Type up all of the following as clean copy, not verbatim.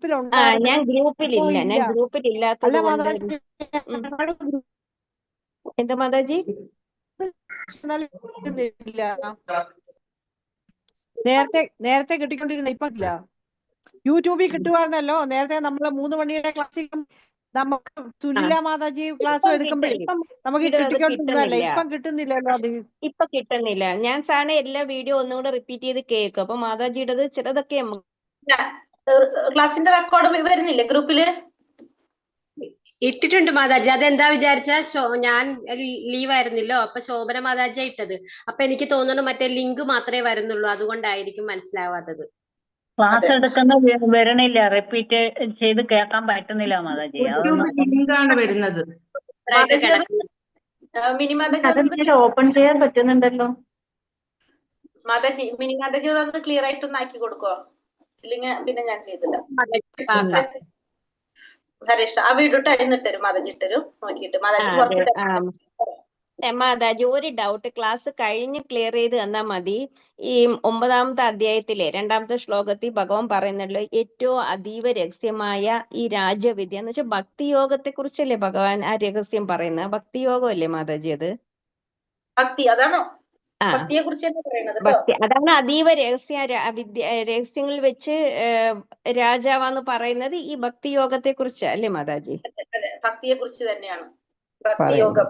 ഗ്രൂപ്പിൽ ഞാൻ ഉണ്ടായിരുന്നു. ഗ്രൂപ്പിലില്ല. ഇല്ല. ഞാൻ ഗ്രൂപ്പിലില്ലാത്തത് അല്ല കൊണ്ട് മാതാജി, എന്താ മാതാജി? ഇല്ല. നേരത്തെ കിട്ടിക്കൊണ്ടിരുന്ന ഇപ്പൊ ഇല്ല. യൂട്യൂബിൽ കിട്ടുവായിരുന്നല്ലോ നേരത്തെ. നമ്മള് 3 മണിയുടെ ക്ലാസ്സിൽ നമുക്ക് സുനില മാതാജി ക്ലാസ് എടുക്കുമ്പോഴേ നമുക്ക് കിട്ടിക്കൊണ്ടിരുന്നല്ലേ. ഇപ്പം കിട്ടുന്നില്ലല്ലോ അത്. ഇപ്പൊ കിട്ടുന്നില്ല. ഞാൻ സാറിന് എല്ലാ വീഡിയോ ഒന്നുകൂടെ റിപ്പീറ്റ് ചെയ്ത് കേൾക്കും. അപ്പൊ മാതാജിയുടേത് ചിലതൊക്കെ ക്ലാസിന്റെ റെക്കോർഡ് വരുന്നില്ലേ ഗ്രൂപ്പില്? ഇട്ടിട്ടുണ്ട് മാതാജി. അതെന്താ വിചാരിച്ചാ ഞാൻ ലീവ് ആയിരുന്നല്ലോ, അപ്പൊ ശോഭന മാതാജിയാ ഇട്ടത്. അപ്പൊ എനിക്ക് തോന്നുന്നു മറ്റേ ലിങ്ക് മാത്രമേ വരുന്നുള്ളൂ, അതുകൊണ്ടായിരിക്കും മനസ്സിലാവാത്തത്. ക്ലാസ് എടുക്കുന്ന വരണില്ല, റിപ്പീറ്റ് ചെയ്ത് കേൾക്കാൻ പറ്റുന്നില്ല മാതാജി. ലിങ്കാണ് വരുന്നത്. മിനി മാതാജി ഓപ്പൺ ചെയ്യാൻ പറ്റുന്നുണ്ടല്ലോ. മാതാജി മിനി മാതാജി ഒന്ന് ക്ലിയർ ആയിട്ടൊന്ന് ആക്കി കൊടുക്കോ? ഇല്ലെങ്കിൽ പിന്നെ ഞാൻ ചെയ്തില്ല. ഹരീഷ് ആ വീഡിയോ എന്നിട്ടരും മാതാജി ഇട്ടരും നോക്കിയിട്ട്. മാതാജി കുറച്ച് മാതാജി ഒരു ഡൗട്ട്, ക്ലാസ് കഴിഞ്ഞ് ക്ലിയർ ചെയ്ത് തന്നാ മതി. ഈ 9ാമത്തെ അധ്യായത്തിലെ 2ാമത്തെ ശ്ലോകത്തിൽ ഭഗവാൻ പറയുന്നുള്ളൂ ഏറ്റവും അതീവ രഹസ്യമായ ഈ രാജവിദ്യ എന്ന് വെച്ചാൽ ഭക്തിയോഗത്തെ കുറിച്ചല്ലേ ഭഗവാൻ ആ രഹസ്യം പറയുന്നത്? ഭക്തിയോഗം അല്ലേ മാതാജി അത്? ഭക്തി അതാണോ? ഭക്തിയെ കുറിച്ച് ഭക്തി അതാണ് അതീവ രഹസ്യങ്ങളിൽ വെച്ച് രാജാവാന്ന് പറയുന്നത് ഈ ഭക്തിയോഗത്തെ കുറിച്ച് അല്ലേ മാതാജി? ഭക്തിയെ കുറിച്ച് തന്നെയാണ് ഭക്തിയോഗം,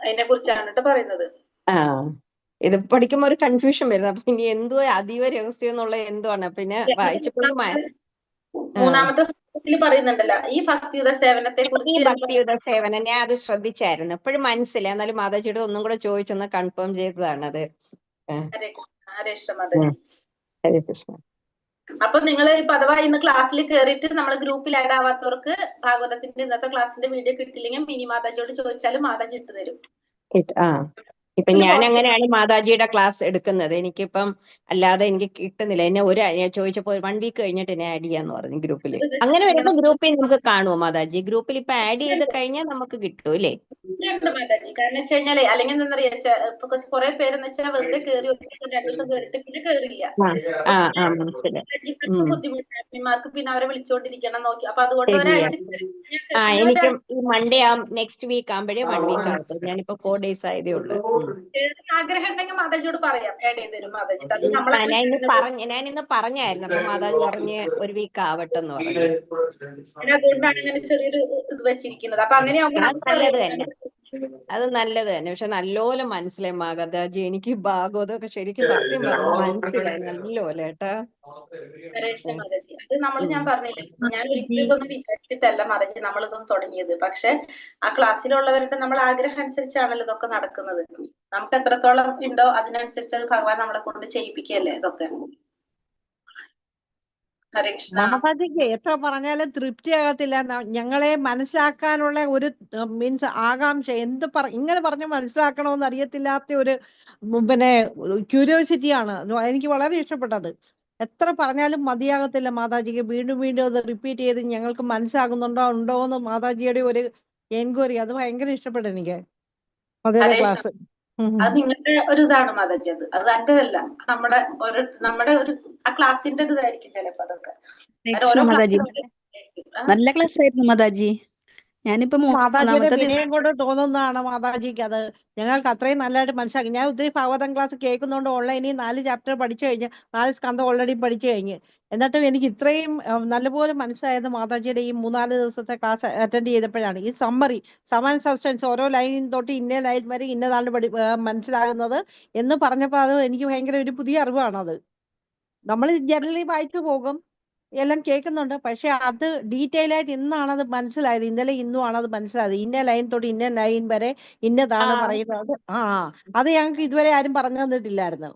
അതിനെ കുറിച്ചാണ് പറയുന്നത്. ഇത് പഠിക്കുമ്പോ ഒരു കൺഫ്യൂഷൻ വരുന്നത്. അപ്പൊ ഇനി എന്തോ അതീവ രഹസ്യം എന്നുള്ള എന്തുവാണ്? പിന്നെ വായിച്ചപ്പോഴും 3ാമത്തെ പറയുന്നുണ്ടല്ലോ ഈ ഭക്തിയുത സേവനത്തെ കുറിച്ച്. ഭക്തിയുത സേവനം ഞാൻ അത് ശ്രദ്ധിച്ചായിരുന്നു. എപ്പോഴും മനസ്സിലായി. എന്നാലും മാതാജിയുടെ ഒന്നും കൂടെ ചോദിച്ചൊന്ന് കൺഫേം ചെയ്തതാണ് അത്. ഹരേ കൃഷ്ണ. അപ്പൊ നിങ്ങൾ അഥവാ ഇന്ന് ക്ലാസ്സിൽ കയറിയിട്ട് നമ്മളെ ഗ്രൂപ്പിൽ ആഡ് ആവാത്തവർക്ക് ഭാഗവതത്തിന്റെ ഇന്നത്തെ ക്ലാസ്സിന്റെ വീഡിയോ കിട്ടില്ലെങ്കിൽ മിനി മാതാജിയോട് ചോദിച്ചാലും മാതാജി ഇട്ട് തരും. ഇപ്പൊ ഞാൻ അങ്ങനെയാണ് മാതാജിയുടെ ക്ലാസ് എടുക്കുന്നത്. എനിക്കിപ്പം അല്ലാതെ എനിക്ക് കിട്ടുന്നില്ല. എന്നെ ചോദിച്ചപ്പോ 1 വീക്ക് കഴിഞ്ഞിട്ട് എന്നെ ആഡ് ചെയ്യാന്ന് പറഞ്ഞു ഗ്രൂപ്പിൽ. അങ്ങനെ വരുമ്പോ ഗ്രൂപ്പിൽ നമുക്ക് കാണുമോ മാതാജി? ഗ്രൂപ്പിൽ ഇപ്പൊ ആഡ് ചെയ്ത് കഴിഞ്ഞാൽ നമുക്ക് കിട്ടും അല്ലേ? മാതാജി കാരണം വെച്ച് കഴിഞ്ഞാല് അല്ലെങ്കിൽ എന്താ കുറെ പേരെന്ന് വെച്ചാൽ വെറുതെ കയറി 1 ദിവസം 2 ദിവസം കയറിയിട്ട് പിന്നെ കയറില്ല. ബുദ്ധിമുട്ടാർക്ക് പിന്നെ അവരെ വിളിച്ചോണ്ടിരിക്കണം നോക്കി. അപ്പൊ അതുകൊണ്ട് ഒരാഴ്ച എനിക്കും ഈ മൺഡേ നെക്സ്റ്റ് വീക്ക് ആകുമ്പോഴേ 1 വീക്ക് ആകത്തുള്ളൂ. ഞാനിപ്പോ 4 ഡേയ്സ് ആയതേ ഉള്ളൂ. ആഗ്രഹം ഉണ്ടെങ്കിൽ മാതാജിയോട് പറയാം ആഡ് ചെയ്ത് തരും മാതാജി. ഞാനിന്ന് പറഞ്ഞായിരുന്നു. അപ്പൊ മാതാജി പറഞ്ഞ് 1 വീക്ക് ആവട്ടെ എന്ന് പറഞ്ഞു. അതുകൊണ്ടാണ് ഇങ്ങനെ ചെറിയൊരു ഇത് വെച്ചിരിക്കുന്നത്. അപ്പൊ അങ്ങനെയാവുമ്പോൾ അത് നല്ലത് തന്നെ. പക്ഷെ നല്ലപോലെ മനസ്സിലായി മാതാജി. എനിക്ക് ഭാഗവതമൊക്കെ ശരിക്കും സത്യം പറഞ്ഞു മനസ്സിലായി നല്ലപോലെ കേട്ടാ. അത് നമ്മൾ ഞാൻ പറഞ്ഞില്ലേ, ഞാൻ ഒരിക്കലും ഇതൊന്നും വിചാരിച്ചിട്ടല്ല മാതാജി നമ്മളിതൊന്നും തുടങ്ങിയത്. പക്ഷെ ആ ക്ലാസ്സിലുള്ളവരുടെ നമ്മൾ ആഗ്രഹം അനുസരിച്ചാണല്ലോ ഇതൊക്കെ നടക്കുന്നത്. നമുക്ക് എത്രത്തോളം ഉണ്ടോ അതിനനുസരിച്ച് അത് ഭഗവാൻ നമ്മളെ കൊണ്ട് ചെയ്യിപ്പിക്കല്ലേ ഇതൊക്കെ. മാതാജിക്ക് എത്ര പറഞ്ഞാലും തൃപ്തിയാകത്തില്ല. ഞങ്ങളെ മനസ്സിലാക്കാനുള്ള ഒരു മീൻസ് ആകാംക്ഷ, ഇങ്ങനെ പറഞ്ഞ് മനസ്സിലാക്കണമെന്ന് അറിയത്തില്ലാത്ത ഒരു പിന്നെ ക്യൂരിയോസിറ്റിയാണ് എനിക്ക് വളരെ ഇഷ്ടപ്പെട്ടത്. എത്ര പറഞ്ഞാലും മതിയാകത്തില്ല മാതാജിക്ക്. വീണ്ടും വീണ്ടും അത് റിപ്പീറ്റ് ചെയ്ത് ഞങ്ങൾക്ക് മനസ്സിലാകുന്നുണ്ടോ എന്ന് മാതാജിയുടെ ഒരു എൻക്വയറി, അത് ഭയങ്കര ഇഷ്ടപ്പെട്ടു എനിക്ക് അതേ ക്ലാസ്. അത് നിങ്ങളുടെ ഒരു ഇതാണ് മാതാജി. അത് എന്റേതല്ല, നമ്മുടെ ഒരു ആ ക്ലാസിന്റെ ഇതായിരിക്കും ചിലപ്പോ അതൊക്കെ. നല്ല ക്ലാസ് ആയിരുന്നു മാതാജി. ഞാനിപ്പോ മാതാജിയുടെ വിനയം കൊണ്ട് തോന്നുന്നതാണ് മാതാജിക്ക് അത്. ഞങ്ങൾക്ക് അത്രയും നല്ലതായിട്ട് മനസ്സിലാക്കി. ഞാൻ ഒത്തിരി ഭാഗവതം ക്ലാസ് കേൾക്കുന്നതുകൊണ്ട് ഓൺലൈനിൽ 4 ചാപ്റ്റർ പഠിച്ചു കഴിഞ്ഞ് 4 സ്കന്ധം ഓൾറെഡി പഠിച്ചു കഴിഞ്ഞ്. എന്നിട്ടും എനിക്ക് ഇത്രയും നല്ലപോലെ മനസ്സിലായത് മാതാജിയുടെ ഈ 3-4 ദിവസത്തെ ക്ലാസ് അറ്റൻഡ് ചെയ്തപ്പോഴാണ്. ഈ സമ്മറി, സമാൻ സബ്സ്റ്റൻസ്, ഓരോ ലൈൻ തൊട്ട് ഇന്ന ലൈൻ വരെ ഇന്നതാണ് മനസ്സിലാകുന്നത് എന്ന് പറഞ്ഞപ്പോൾ അത് എനിക്ക് ഭയങ്കര ഒരു പുതിയ അറിവാണത്. നമ്മൾ ജനറലി വായിച്ചു പോകും, എല്ലാം കേൾക്കുന്നുണ്ട്. പക്ഷെ അത് ഡീറ്റെയിൽ ആയിട്ട് ഇന്നാണത് മനസ്സിലായത്. ഇന്നലെ ഇന്നുമാണ് അത് മനസ്സിലായത്. ഇന്ന ലൈൻ തൊട്ട് ഇന്ന ലൈൻ വരെ ഇന്നതാണ് പറയുന്നത്. അത് ഞങ്ങൾക്ക് ഇതുവരെ ആരും പറഞ്ഞു തന്നിട്ടില്ലായിരുന്നു.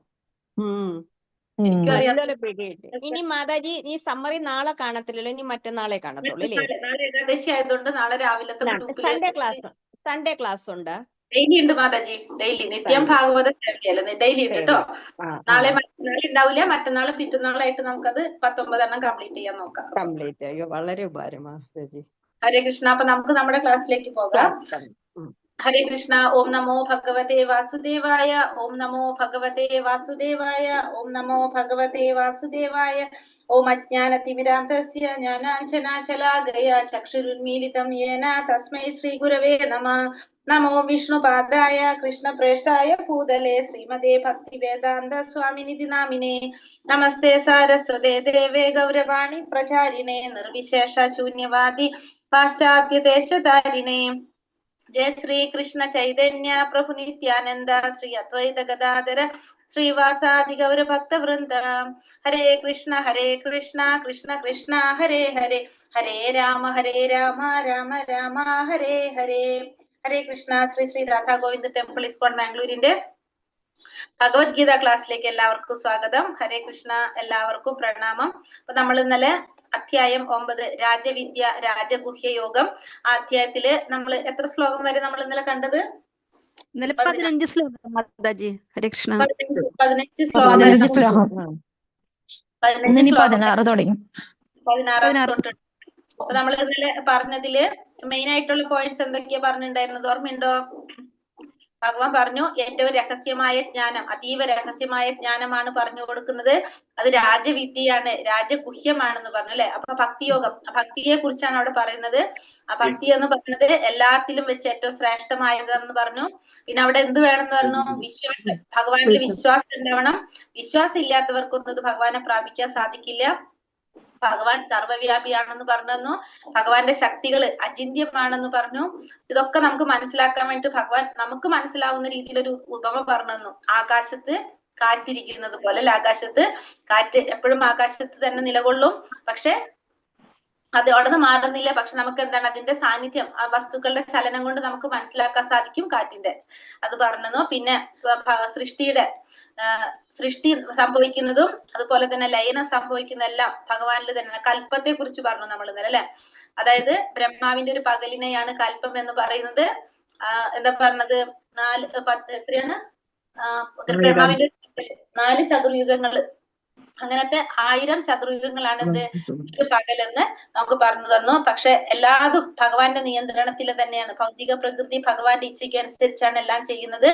ഇനി മാതാജി ഈ സമ്മറി നാളെ കാണത്തില്ലല്ലോ, ഇനി മറ്റന്നാളെ കാണത്തുള്ളൂ അല്ലേ? നാളെ ഏകാദശി ആയതുകൊണ്ട് നാളെ രാവിലത്തെ സൺഡേ ക്ലാസ് ഉണ്ട്. ഡെയിലി ഉണ്ട് മാതാജി, ഡെയിലി നിത്യം ഭാഗവത ഡെയിലി ഉണ്ട് കേട്ടോ. നാളെ ഉണ്ടാവില്ല, മറ്റന്നാൾ പിറ്റന്നാളായിട്ട് നമുക്കത് 19 എണ്ണം കംപ്ലീറ്റ് ചെയ്യാൻ നോക്കാം. വളരെ ഉപകാരം മാതാജി. ഹരേ കൃഷ്ണ. അപ്പൊ നമുക്ക് നമ്മുടെ ക്ലാസ്സിലേക്ക് പോകാം. ഹരേ കൃഷ്ണ. ഓം നമോ ഭഗവതേ വാസുദേവായ. ഓം നമോ ഭഗവതേ വാസുദേവായ. ഓം നമോ ഭഗവതേ വാസുദേവായ. ഓം അജ്ഞാനതിമിരാന്തസ്യ ജ്ഞാനാഞ്ജനാശലാകയ ചക്ഷുരുന്മീലിതം യേന തസ്മൈ ശ്രീ ഗുരവേ നമഃ. നമോ വിഷ്ണുപാദായ കൃഷ്ണപ്രേഷ്ഠായ ഭൂതലേ ശ്രീമതേ ഭക്തിവേദാന്ത സ്വാമിനിധി നാമിനേ. നമസ്തേ സാരസ്വതേ ദേവേ ഗൗരവാണി പ്രചാരിണേ നിർവിശേഷ ശൂന്യവാദി പാശ്ചാത്യദേശധാരിണേ. जय श्री कृष्ण चैतन्य प्रभु नित्यानंद श्री अद्वैत गदाधर श्रीवासादि गौर भक्त वृंद. हरे कृष्ण कृष्ण कृष्ण हरे हरे, हरे राम राम राम हरे हरे. हरे कृष्ण. ശ്രീ ശ്രീ രാധാ ഗോവിന്ദ് ടെമ്പിൾ ഇസ്കോൺ ബാംഗ്ലൂരിന്റെ ഭഗവത്ഗീത ക്ലാസ്സിലേക്ക് എല്ലാവർക്കും സ്വാഗതം. ഹരേ കൃഷ്ണ. എല്ലാവർക്കും പ്രണാമം. അപ്പൊ നമ്മൾ ഇന്നലെ അധ്യായം 9 രാജവിദ്യ രാജഗുഹ്യ യോഗം. ആ അധ്യായത്തില് നമ്മൾ എത്ര ശ്ലോകം വരെ നമ്മൾ ഇന്നലെ കണ്ടത്? ഇന്നലെ 15 ശ്ലോകം മാതാജി. ഹരേ കൃഷ്ണ. 15 ശ്ലോകം വരെ 16 തുടങ്ങി. 16 തൊട്ട്. അപ്പൊ നമ്മൾ ഇന്നലെ പറഞ്ഞതില് മെയിൻ ആയിട്ടുള്ള പോയിന്റ്സ് എന്തൊക്കെയാ പറഞ്ഞിട്ടുണ്ടായിരുന്നത് ഓർമ്മയുണ്ടോ? ഭഗവാൻ പറഞ്ഞു ഏറ്റവും രഹസ്യമായ ജ്ഞാനം, അതീവ രഹസ്യമായ ജ്ഞാനമാണ് പറഞ്ഞു കൊടുക്കുന്നത്. അത് രാജവിദ്യയാണ്, രാജഗുഹ്യമാണെന്ന് പറഞ്ഞു അല്ലെ. അപ്പൊ ഭക്തിയോഗം, ഭക്തിയെ കുറിച്ചാണ് അവിടെ പറയുന്നത്. ആ ഭക്തി എന്ന് പറയുന്നത് എല്ലാത്തിലും വെച്ച് ഏറ്റവും ശ്രേഷ്ഠമായതെന്ന് പറഞ്ഞു. പിന്നെ അവിടെ എന്ത് വേണമെന്ന് പറഞ്ഞു? വിശ്വാസം. ഭഗവാനിൽ വിശ്വാസം ഉണ്ടാവണം. വിശ്വാസം ഇല്ലാത്തവർക്കൊന്നും ഇത് ഭഗവാനെ പ്രാപിക്കാൻ സാധിക്കില്ല. ഭഗവാൻ സർവ്വവ്യാപിയാണെന്ന് പറഞ്ഞു. ഭഗവാന്റെ ശക്തികള് അചിന്യമാണെന്ന് പറഞ്ഞു. ഇതൊക്കെ നമുക്ക് മനസ്സിലാക്കാൻ വേണ്ടി ഭഗവാൻ നമുക്ക് മനസ്സിലാവുന്ന രീതിയിൽ ഒരു ഉപമ പറഞ്ഞു. ആകാശത്ത് കാറ്റിരിക്കുന്നത് പോലെ അല്ലെ. ആകാശത്ത് കാറ്റ് എപ്പോഴും ആകാശത്ത് തന്നെ നിലകൊള്ളും, പക്ഷെ അത് അവിടെ നിന്ന് മാറുന്നില്ല. പക്ഷെ നമുക്ക് എന്താണ് അതിന്റെ സാന്നിധ്യം, ആ വസ്തുക്കളുടെ ചലനം കൊണ്ട് നമുക്ക് മനസ്സിലാക്കാൻ സാധിക്കും കാറ്റിന്റെ. അത് പറഞ്ഞു. പിന്നെ സൃഷ്ടി സംഭവിക്കുന്നതും അതുപോലെ തന്നെ ലയനം സംഭവിക്കുന്നതെല്ലാം ഭഗവാനിൽ തന്നെയാണ്. കൽപ്പത്തെ കുറിച്ച് പറഞ്ഞു നമ്മൾ ഇന്നലെ അല്ലെ. അതായത് ബ്രഹ്മാവിന്റെ ഒരു പകലിനെയാണ് കൽപ്പം എന്ന് പറയുന്നത്. എന്താ പറഞ്ഞത്? 4 എത്രയാണ്? ബ്രഹ്മാവിന്റെ 4 ചതുർയുഗങ്ങള്, അങ്ങനത്തെ 1000 ചതുർയുഗങ്ങളാണ് എന്ത് ഒരു പകലെന്ന് നമുക്ക് പറഞ്ഞു തന്നു. പക്ഷെ എല്ലാതും ഭഗവാന്റെ നിയന്ത്രണത്തിൽ തന്നെയാണ്. ഭൗതിക പ്രകൃതി ഭഗവാന്റെ ഇച്ഛയ്ക്ക് അനുസരിച്ചാണ് എല്ലാം ചെയ്യുന്നത്.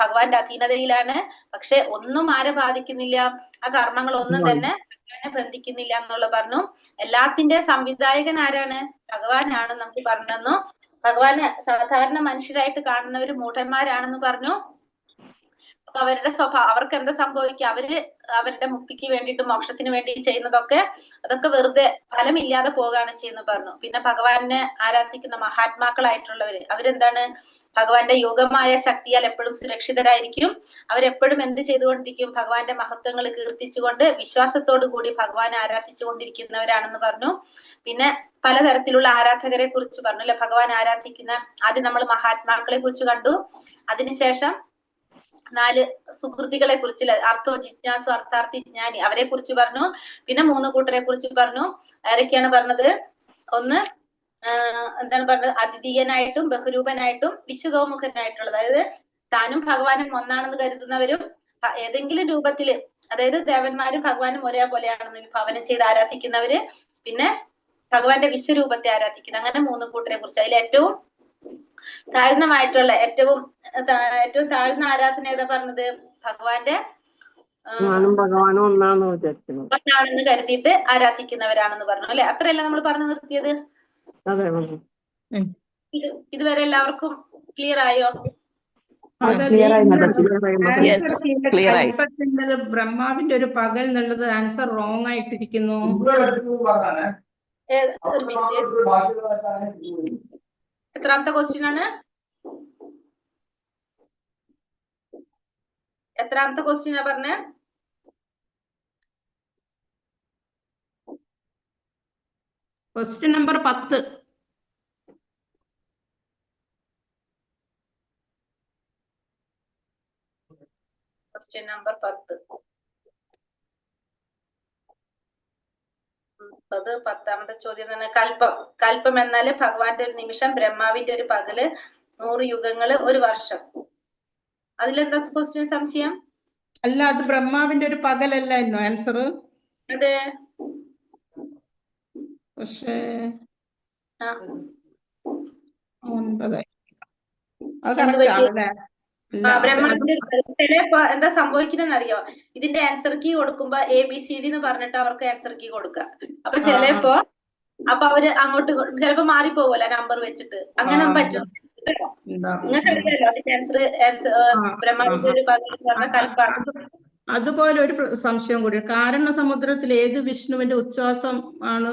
ഭഗവാന്റെ അധീനതയിലാണ്. പക്ഷെ ഒന്നും ആരെ ബാധിക്കുന്നില്ല, ആ കർമ്മങ്ങളൊന്നും തന്നെ ഭഗവാനെ ബന്ധിക്കുന്നില്ല എന്നുള്ളത് പറഞ്ഞു. എല്ലാത്തിന്റെ സംവിധായകൻ ആരാണ്? ഭഗവാനാണ് നമുക്ക് പറഞ്ഞു തന്നു. ഭഗവാനെ സാധാരണ മനുഷ്യരായിട്ട് കാണുന്നവര് മൂഢന്മാരാണെന്ന് പറഞ്ഞു. അപ്പൊ അവരുടെ അവർക്ക് എന്താ സംഭവിക്കുക? അവരുടെ മുക്തിക്ക് വേണ്ടിയിട്ട് മോക്ഷത്തിന് വേണ്ടി ചെയ്യുന്നതൊക്കെ അതൊക്കെ വെറുതെ ഫലമില്ലാതെ പോവുകയാണ് ചെയ്യുന്നത് പറഞ്ഞു. പിന്നെ ഭഗവാനെ ആരാധിക്കുന്ന മഹാത്മാക്കളായിട്ടുള്ളവര് അവരെന്താണ്? ഭഗവാന്റെ യോഗമായ ശക്തിയാൽ എപ്പോഴും സുരക്ഷിതരായിരിക്കും. അവരെപ്പോഴും എന്ത് ചെയ്തുകൊണ്ടിരിക്കും? ഭഗവാന്റെ മഹത്വങ്ങൾ കീർത്തിച്ചുകൊണ്ട് വിശ്വാസത്തോടു കൂടി ഭഗവാനെ ആരാധിച്ചു കൊണ്ടിരിക്കുന്നവരാണെന്ന് പറഞ്ഞു. പിന്നെ പലതരത്തിലുള്ള ആരാധകരെ കുറിച്ച് പറഞ്ഞു അല്ലെ. ഭഗവാൻ ആരാധിക്കുന്ന ആദ്യം നമ്മൾ മഹാത്മാക്കളെ കുറിച്ച് കണ്ടു. അതിനുശേഷം 4 സുഹൃത്തികളെ കുറിച്ച്, അർത്ഥോ ജിജ്ഞാസു അർത്ഥാർത്ഥി ജ്ഞാനി, അവരെ കുറിച്ച് പറഞ്ഞു. പിന്നെ 3 കൂട്ടരെ കുറിച്ച് പറഞ്ഞു. ആരൊക്കെയാണ് പറഞ്ഞത്? ഒന്ന് എന്താണ് പറഞ്ഞത്? അദ്വിതീയനായിട്ടും ബഹുരൂപനായിട്ടും വിശദോമുഖനായിട്ടുള്ളത്. അതായത് താനും ഭഗവാനും ഒന്നാണെന്ന് കരുതുന്നവരും ഏതെങ്കിലും രൂപത്തില്, അതായത് ദേവന്മാരും ഭഗവാനും ഒരേപോലെയാണെന്ന് വിഭാവനം ചെയ്ത് ആരാധിക്കുന്നവര്, പിന്നെ ഭഗവാന്റെ വിശ്വരൂപത്തെ ആരാധിക്കുന്ന, അങ്ങനെ 3 കൂട്ടരെ കുറിച്ച്. അതിൽ ഏറ്റവും താഴ്ന്നമായിട്ടുള്ള ഏറ്റവും താഴ്ന്ന ആരാധന ഏതാ പറഞ്ഞത്? ഭഗവാന്റെ ഒന്നാണെന്ന് കരുതിയിട്ട് ആരാധിക്കുന്നവരാണെന്ന് പറഞ്ഞു അല്ലെ. അത്രയല്ല നമ്മൾ പറഞ്ഞു നിർത്തിയത്. ഇതുവരെ എല്ലാവർക്കും ക്ലിയർ ആയോ? ബ്രഹ്മാവിന്റെ ഒരു പകൽ എന്നുള്ളത് ആൻസർ റോങ് ആയിട്ടിരിക്കുന്നു. ഒരു മിനിറ്റ്, എത്രാമത്തെ ക്വസ്റ്റ്യൻ ആണ്? എത്രാമത്തെ ക്വസ്റ്റ്യനാ പറഞ്ഞേ? Question number 10. Question number 10. 10ാമത്തെ ചോദ്യം തന്നെ. കൽപ്പം എന്നാല് ഭഗവാന്റെ ഒരു നിമിഷം, ബ്രഹ്മാവിന്റെ ഒരു പകല്, 100 യുഗങ്ങള്, 1 വർഷം. അതിലെന്താ ക്വസ്റ്റ്യൻ? സംശയം? അല്ല, അത് ബ്രഹ്മാവിന്റെ ഒരു പകലല്ലായിരുന്നോ ആൻസർ? അതെ. പക്ഷേ 9. അത് എന്ത് കറക്റ്റ് പറ്റി? ആണല്ലേ? ബ്രഹ്മാവിന്റെ ചിലപ്പോ എന്താ സംഭവിക്കുന്നത് അറിയോ? ഇതിന്റെ ആൻസർ കീ കൊടുക്കുമ്പോ ABCD എന്ന് പറഞ്ഞിട്ട് അവർക്ക് ആൻസർ കീ കൊടുക്കുക. അപ്പൊ ചിലപ്പോ അവര് അങ്ങോട്ട് ചിലപ്പോ മാറിപ്പോവല്ലോ നമ്പർ വെച്ചിട്ട്, അങ്ങനെ പറ്റും. നിങ്ങൾക്ക് അറിയാലോ അതിന്റെ ആൻസർ ബ്രഹ്മാവിന്റെ ഒരു പകൽ പറഞ്ഞ കൽപ്പാണ്. അതുപോലെ ഒരു സംശയം കൂടി, കാരണസമുദ്രത്തിൽ ഏത് വിഷ്ണുവിന്റെ ഉച്ഛ്വാസം ആണ്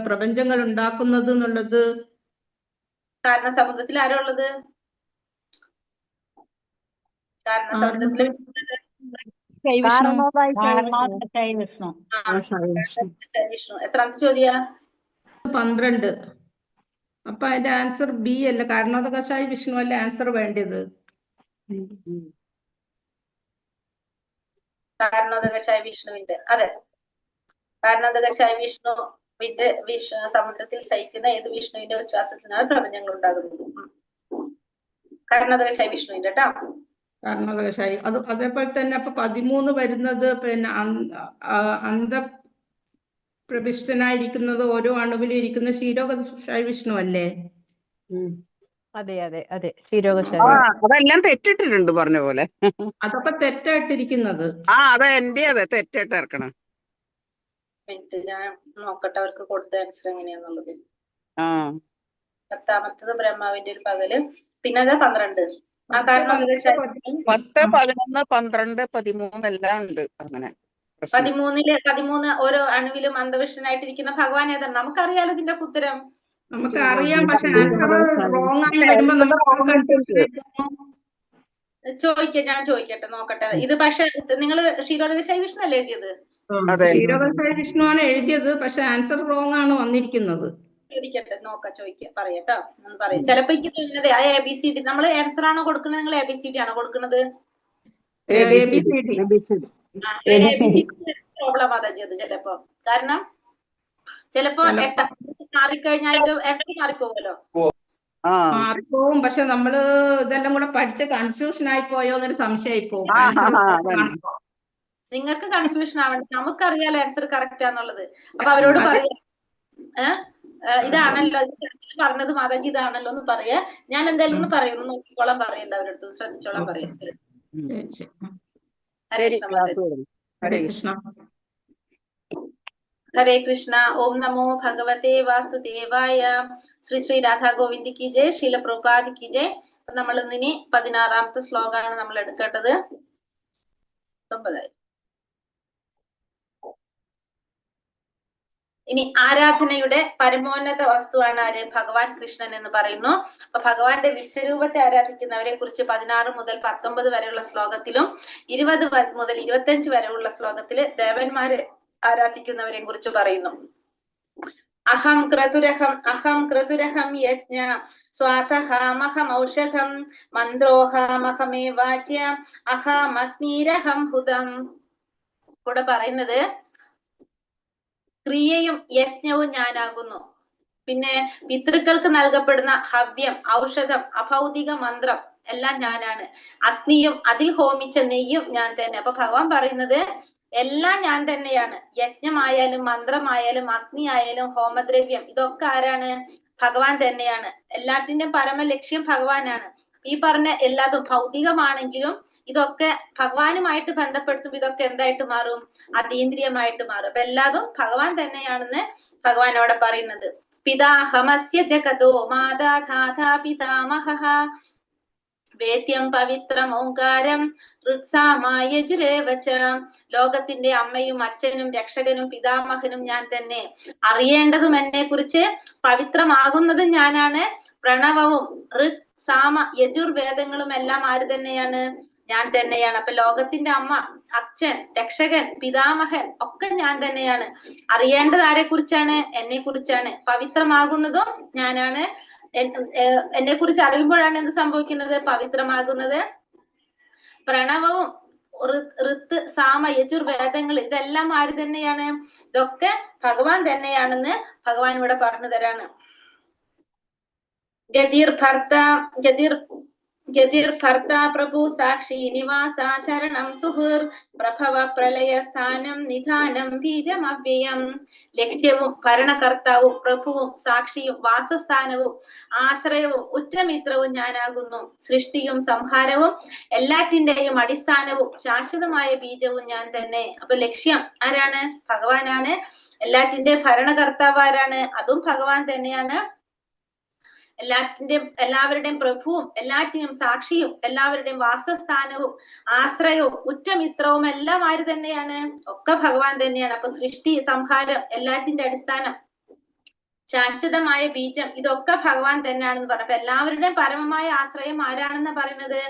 പ്രപഞ്ചങ്ങൾ ഉണ്ടാക്കുന്നത് എന്നുള്ളത്? കാരണസമുദ്രത്തിൽ ആരാ ഉള്ളത്? കാരണസമുദ്രത്തില് വിഷ്ണു. വിഷ്ണു. എത്രാമത്തെ ചോദ്യാ? 12. അപ്പൊ അതിന്റെ ആൻസർ ബി അല്ല, കാരണോദകശായി വിഷ്ണു അല്ല ആൻസർ വേണ്ടത്? കാരണോദകശായ വിഷ്ണുവിന്റെ, അതെ, കാരണോദകശായ വിഷ്ണുവിന്റെ സമുദ്രത്തിൽ ശയിക്കുന്ന ഏത് വിഷ്ണുവിന്റെ ഉച്ഛ്വാസത്തിൽ നിന്നാണ് പ്രപഞ്ചങ്ങൾ ഉണ്ടാകുന്നത്? കാരണോദകശായ വിഷ്ണുവിന്റെ കേട്ടോ. കാരണോദകശായി. അതേപോലെ തന്നെ അപ്പൊ 13 വരുന്നത് പിന്നെ അന്തപ്രവിഷ്ടനായിരിക്കുന്നത് ഓരോ അണുവിലും ഇരിക്കുന്ന ക്ഷീരോദകശായി വിഷ്ണു അല്ലേ? അതെ അതെ അതെ, ക്ഷീരോദകശായി. അതെല്ലാം തെറ്റിട്ടിട്ടുണ്ട് പറഞ്ഞ പോലെ. അതൊക്കെ തെറ്റായിട്ടിരിക്കുന്നത്. അതെ അതെ തെറ്റായിട്ട് ഇറക്കണം. മിനിറ്റ് ഞാൻ നോക്കട്ടെ അവർക്ക് കൊടുത്ത ആൻസർ എങ്ങനെയാന്നുള്ളത്. 10ാമത്തത് ബ്രഹ്മാവിന്റെ ഒരു പകല്, പിന്നെ അതാ 12. ആ കാരണോദകശായി 10, 11, 12, 13 എല്ലാം ഉണ്ട്. അങ്ങനെ 13 ഓരോ അണുവിലും അന്തവിഷ്ടനായിട്ടിരിക്കുന്ന ഭഗവാൻ ഏതാണ്? നമുക്കറിയാലോ ഇതിന്റെ ഉത്തരം. നമുക്കറിയാം, പക്ഷെ ആൻസർ റോങ് ആയി വരുമ്പോ ഞാൻ ചോദിക്കട്ടെ, നോക്കട്ടെ. ഇത് പക്ഷെ നിങ്ങൾ ക്ഷീരോദകശായി വിഷ്ണു അല്ലേ എഴുതിയത്? ക്ഷീരോദകശായി വിഷ്ണു ആണ് എഴുതിയത്, പക്ഷെ ആൻസർ റോങ് ആണ് വന്നിരിക്കുന്നത്. ചോദിക്കട്ടെ, നോക്കാം, പറയട്ടോ, ഒന്ന് പറയാം. ചിലപ്പോ എനിക്ക് തോന്നുന്നത് ആ ABCD നമ്മൾ ആൻസർ ആണോ കൊടുക്കുന്നത്, നിങ്ങൾ ABCD ആണോ കൊടുക്കുന്നത്? പ്രോബ്ലം മാതാജി അത് ചിലപ്പോ. കാരണം ചിലപ്പോ 8 മാറിക്കഴിഞ്ഞാൽ ആൻസർ മാറിപ്പോകുമല്ലോ. മാറിപ്പോവും, പക്ഷെ നമ്മള് ഇതെല്ലാം കൂടെ പഠിച്ച് കൺഫ്യൂഷൻ ആയി പോയോ എന്നൊരു സംശയമായി പോകും. നിങ്ങൾക്ക് കൺഫ്യൂഷൻ ആവണ്ട, നമുക്കറിയാലോ ആൻസർ കറക്റ്റ് ആന്നുള്ളത്. അപ്പൊ അവരോട് പറയാം, ഇതാണല്ലോ പറഞ്ഞത് മാതാജി, ഇതാണല്ലോ എന്ന് പറയാ. ഞാൻ എന്തായാലും ഒന്ന് പറയുന്നു, നോക്കിക്കോളാൻ പറയും, എല്ലാവരുടെ അടുത്തും ശ്രദ്ധിച്ചോളാൻ പറയാം. ഹരേ കൃഷ്ണ മാതാജി. ഹരേ കൃഷ്ണ. ഹരേ കൃഷ്ണ. ഓം നമോ ഭഗവതേ വാസുദേവായ. ശ്രീ രാധാ ഗോവിന്ദ് കി ജയ്, ശീല പ്രഭുപാദ് കി ജയ്. നമ്മൾ ഇനി 16ാമത്തെ ശ്ലോകമാണ് നമ്മൾ എടുക്കേണ്ടത്. 9. ഇനി ആരാധനയുടെ പരമോന്നത വസ്തുവാണ് ആര്? ഭഗവാൻ കൃഷ്ണൻ എന്ന് പറയുന്നു. അപ്പൊ ഭഗവാന്റെ വിശ്വരൂപത്തെ ആരാധിക്കുന്നവരെ കുറിച്ച് 16 മുതൽ 19 വരെയുള്ള ശ്ലോകത്തിലും 20 മുതൽ 25 വരെയുള്ള ശ്ലോകത്തില് ദേവന്മാരെ ആരാധിക്കുന്നവരെ കുറിച്ച് പറയുന്നു. അഹം ക്രതുരഹം യജ്ഞ സ്വാതഹാമഹമൗഷധം മന്ത്രോഹാമഹമേ വാച്യ അഹമഗ്നീരഹം ഹുതം. കൂടെ പറയുന്നത് ക്രിയയും യജ്ഞവും ഞാനാകുന്നു. പിന്നെ പിതൃക്കൾക്ക് നൽകപ്പെടുന്ന ഹവ്യം, ഔഷധം, അഭൗതിക മന്ത്രം എല്ലാം ഞാനാണ്. അഗ്നിയും അതിൽ ഹോമിച്ച നെയ്യും ഞാൻ തന്നെ. അപ്പൊ ഭഗവാൻ പറയുന്നത് എല്ലാം ഞാൻ തന്നെയാണ്. യജ്ഞമായാലും മന്ത്രമായാലും അഗ്നി ആയാലും ഹോമദ്രവ്യം, ഇതൊക്കെ ആരാണ്? ഭഗവാൻ തന്നെയാണ്. എല്ലാത്തിന്റെയും പരമലക്ഷ്യം ഭഗവാനാണ്. ഈ പറഞ്ഞ എല്ലാതും ഭൗതികമാണെങ്കിലും ഇതൊക്കെ ഭഗവാനുമായിട്ട് ബന്ധപ്പെടുത്തുമ്പോൾ ഇതൊക്കെ എന്തായിട്ട് മാറും? അതീന്ദ്രിയമായിട്ട് മാറും. അപ്പൊ എല്ലാതും ഭഗവാൻ തന്നെയാണെന്ന് ഭഗവാൻ അവിടെ പറയുന്നത്. പിതാഹമസ്യ ജഗതോ മാതാ ധാതാ പിതാമഹഃ വേദ്യം പവിത്രം ഓംകാരം ഋത്സാമായജുരേവച. ലോകത്തിന്റെ അമ്മയും അച്ഛനും രക്ഷകനും പിതാമഹനും ഞാൻ തന്നെ. അറിയേണ്ടതും എന്നെ കുറിച്ച് പവിത്രമാകുന്നതും ഞാനാണ്. പ്രണവവും ഋക് സാമ യജുർവേദങ്ങളും എല്ലാം ആര് തന്നെയാണ്? ഞാൻ തന്നെയാണ്. അപ്പൊ ലോകത്തിന്റെ അമ്മ, അച്ഛൻ, രക്ഷകൻ, പിതാമഹൻ ഒക്കെ ഞാൻ തന്നെയാണ്. അറിയേണ്ടത് ആരെ കുറിച്ചാണ്? എന്നെ കുറിച്ചാണ്. പവിത്രമാകുന്നതും ഞാനാണ്. എന്നെ കുറിച്ച് അറിയുമ്പോഴാണ് എന്ത് സംഭവിക്കുന്നത്? പവിത്രമാകുന്നത്. പ്രണവവും ഋത്ത് സാമ യജുർവേദങ്ങൾ ഇതെല്ലാം ആര് തന്നെയാണ്? ഇതൊക്കെ ഭഗവാൻ തന്നെയാണെന്ന് ഭഗവാൻ ഇവിടെ പറഞ്ഞു തരാണ്. ഗതിർ ഭർത്ത ഗതിർ ഗതിർ ഭർത്താ പ്രഭു സാക്ഷി നിവാസ ശരണം സുഹൃർ പ്രഭവ പ്രളയ സ്ഥാനം നിധാനം ബീജമവ്യയം. ലക്ഷ്യവും ഭരണകർത്താവും പ്രഭുവും സാക്ഷിയും വാസസ്ഥാനവും ആശ്രയവും ഉറ്റമിത്രവും ഞാനാകുന്നു. സൃഷ്ടിയും സംഹാരവും എല്ലാറ്റിന്റെയും അടിസ്ഥാനവും ശാശ്വതമായ ബീജവും ഞാൻ തന്നെ. അപ്പൊ ലക്ഷ്യം ആരാണ്? ഭഗവാനാണ്. എല്ലാറ്റിന്റെ ഭരണകർത്താവ് ആരാണ്? അതും ഭഗവാൻ തന്നെയാണ്. എല്ലാവരുടെയും പ്രഭുവും എല്ലാറ്റിനും സാക്ഷിയും എല്ലാവരുടെയും വാസസ്ഥാനവും ആശ്രയവും ഉറ്റമിത്രവും എല്ലാം ആര് തന്നെയാണ്? ഒക്കെ ഭഗവാൻ തന്നെയാണ്. അപ്പൊ സൃഷ്ടി സംഹാരം എല്ലാറ്റിന്റെ അടിസ്ഥാനം ശാശ്വതമായ ബീജം ഇതൊക്കെ ഭഗവാൻ തന്നെയാണെന്ന് പറഞ്ഞു. അപ്പൊ എല്ലാവരുടെയും പരമമായ ആശ്രയം ആരാണെന്ന് പറയുന്നത്?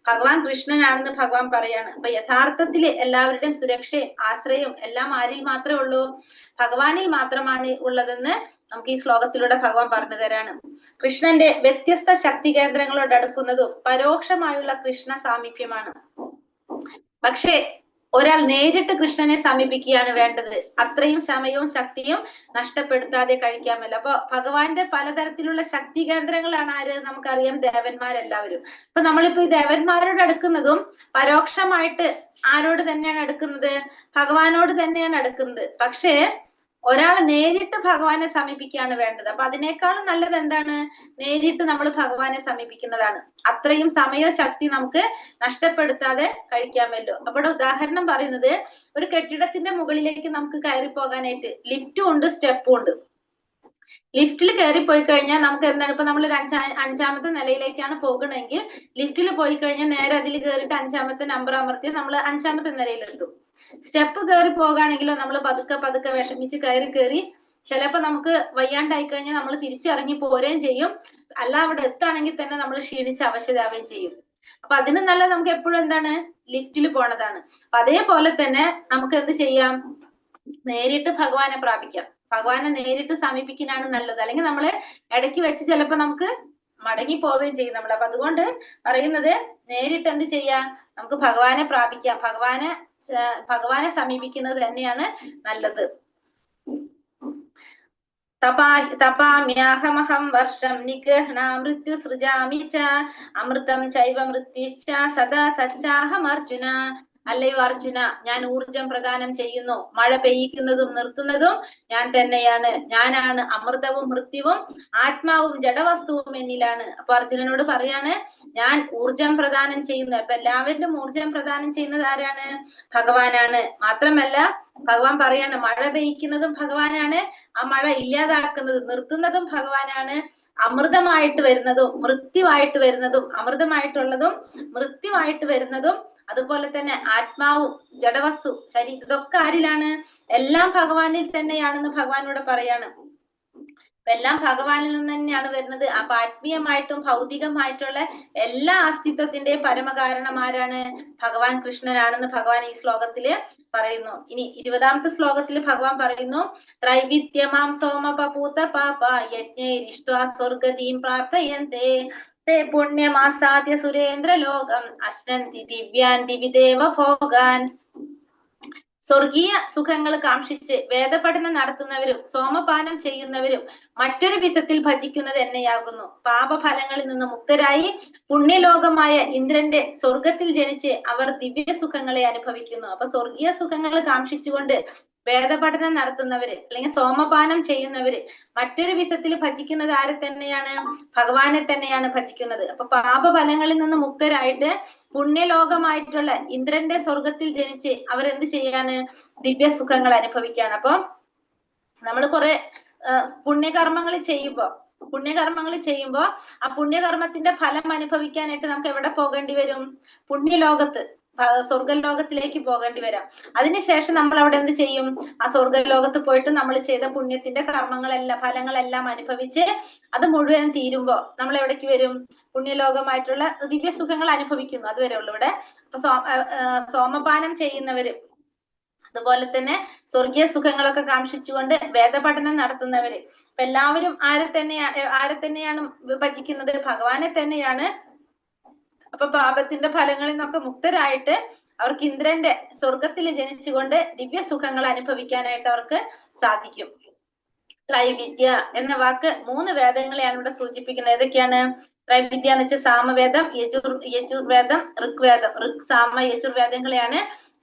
ഭഗവാൻ കൃഷ്ണനാണെന്ന് ഭഗവാൻ പറയാണ്. അപ്പൊ യഥാർത്ഥത്തില് എല്ലാവരുടെയും സുരക്ഷയും ആശ്രയവും എല്ലാം ആരിൽ മാത്രമേ ഉള്ളൂ? ഭഗവാനിൽ മാത്രമാണ് ഉള്ളതെന്ന് നമുക്ക് ഈ ശ്ലോകത്തിലൂടെ ഭഗവാൻ പറഞ്ഞു തരാണ്. കൃഷ്ണന്റെ വ്യത്യസ്ത ശക്തി കേന്ദ്രങ്ങളോട് അടുക്കുന്നതും പരോക്ഷമായുള്ള കൃഷ്ണ സാമീപ്യമാണ്. പക്ഷേ ഒരാൾ നേരിട്ട് കൃഷ്ണനെ സമീപിക്കുകയാണ് വേണ്ടത്. അത്രയും സമയവും ശക്തിയും നഷ്ടപ്പെടുത്താതെ കഴിക്കാമല്ലോ. അപ്പൊ ഭഗവാന്റെ പലതരത്തിലുള്ള ശക്തി കേന്ദ്രങ്ങളാണ് ആര്? നമുക്കറിയാം, ദേവന്മാരെല്ലാവരും. അപ്പൊ നമ്മളിപ്പോ ഈ ദേവന്മാരോട് അടുക്കുന്നതും പരോക്ഷമായിട്ട് ആരോട് തന്നെയാണ് അടുക്കുന്നത്? ഭഗവാനോട് തന്നെയാണ് അടുക്കുന്നത്. പക്ഷേ ഒരാൾ നേരിട്ട് ഭഗവാനെ സമീപിക്കുകയാണ് വേണ്ടത്. അപ്പൊ അതിനേക്കാളും നല്ലത് എന്താണ്? നേരിട്ട് നമ്മൾ ഭഗവാനെ സമീപിക്കുന്നതാണ്. അത്രയും സമയവും ശക്തി നമുക്ക് നഷ്ടപ്പെടുത്താതെ കഴിക്കാമല്ലോ. അവിടെ ഉദാഹരണം പറയുന്നത്, ഒരു കെട്ടിടത്തിന്റെ മുകളിലേക്ക് നമുക്ക് കയറി പോകാനായിട്ട് ലിഫ്റ്റും ഉണ്ട്, സ്റ്റെപ്പും ഉണ്ട്. ലിഫ്റ്റിൽ കയറി പോയി കഴിഞ്ഞാൽ നമുക്ക് എന്താണ്, ഇപ്പൊ നമ്മൾ അഞ്ചാമത്തെ നിലയിലേക്കാണ് പോകണമെങ്കിൽ ലിഫ്റ്റിൽ പോയി കഴിഞ്ഞാൽ നേരെ അതിൽ കയറിയിട്ട് 5ാമത്തെ നമ്പർ അമർത്തി നമ്മൾ 5ാമത്തെ നിലയിലെത്തും. സ്റ്റെപ്പ് കയറി പോകുകയാണെങ്കിലോ നമ്മൾ പതുക്കെ പതുക്കെ വിഷമിച്ച് കയറി ചിലപ്പോ നമുക്ക് വയ്യാണ്ടായി കഴിഞ്ഞാൽ നമ്മൾ തിരിച്ചിറങ്ങി പോരുകയും ചെയ്യും. അല്ല, അവിടെ എത്താണെങ്കിൽ തന്നെ നമ്മൾ ക്ഷീണിച്ച് അവശരാവുകയും ചെയ്യും. അപ്പൊ അതിന് നല്ല നമുക്ക് എപ്പോഴും എന്താണ്? ലിഫ്റ്റിൽ പോണതാണ്. അപ്പൊ അതേപോലെ തന്നെ നമുക്ക് എന്ത് ചെയ്യാം? നേരിട്ട് ഭഗവാനെ പ്രാപിക്കാം. ഭഗവാനെ നേരിട്ട് സമീപിക്കാനാണ് നല്ലത്. അല്ലെങ്കിൽ നമ്മള് ഇടയ്ക്ക് വെച്ച് ചിലപ്പോ നമുക്ക് മടങ്ങി പോവുകയും ചെയ്യും നമ്മൾ. അപ്പൊ അതുകൊണ്ട് പറയുന്നത്, നേരിട്ട് എന്ത് ചെയ്യാം? നമുക്ക് ഭഗവാനെ പ്രാപിക്കാം. ഭഗവാനെ സമീപിക്കുന്നത് തന്നെയാണ് നല്ലത്. തപാമ്യാഹമഹം വർഷം നിഗ്രഹണ മൃത്യു സൃജാമി ച അമൃതം ചൈവ മൃത്യുശ്ച സദാ സച്ചാഹമർജുന. അല്ലയോ അർജുന, ഞാൻ ഊർജം പ്രദാനം ചെയ്യുന്നു, മഴ പെയ്യിക്കുന്നതും നിർത്തുന്നതും ഞാൻ തന്നെയാണ്. ഞാനാണ് അമൃതവും മൃത്യുവും ആത്മാവും ജഡവസ്തുവും എന്നിലാണ്. അപ്പൊ അർജുനനോട് പറയാണ്, ഞാൻ ഊർജം പ്രദാനം ചെയ്യുന്നു. അപ്പൊ എല്ലാവരിലും ഊർജം പ്രദാനം ചെയ്യുന്നത് ആരാണ്? ഭഗവാനാണ്. മാത്രമല്ല ഭഗവാൻ പറയാണ്, മഴ പെയ്യിക്കുന്നതും ഭഗവാനാണ്, ആ മഴ ഇല്ലാതാക്കുന്നതും നിർത്തുന്നതും ഭഗവാനാണ്. അമൃതമായിട്ട് വരുന്നതും മൃത്യുവായിട്ട് വരുന്നതും, അമൃതമായിട്ടുള്ളതും മൃത്യുവായിട്ട് വരുന്നതും, അതുപോലെ തന്നെ ആത്മാവും ജഡവസ്തു ശരീരം, ഇതൊക്കെ ആരിലാണ്? എല്ലാം ഭഗവാനിൽ തന്നെയാണെന്ന് ഭഗവാനോട് പറയാണ്. എല്ലാം ഭഗവാനിൽ നിന്ന് തന്നെയാണ് വരുന്നത്. അപ്പൊ ആത്മീയമായിട്ടും ഭൗതികമായിട്ടുള്ള എല്ലാ അസ്തിത്വത്തിന്റെയും പരമകാരണം ആരാണ്? ഭഗവാൻ കൃഷ്ണനാണെന്ന് ഭഗവാൻ ഈ ശ്ലോകത്തില് പറയുന്നു. ഇനി 20ാമത്തെ ശ്ലോകത്തിൽ ഭഗവാൻ പറയുന്നു, ത്രൈവിദ്യമാം സോമപൂത പാപ യജ്ഞൈരിഷ്ട്വാ സ്വർഗതീം പ്രാർത്ഥയന്തേ തേ പുണ്യമാസാദ്യ സുരേന്ദ്ര ലോകം അശ്നന്തി ദിവ്യാൻ ദിവിദേവ ഭോഗാൻ. സ്വർഗീയ സുഖങ്ങൾ കാക്ഷിച്ച് വേദപഠനം നടത്തുന്നവരും സോമപാനം ചെയ്യുന്നവരും മറ്റൊരു വിധത്തിൽ ഭജിക്കുന്നത് എന്നെയാകുന്നു. പാപഫലങ്ങളിൽ നിന്ന് മുക്തരായി പുണ്യലോകമായ ഇന്ദ്രന്റെ സ്വർഗത്തിൽ ജനിച്ച് അവർ ദിവ്യ സുഖങ്ങളെ അനുഭവിക്കുന്നു. അപ്പൊ സ്വർഗീയ സുഖങ്ങൾ കാക്ഷിച്ചുകൊണ്ട് വേദപഠനം നടത്തുന്നവര് അല്ലെങ്കിൽ സോമപാനം ചെയ്യുന്നവര് മറ്റൊരു വിധത്തിൽ ഭജിക്കുന്നത് ആരെ തന്നെയാണ്? ഭഗവാനെ തന്നെയാണ് ഭജിക്കുന്നത്. അപ്പൊ പാപഫലങ്ങളിൽ നിന്ന് മുക്തരായിട്ട് പുണ്യലോകമായിട്ടുള്ള ഇന്ദ്രന്റെ സ്വർഗത്തിൽ ജനിച്ച് അവരെന്ത് ചെയ്യാണ്? ദിവ്യ സുഖങ്ങൾ അനുഭവിക്കുകയാണ്. അപ്പൊ നമ്മൾ കുറെ പുണ്യകർമ്മങ്ങൾ ചെയ്യുമ്പോ ആ പുണ്യകർമ്മത്തിന്റെ ഫലം അനുഭവിക്കാനായിട്ട് നമുക്ക് എവിടെ പോകേണ്ടി വരും? പുണ്യലോകത്ത്, സ്വർഗലോകത്തിലേക്ക് പോകേണ്ടി വരാം. അതിനുശേഷം നമ്മൾ അവിടെ എന്ത് ചെയ്യും? ആ സ്വർഗലോകത്ത് പോയിട്ട് നമ്മൾ ചെയ്ത പുണ്യത്തിന്റെ ഫലങ്ങളെല്ലാം അനുഭവിച്ച് അത് മുഴുവൻ തീരുമ്പോ നമ്മൾ എവിടേക്ക് വരും? പുണ്യലോകമായിട്ടുള്ള ദിവ്യ സുഖങ്ങൾ അനുഭവിക്കുന്നു. അതുവരെ ഉള്ളു ഇവിടെ. അപ്പൊ സോമപാനം ചെയ്യുന്നവര്, അതുപോലെ തന്നെ സ്വർഗീയ സുഖങ്ങളൊക്കെ കാക്ഷിച്ചുകൊണ്ട് വേദപഠനം നടത്തുന്നവര്, അപ്പൊ എല്ലാവരും ആരെ തന്നെയാണ് ഭജിക്കുന്നത്? ഭഗവാനെ തന്നെയാണ്. അപ്പൊ പാപത്തിന്റെ ഫലങ്ങളിൽ നിന്നൊക്കെ മുക്തരായിട്ട് അവർക്ക് ഇന്ദ്രന്റെ സ്വർഗത്തിൽ ജനിച്ചുകൊണ്ട് ദിവ്യ സുഖങ്ങൾ അനുഭവിക്കാനായിട്ട് അവർക്ക് സാധിക്കും. ത്രൈവിദ്യ എന്ന വാക്ക് 3 വേദങ്ങളെയാണ് ഇവിടെ സൂചിപ്പിക്കുന്നത്. ഏതൊക്കെയാണ്? ത്രൈവിദ്യ എന്ന് വെച്ചാൽ സാമവേദം, യജുർവേദം, ഋഗ്വേദം. സാമ യജുർവേദങ്ങളെയാണ്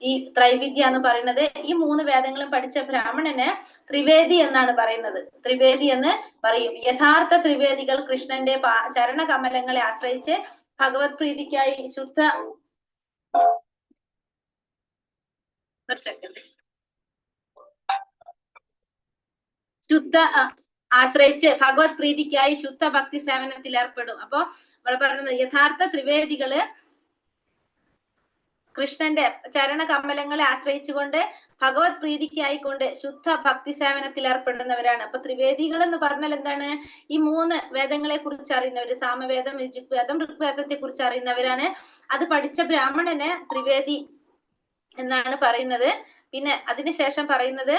ഈ ത്രൈവിദ്യ എന്ന് പറയുന്നത്. ഈ 3 വേദങ്ങളും പഠിച്ച ബ്രാഹ്മണന് ത്രിവേദി എന്നാണ് പറയുന്നത്. ത്രിവേദി എന്ന് പറയും. യഥാർത്ഥ ത്രിവേദികൾ കൃഷ്ണന്റെ ചരണകമലങ്ങളെ ആശ്രയിച്ച് ഭഗവത് പ്രീതിക്കായി ആശ്രയിച്ച് ഭഗവത് പ്രീതിക്കായി ശുദ്ധ ഭക്തി സേവനത്തിൽ ഏർപ്പെടും. അപ്പൊ ഇവിടെ പറയുന്നത് യഥാർത്ഥ ത്രിവേദികള് കൃഷ്ണന്റെ ചരണകമലങ്ങളെ ആശ്രയിച്ചുകൊണ്ട് ഭഗവത് പ്രീതിക്കായിക്കൊണ്ട് ശുദ്ധ ഭക്തി സേവനത്തിൽ ഏർപ്പെടുന്നവരാണ്. അപ്പൊ ത്രിവേദികൾ എന്ന് പറഞ്ഞാൽ എന്താണ്? ഈ 3 വേദങ്ങളെ കുറിച്ച് അറിയുന്നവര്, സാമവേദം, യജുർവേദം, ഋഗ്വേദത്തെ കുറിച്ച് അറിയുന്നവരാണ്. അത് പഠിച്ച ബ്രാഹ്മണന് ത്രിവേദി എന്നാണ് പറയുന്നത്. പിന്നെ അതിനുശേഷം പറയുന്നത്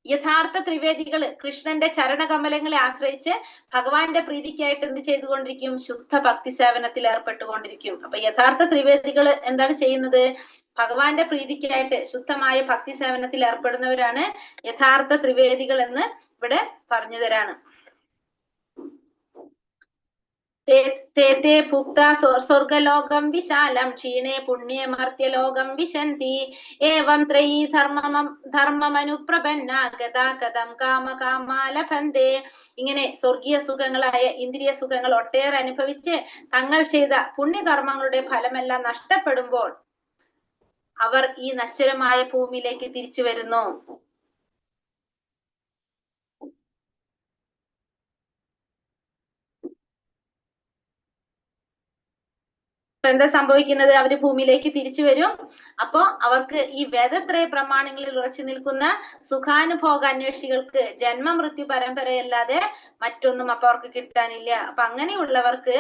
യഥാർത്ഥ ത്രിവേദികള് കൃഷ്ണന്റെ ചരണകമലങ്ങളെ ആശ്രയിച്ച് ഭഗവാന്റെ പ്രീതിക്കായിട്ട് എന്ത് ചെയ്തുകൊണ്ടിരിക്കും? ശുദ്ധ ഭക്തി സേവനത്തിൽ ഏർപ്പെട്ടുകൊണ്ടിരിക്കും. അപ്പൊ യഥാർത്ഥ ത്രിവേദികൾ എന്താണ് ചെയ്യുന്നത്? ഭഗവാന്റെ പ്രീതിക്കായിട്ട് ശുദ്ധമായ ഭക്തി സേവനത്തിൽ ഏർപ്പെടുന്നവരാണ് യഥാർത്ഥ ത്രിവേദികൾ എന്ന് ഇവിടെ പറഞ്ഞു തരാണ്. ते भुक्ता स्वर्गलोकं विशालं क्षीणे पुण्ये मर्त्यलोकं विशन्ति एवं त्रयी ധർമ്മമനുപ്രപന്ന ഗതാഗതം കാമകാമാലഭന്തേ. ഇങ്ങനെ സ്വർഗീയ സുഖങ്ങളായ ഇന്ദ്രിയ സുഖങ്ങൾ ഒട്ടേറെ അനുഭവിച്ച് തങ്ങൾ ചെയ്ത പുണ്യകർമ്മങ്ങളുടെ ഫലമെല്ലാം നഷ്ടപ്പെടുമ്പോൾ അവർ ഈ നശ്വരമായ ഭൂമിയിലേക്ക് തിരിച്ചു വരുന്നു. എന്താ സംഭവിക്കുന്നത്? അവര് ഭൂമിയിലേക്ക് തിരിച്ചു വരും. അപ്പോ അവർക്ക് ഈ വേദത്രയ പ്രമാണങ്ങളിൽ ഉറച്ചു നിൽക്കുന്ന സുഖാനുഭോഗ അന്വേഷികൾക്ക് ജന്മമൃത്യു പരമ്പരയല്ലാതെ മറ്റൊന്നും അപ്പൊ അവർക്ക് കിട്ടാനില്ല. അപ്പൊ അങ്ങനെയുള്ളവർക്ക്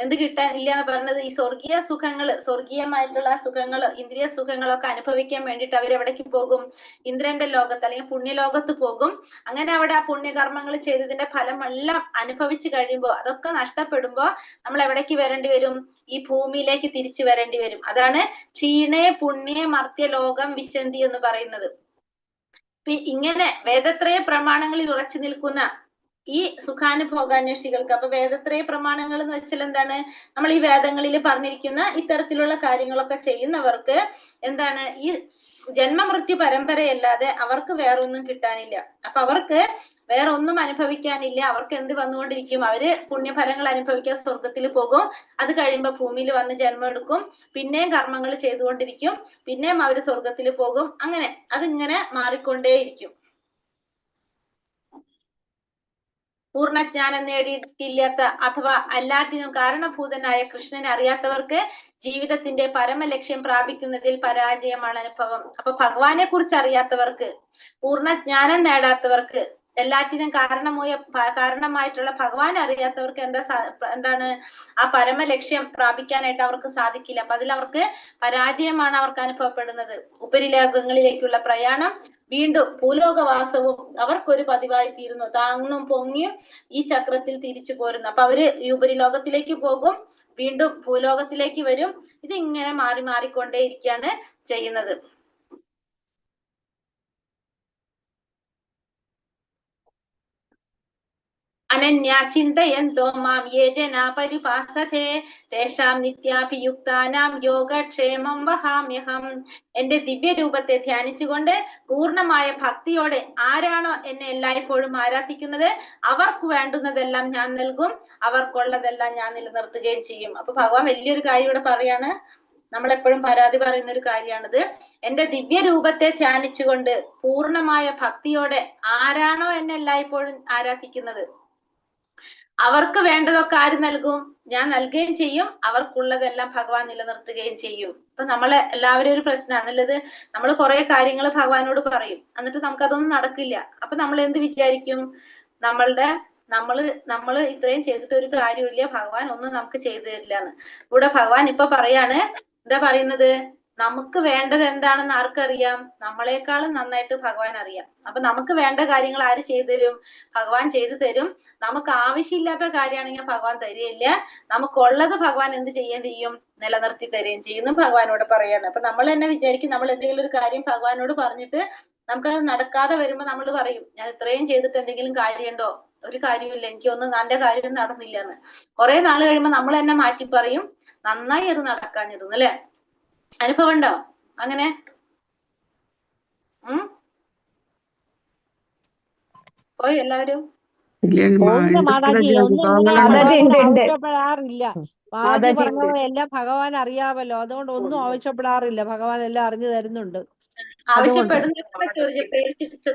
എന്ത് കിട്ടാനില്ല എന്ന് പറഞ്ഞത്, ഈ സ്വർഗീയ സുഖങ്ങള്, സ്വർഗീയമായിട്ടുള്ള സുഖങ്ങള്, ഇന്ദ്രിയ സുഖങ്ങളൊക്കെ അനുഭവിക്കാൻ വേണ്ടിയിട്ട് അവരെവിടേക്ക് പോകും? ഇന്ദ്രന്റെ ലോകത്ത് അല്ലെങ്കിൽ പുണ്യലോകത്ത് പോകും. അങ്ങനെ അവിടെ ആ പുണ്യകർമ്മങ്ങൾ ചെയ്തതിന്റെ ഫലമെല്ലാം അനുഭവിച്ചു കഴിയുമ്പോൾ അതൊക്കെ നഷ്ടപ്പെടുമ്പോ നമ്മൾ എവിടേക്ക് വരേണ്ടി വരും? ഈ ഭൂമിയിൽ തിരിച്ചു വരേണ്ടി വരും. അതാണ് ക്ഷീണേ പുണ്യേ മർത്യ ലോകം വിശന്തി എന്ന് പറയുന്നത്. ഇങ്ങനെ വേദത്രയ പ്രമാണങ്ങളിൽ ഉറച്ചു നിൽക്കുന്ന ഈ സുഖാനുഭോഗാന്വേഷികൾക്ക്, അപ്പൊ വേദത്രയ പ്രമാണങ്ങൾ എന്ന് വെച്ചാൽ എന്താണ്? നമ്മൾ ഈ വേദങ്ങളിൽ പറഞ്ഞിരിക്കുന്ന ഇത്തരത്തിലുള്ള കാര്യങ്ങളൊക്കെ ചെയ്യുന്നവർക്ക് എന്താണ്? ഈ ജന്മമൃത്യു പരമ്പരയല്ലാതെ അവർക്ക് വേറൊന്നും കിട്ടാനില്ല. അപ്പൊ അവർക്ക് വേറെ ഒന്നും അനുഭവിക്കാനില്ല. അവർക്ക് എന്ത് വന്നുകൊണ്ടിരിക്കും? അവര് പുണ്യഫലങ്ങൾ അനുഭവിക്കാൻ സ്വർഗത്തിൽ പോകും. അത് കഴിയുമ്പോ ഭൂമിയിൽ വന്ന് ജന്മം എടുക്കും. പിന്നെയും കർമ്മങ്ങൾ ചെയ്തുകൊണ്ടിരിക്കും. പിന്നെയും അവര് സ്വർഗത്തിൽ പോകും. അങ്ങനെ അതിങ്ങനെ മാറിക്കൊണ്ടേയിരിക്കും. പൂർണ്ണജ്ഞാനം നേടിയിട്ടില്ലാത്ത അഥവാ എല്ലാറ്റിനും കാരണഭൂതനായ കൃഷ്ണനെ അറിയാത്തവർക്ക് ജീവിതത്തിന്റെ പരമലക്ഷ്യം പ്രാപിക്കുന്നതിൽ പരാജയമാണ് അനുഭവം. അപ്പൊ ഭഗവാനെ കുറിച്ച് അറിയാത്തവർക്ക്, പൂർണ്ണജ്ഞാനം നേടാത്തവർക്ക്, എല്ലാറ്റിനും കാരണമായിട്ടുള്ള ഭഗവാൻ അറിയാത്തവർക്ക് എന്താണ്? ആ പരമലക്ഷ്യം പ്രാപിക്കാനായിട്ട് അവർക്ക് സാധിക്കില്ല. അപ്പൊ അതിൽ അവർക്ക് പരാജയമാണ് അവർക്ക് അനുഭവപ്പെടുന്നത്. ഉപരിലോകങ്ങളിലേക്കുള്ള പ്രയാണം, വീണ്ടും ഭൂലോകവാസവും അവർക്കൊരു പതിവായി തീരുന്നു. താങ്ങും പൊങ്ങിയും ഈ ചക്രത്തിൽ തിരിച്ചു പോരുന്നു. അപ്പൊ അവര് ഈ ഉപരിലോകത്തിലേക്ക് പോകും, വീണ്ടും ഭൂലോകത്തിലേക്ക് വരും. ഇതിങ്ങനെ മാറി മാറിക്കൊണ്ടേയിരിക്കുകയാണ് ചെയ്യുന്നത്. അനന്യാചിന്തയന്തോ മാം യേ ജനാ പരിപാസതേ തേഷാം നിത്യാഭിയുക്താനാം യോഗക്ഷേമം വഹാമ്യഹം. എന്റെ ദിവ്യരൂപത്തെ ധ്യാനിച്ചുകൊണ്ട് പൂർണ്ണമായ ഭക്തിയോടെ ആരാണോ എന്നെ എല്ലായ്പ്പോഴും ആരാധിക്കുന്നത് അവർക്ക് വേണ്ടുന്നതെല്ലാം ഞാൻ നൽകും, അവർക്കുള്ളതെല്ലാം ഞാൻ നിലനിർത്തുകയും ചെയ്യും. അപ്പൊ ഭഗവാൻ വലിയൊരു കാര്യം ഇവിടെ പറയാണ്. നമ്മളെപ്പോഴും പരാതി പറയുന്ന ഒരു കാര്യമാണിത്. എന്റെ ദിവ്യരൂപത്തെ ധ്യാനിച്ചുകൊണ്ട് പൂർണ്ണമായ ഭക്തിയോടെ ആരാണോ എന്നെ എല്ലായ്പ്പോഴും ആരാധിക്കുന്നത് അവർക്ക് വേണ്ടതൊക്കെ ആര് നൽകും? ഞാൻ നൽകുകയും ചെയ്യും. അവർക്കുള്ളതെല്ലാം ഭഗവാൻ നിലനിർത്തുകയും ചെയ്യും. ഇപ്പൊ നമ്മളെ എല്ലാവരും ഒരു പ്രശ്നമാണുള്ളത്. നമ്മൾ കുറെ കാര്യങ്ങൾ ഭഗവാനോട് പറയും, എന്നിട്ട് നമുക്കതൊന്നും നടക്കില്ല. അപ്പൊ നമ്മൾ എന്ത് വിചാരിക്കും? നമ്മള് ഇത്രയും ചെയ്തിട്ട് ഒരു കാര്യമില്ല, ഭഗവാൻ ഒന്നും നമുക്ക് ചെയ്തു തരില്ല എന്ന്. ഇവിടെ ഭഗവാൻ ഇപ്പൊ പറയാണ്, എന്താ പറയുന്നത്? നമുക്ക് വേണ്ടത് എന്താണെന്ന് ആർക്കറിയാം? നമ്മളെക്കാളും നന്നായിട്ട് ഭഗവാൻ അറിയാം. അപ്പൊ നമുക്ക് വേണ്ട കാര്യങ്ങൾ ആര് ചെയ്തു തരും? ഭഗവാൻ ചെയ്തു തരും. നമുക്ക് ആവശ്യമില്ലാത്ത കാര്യമാണെങ്കിൽ ഭഗവാൻ തരികയില്ല. നമുക്കുള്ളത് ഭഗവാൻ എന്ത് ചെയ്യും? നിലനിർത്തി തരുകയും ചെയ്യുന്നു ഭഗവാനോട് പറയാണ്. അപ്പൊ നമ്മൾ തന്നെ വിചാരിക്കും, നമ്മൾ എന്തെങ്കിലും ഒരു കാര്യം ഭഗവാനോട് പറഞ്ഞിട്ട് നമുക്കത് നടക്കാതെ വരുമ്പോ നമ്മൾ പറയും, ഞാൻ ഇത്രയും ചെയ്തിട്ട് എന്തെങ്കിലും കാര്യമുണ്ടോ? ഒരു കാര്യമില്ല, എനിക്കൊന്നും എന്റെ കാര്യം നടന്നില്ല എന്ന്. കുറെ നാൾ കഴിയുമ്പോൾ നമ്മൾ തന്നെ മാറ്റി പറയും, നന്നായി അത് നടക്കാഞ്ഞിരുന്നു അല്ലെ? അനുഭവം ഉണ്ടോ അങ്ങനെ? പോയി എല്ലാവരും പോയില്ല മാതാജി, ഒന്നും ഇങ്ങനെ മാതാജി ഉണ്ട്, ഉണ്ട്. ആവശ്യപ്പെടാറില്ല. മാതാജി മാതാജി ഉണ്ട്. പറഞ്ഞത് എല്ലാം ഭഗവാൻ അറിയാമല്ലോ, അതുകൊണ്ട് ഒന്നും ആവശ്യപ്പെടാറില്ല. ഭഗവാൻ എല്ലാം അറിഞ്ഞു തരുന്നുണ്ട്. ആവശ്യപ്പെടുന്ന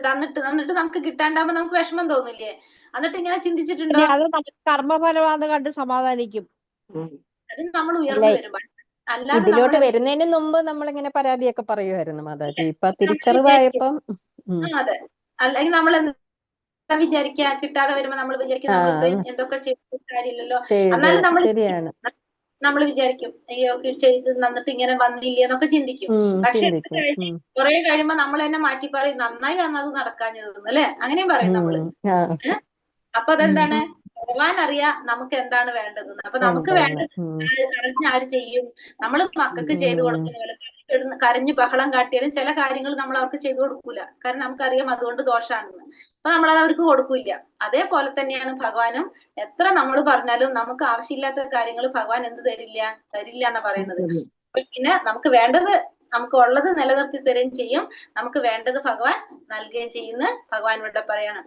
തന്നിട്ട് നമുക്ക് കിട്ടാണ്ടാവുമ്പോ നമുക്ക് വിഷമം തോന്നില്ലേ? എന്നിട്ട് ഇങ്ങനെ ചിന്തിച്ചിട്ടുണ്ടോ? അത് നമുക്ക് കർമ്മഫലമാണെന്ന് കണ്ട് സമാധാനിക്കും. അത് നമ്മൾ ഉയർന്നു വരുമ്പോ. അല്ലാതെ ഇതിലോട്ട് വരുന്നതിന് മുമ്പ് നമ്മളിങ്ങനെ പരാതിയൊക്കെ പറയുമായിരുന്നു മാതാജി. ഇപ്പൊ തിരിച്ചറിവായപ്പം അതെ. അല്ലെങ്കിൽ നമ്മൾ എന്താ വിചാരിക്കുക, കിട്ടാതെ വരുമ്പോ നമ്മൾ വിചാരിക്കും നമ്മൾ ഇത്രയും എന്തൊക്കെ ചെയ്ത കാര്യമില്ലല്ലോ. എന്നാലും നമ്മൾ വിചാരിക്കും, അയ്യോ ചെയ്ത് നന്നിട്ട് ഇങ്ങനെ വന്നില്ലേ എന്നൊക്കെ ചിന്തിക്കും. പക്ഷെ കുറെ കഴിയുമ്പോ നമ്മൾ തന്നെ മാറ്റി പറയും, നന്നായി അന്നത് നടക്കാഞ്ഞത് അല്ലെ? അങ്ങനെയും പറയും നമ്മള്. അപ്പൊ അതെന്താണ്? ഭഗവാൻ അറിയാം നമുക്ക് എന്താണ് വേണ്ടതെന്ന്. അപ്പൊ നമുക്ക് വേണ്ടത് ആര് ചെയ്യും? നമ്മൾ മക്കൾക്ക് ചെയ്തു കൊടുക്കുന്ന പോലെ കരഞ്ഞു ബഹളം കാട്ടിയാലും ചില കാര്യങ്ങൾ നമ്മൾ അവർക്ക് ചെയ്തു കൊടുക്കൂല. കാരണം നമുക്കറിയാം അതുകൊണ്ട് ദോഷാണെന്ന്. അപ്പൊ നമ്മളത് അവർക്ക് കൊടുക്കൂല. അതേപോലെ തന്നെയാണ് ഭഗവാനും. എത്ര നമ്മൾ പറഞ്ഞാലും നമുക്ക് ആവശ്യമില്ലാത്ത കാര്യങ്ങൾ ഭഗവാൻ എന്ത് തരില്ല എന്നാ പറയുന്നത്. പിന്നെ നമുക്ക് വേണ്ടത്, നമുക്ക് ഉള്ളത് നിലനിർത്തി തരുകയും ചെയ്യും. നമുക്ക് വേണ്ടത് ഭഗവാൻ നൽകുകയും ചെയ്യുന്ന ഭഗവാൻ ഇവിടെ പറയാണ്.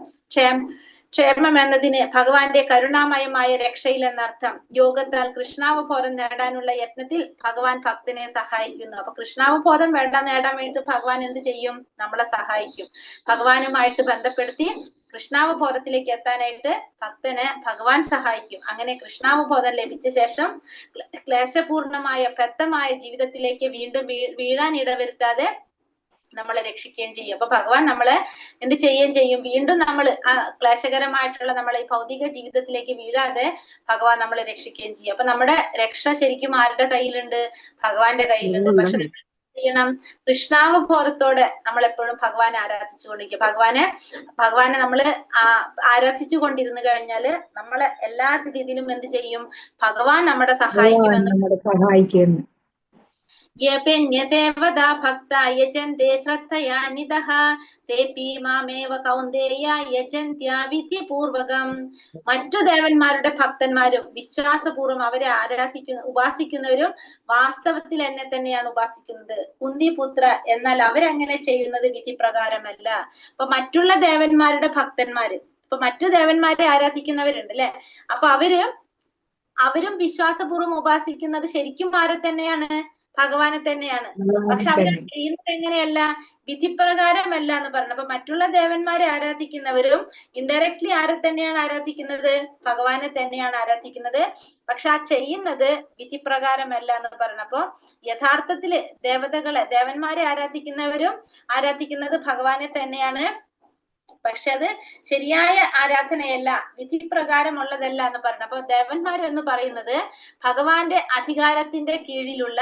ക്ഷേമം എന്നതിന് ഭഗവാന്റെ കരുണാമയമായ രക്ഷയിൽ എന്നർത്ഥം. യോഗത്താൽ കൃഷ്ണാവബോധം നേടാനുള്ള യത്നത്തിൽ ഭഗവാൻ ഭക്തനെ സഹായിക്കുന്നു. അപ്പൊ കൃഷ്ണാവബോധം നേടാൻ വേണ്ടി ഭഗവാൻ എന്ത് ചെയ്യും? നമ്മളെ സഹായിക്കും. ഭഗവാനുമായിട്ട് ബന്ധപ്പെടുത്തി കൃഷ്ണാവബോധത്തിലേക്ക് എത്താനായിട്ട് ഭക്തനെ ഭഗവാൻ സഹായിക്കും. അങ്ങനെ കൃഷ്ണാവബോധം ലഭിച്ച ശേഷം ക്ലേശപൂർണമായ ബദ്ധമായ ജീവിതത്തിലേക്ക് വീണ്ടും വീഴാൻ ഇടവരുത്താതെ നമ്മളെ രക്ഷിക്കുകയും ചെയ്യും. അപ്പൊ ഭഗവാൻ നമ്മളെ എന്ത് ചെയ്യുകയും ചെയ്യും? വീണ്ടും നമ്മൾ ആ ക്ലേശകരമായിട്ടുള്ള നമ്മളെ ഈ ഭൗതിക ജീവിതത്തിലേക്ക് വീഴാതെ ഭഗവാൻ നമ്മളെ രക്ഷിക്കുകയും ചെയ്യും. അപ്പൊ നമ്മുടെ രക്ഷ ശരിക്കും ആരുടെ കയ്യിലുണ്ട്? ഭഗവാന്റെ കയ്യിലുണ്ട്. പക്ഷെ ചെയ്യണം, കൃഷ്ണാവബോധത്തോടെ നമ്മൾ എപ്പോഴും ഭഗവാനെ ആരാധിച്ചുകൊണ്ടിരിക്കുക. ഭഗവാനെ നമ്മൾ ആരാധിച്ചു കൊണ്ടിരുന്നു കഴിഞ്ഞാല് നമ്മളെ എല്ലാ രീതിയിലും എന്ത് ചെയ്യും? ഭഗവാൻ നമ്മുടെ സഹായിക്കുമെന്ന്. ദേവതാ ഭക്ത യജന്തെ ശ്രദ്ധയാ നിദഃ തേപി മാമേവ കൗന്ദേയ യജന്ത്യ വിധിപൂർവകം. മറ്റു ദേവന്മാരുടെ ഭക്തന്മാരും വിശ്വാസപൂർവ്വം അവരെ ഉപാസിക്കുന്നവരും വാസ്തവത്തിൽ എന്നെ തന്നെയാണ് ഉപാസിക്കുന്നത്. കുന്തിപുത്ര, എന്നാൽ അവരങ്ങനെ ചെയ്യുന്നത് വിധി പ്രകാരമല്ല. അപ്പൊ മറ്റുള്ള ദേവന്മാരുടെ ഭക്തന്മാര്, ഇപ്പൊ മറ്റു ദേവന്മാരെ ആരാധിക്കുന്നവരുണ്ട് അല്ലെ? അപ്പൊ അവരും വിശ്വാസപൂർവ്വം ഉപാസിക്കുന്നത് ശരിക്കും ആരെ തന്നെയാണ്? ഭഗവാനെ തന്നെയാണ്. പക്ഷെ അവർ ചെയ്യുന്നത് എങ്ങനെയല്ല? വിധിപ്രകാരമല്ല എന്ന് പറഞ്ഞു. അപ്പൊ മറ്റുള്ള ദേവന്മാരെ ആരാധിക്കുന്നവരും ഇൻഡയറക്ട്ലി ആരെ തന്നെയാണ് ആരാധിക്കുന്നത്? ഭഗവാനെ തന്നെയാണ് ആരാധിക്കുന്നത്. പക്ഷെ ആ ചെയ്യുന്നത് വിധിപ്രകാരമല്ല എന്ന് പറഞ്ഞപ്പോ യഥാർത്ഥത്തില് ദേവന്മാരെ ആരാധിക്കുന്നത് ഭഗവാനെ തന്നെയാണ്. പക്ഷെ അത് ശരിയായ ആരാധനയല്ല, വിധിപ്രകാരമുള്ളതല്ല എന്ന് പറഞ്ഞു. അപ്പൊ ദേവന്മാരെന്ന് പറയുന്നത് ഭഗവാന്റെ അധികാരത്തിന്റെ കീഴിലുള്ള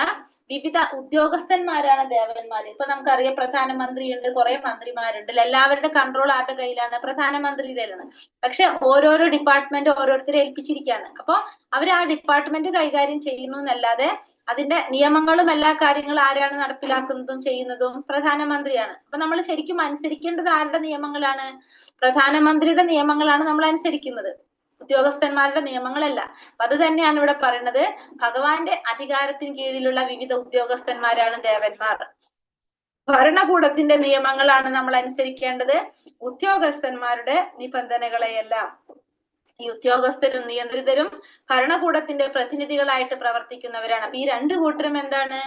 വിവിധ ഉദ്യോഗസ്ഥന്മാരാണ് ദേവന്മാര്. ഇപ്പൊ നമുക്കറിയാം പ്രധാനമന്ത്രി ഉണ്ട്, കുറെ മന്ത്രിമാരുണ്ട്. എല്ലാവരുടെ കൺട്രോൾ ആരുടെ കയ്യിലാണ്? പ്രധാനമന്ത്രിയുടേതാണ്. പക്ഷെ ഓരോരോ ഡിപ്പാർട്ട്മെന്റ് ഓരോരുത്തരെ ഏൽപ്പിച്ചിരിക്കുകയാണ്. അപ്പൊ അവർ ആ ഡിപ്പാർട്ട്മെന്റ് കൈകാര്യം ചെയ്യുന്നു എന്നല്ലാതെ അതിന്റെ നിയമങ്ങളും എല്ലാ കാര്യങ്ങളും ആരാണ് നടപ്പിലാക്കുന്നതും ചെയ്യുന്നതും? പ്രധാനമന്ത്രിയാണ്. അപ്പൊ നമ്മൾ ശരിക്കും അനുസരിക്കേണ്ടത് ആരുടെ നിയമങ്ങളാണ്? പ്രധാനമന്ത്രിയുടെ നിയമങ്ങളാണ് നമ്മൾ അനുസരിക്കുന്നത്, ഉദ്യോഗസ്ഥന്മാരുടെ നിയമങ്ങളല്ല. അപ്പൊ അത് തന്നെയാണ് ഇവിടെ പറയുന്നത്. ഭഗവാന്റെ അധികാരത്തിന് കീഴിലുള്ള വിവിധ ഉദ്യോഗസ്ഥന്മാരാണ് ദേവന്മാർ. ഭരണകൂടത്തിന്റെ നിയമങ്ങളാണ് നമ്മൾ അനുസരിക്കേണ്ടത്, ഉദ്യോഗസ്ഥന്മാരുടെ നിബന്ധനകളെയെല്ലാം. ഈ ഉദ്യോഗസ്ഥരും നിയന്ത്രിതരും ഭരണകൂടത്തിന്റെ പ്രതിനിധികളായിട്ട് പ്രവർത്തിക്കുന്നവരാണ്. അപ്പൊ ഈ രണ്ടു കൂട്ടരും എന്താണ്?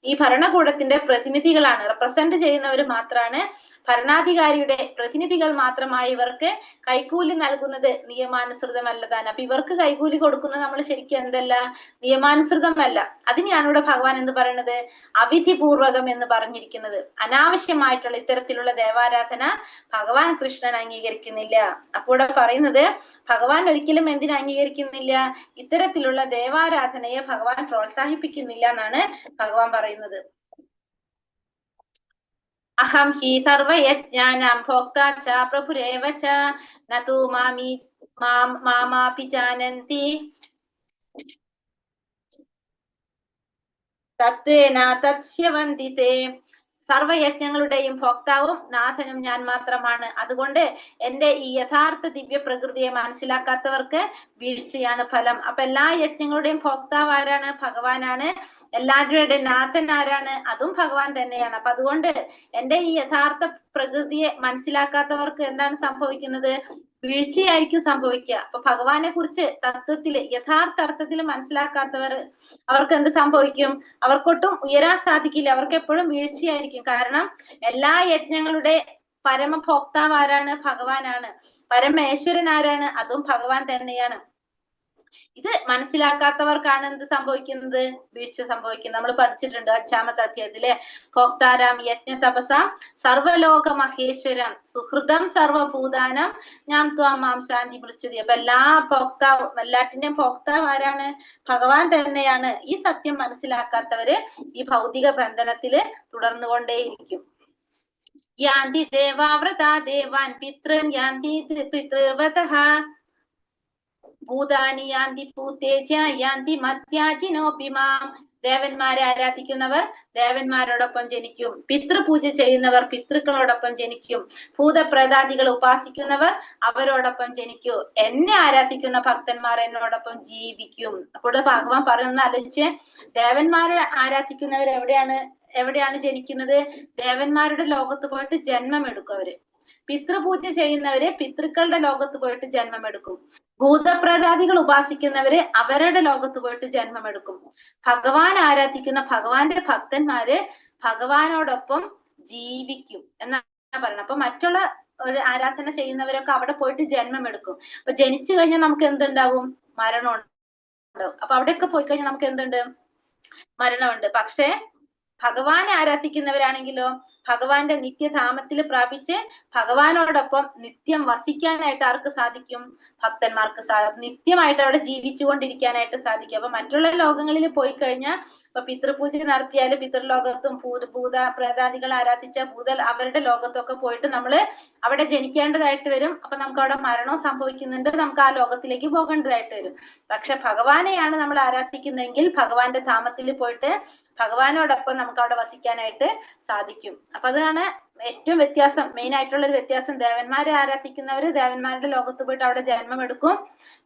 ഈ ഭരണകൂടത്തിന്റെ പ്രതിനിധികളാണ്, റെപ്രസെന്റ് ചെയ്യുന്നവർ മാത്രമാണ്. ഭരണാധികാരിയുടെ പ്രതിനിധികൾ മാത്രമായി ഇവർക്ക് കൈക്കൂലി നൽകുന്നത് നിയമാനുസൃതമല്ലതാണ്. അപ്പൊ ഇവർക്ക് കൈക്കൂലി കൊടുക്കുന്നത് നമ്മൾ ശരിക്കും എന്തല്ല? നിയമാനുസൃതമല്ല. അതിനെയാണ് ഇവിടെ ഭഗവാൻ എന്ന് പറയുന്നത് അവിധിപൂർവകം എന്ന് പറഞ്ഞിരിക്കുന്നത്. അനാവശ്യമായിട്ടുള്ള ഇത്തരത്തിലുള്ള ദേവാരാധന ഭഗവാൻ കൃഷ്ണൻ അംഗീകരിക്കുന്നില്ല. അപ്പോൾ ഇവിടെ പറയുന്നത് ഭഗവാൻ ഒരിക്കലും എന്തിനു അംഗീകരിക്കുന്നില്ല? ഇത്തരത്തിലുള്ള ദേവാരാധനയെ ഭഗവാൻ പ്രോത്സാഹിപ്പിക്കുന്നില്ല എന്നാണ് ഭഗവാൻ പറയുന്നത്. അഹം ഹി സർവയജ്ഞാനാം ഭോക്താ ച പ്രഭുരേവ ച നതു മാമാപി ജാനന്തി തത്വേന തത്സ്യവന്തി തേ. സർവയജ്ഞങ്ങളുടെയും ഭോക്താവും നാഥനും ഞാൻ മാത്രമാണ്. അതുകൊണ്ട് എന്റെ ഈ യഥാർത്ഥ ദിവ്യ പ്രകൃതിയെ മനസ്സിലാക്കാത്തവർക്ക് വീഴ്ചയാണ് ഫലം. അപ്പൊ എല്ലാ യജ്ഞങ്ങളുടെയും ഭോക്താവ് ആരാണ്? ഭഗവാനാണ്. എല്ലാവരുടെയും നാഥൻ ആരാണ്? അതും ഭഗവാൻ തന്നെയാണ്. അപ്പൊ അതുകൊണ്ട് എന്റെ ഈ യഥാർത്ഥ പ്രകൃതിയെ മനസ്സിലാക്കാത്തവർക്ക് എന്താണ് സംഭവിക്കുന്നത്? വീഴ്ചയായിരിക്കും സംഭവിക്കുക. അപ്പൊ ഭഗവാനെ കുറിച്ച് തത്വത്തില് യഥാർത്ഥ അർത്ഥത്തിൽ മനസ്സിലാക്കാത്തവർ, അവർക്ക് എന്ത് സംഭവിക്കും? അവർക്കൊട്ടും ഉയരാൻ സാധിക്കില്ല. അവർക്ക് എപ്പോഴും വീഴ്ചയായിരിക്കും. കാരണം എല്ലാ യജ്ഞങ്ങളുടെ പരമഭോക്താവ് ആരാണ്? ഭഗവാനാണ്. പരമേശ്വരൻ ആരാണ്? അതും ഭഗവാൻ തന്നെയാണ്. ഇത് മനസ്സിലാക്കാത്തവർക്കാണ് എന്ത് സംഭവിക്കുന്നത്? വീഴ്ച സംഭവിക്കുന്നത്. നമ്മൾ പഠിച്ചിട്ടുണ്ട് 5-ാമത്തെ അധ്യായത്തിലെ ഭോക്താരാം യജ്ഞ തപസാം സർവലോക മഹേശ്വരം സുഹൃതം സർവഭൂതാനം ഞാൻ ത്വാം ശാന്തി വിളിച്ചത്. അപ്പൊ എല്ലാറ്റിന്റെയും ഭോക്താവ് ആരാണ്? ഭഗവാൻ തന്നെയാണ്. ഈ സത്യം മനസ്സിലാക്കാത്തവര് ഈ ഭൗതിക ബന്ധനത്തില് തുടർന്നുകൊണ്ടേയിരിക്കും. യാന്തി ദേവാവ്രതാ ദേവാൻ പിതൃൻ യാന്തി പിതൃവതഃ ഭൂതാനി യാന്തി ഭൂതേജ യാന്തി മധ്യാജിനോപിമാം. ദേവന്മാരെ ആരാധിക്കുന്നവർ ദേവന്മാരോടൊപ്പം ജനിക്കും. പിതൃപൂജ ചെയ്യുന്നവർ പിതൃക്കളോടൊപ്പം ജനിക്കും. ഭൂതപ്രേതാദികൾ ഉപാസിക്കുന്നവർ അവരോടൊപ്പം ജനിക്കൂ. എന്നെ ആരാധിക്കുന്ന ഭക്തന്മാർ എന്നോടൊപ്പം ജീവിക്കും. അപ്പോൾ ഭഗവാൻ പറയുന്ന ആലോചിച്ച്, ദേവന്മാരെ ആരാധിക്കുന്നവർ എവിടെയാണ് ജനിക്കുന്നത്? ദേവന്മാരുടെ ലോകത്ത് പോയിട്ട് ജന്മം എടുക്കും അവര്. പിതൃപൂജ ചെയ്യുന്നവര് പിതൃക്കളുടെ ലോകത്ത് പോയിട്ട് ജന്മമെടുക്കും. ഭൂതപ്രേതാദികൾ ഉപാസിക്കുന്നവര് അവരുടെ ലോകത്ത് പോയിട്ട് ജന്മമെടുക്കും. ഭഗവാൻ ആരാധിക്കുന്ന ഭഗവാന്റെ ഭക്തന്മാര് ഭഗവാനോടൊപ്പം ജീവിക്കും എന്നാണ് പറയുന്നത്. അപ്പൊ മറ്റുള്ള ഒരു ആരാധന ചെയ്യുന്നവരൊക്കെ അവിടെ പോയിട്ട് ജന്മമെടുക്കും. അപ്പൊ ജനിച്ചു കഴിഞ്ഞാൽ നമുക്ക് എന്തുണ്ടാവും? മരണം ഉണ്ടാവും. അപ്പൊ അവിടെയൊക്കെ പോയി കഴിഞ്ഞാൽ നമുക്ക് എന്തുണ്ട്? മരണമുണ്ട്. പക്ഷേ ഭഗവാനെ ആരാധിക്കുന്നവരാണെങ്കിലോ ഭഗവാന്റെ നിത്യധാമത്തിൽ പ്രാപിച്ച് ഭഗവാനോടൊപ്പം നിത്യം വസിക്കാനായിട്ട് ആർക്ക് സാധിക്കും? ഭക്തന്മാർക്ക് നിത്യമായിട്ട് അവിടെ ജീവിച്ചുകൊണ്ടിരിക്കാനായിട്ട് സാധിക്കും. അപ്പൊ മറ്റുള്ള ലോകങ്ങളിൽ പോയി കഴിഞ്ഞാൽ ഇപ്പൊ പിതൃപൂജ നടത്തിയാല് പിതൃലോകത്തും ഭൂത പ്രേതാദികൾ ആരാധിച്ച അവരുടെ ലോകത്തൊക്കെ പോയിട്ട് നമ്മള് അവിടെ ജനിക്കേണ്ടതായിട്ട് വരും. അപ്പൊ നമുക്ക് അവിടെ മരണവും സംഭവിക്കുന്നുണ്ട്. നമുക്ക് ആ ലോകത്തിലേക്ക് പോകേണ്ടതായിട്ട് വരും. പക്ഷെ ഭഗവാനെയാണ് നമ്മൾ ആരാധിക്കുന്നതെങ്കിൽ ഭഗവാന്റെ ധാമത്തിൽ പോയിട്ട് ഭഗവാനോടൊപ്പം നമുക്ക് അവിടെ വസിക്കാനായിട്ട് സാധിക്കും. അപ്പൊ അതാണ് ഏറ്റവും വ്യത്യാസം, മെയിൻ ആയിട്ടുള്ള ഒരു വ്യത്യാസം. ദേവന്മാരെ ആരാധിക്കുന്നവര് ദേവന്മാരുടെ ലോകത്ത് പോയിട്ട് അവിടെ ജന്മം എടുക്കും.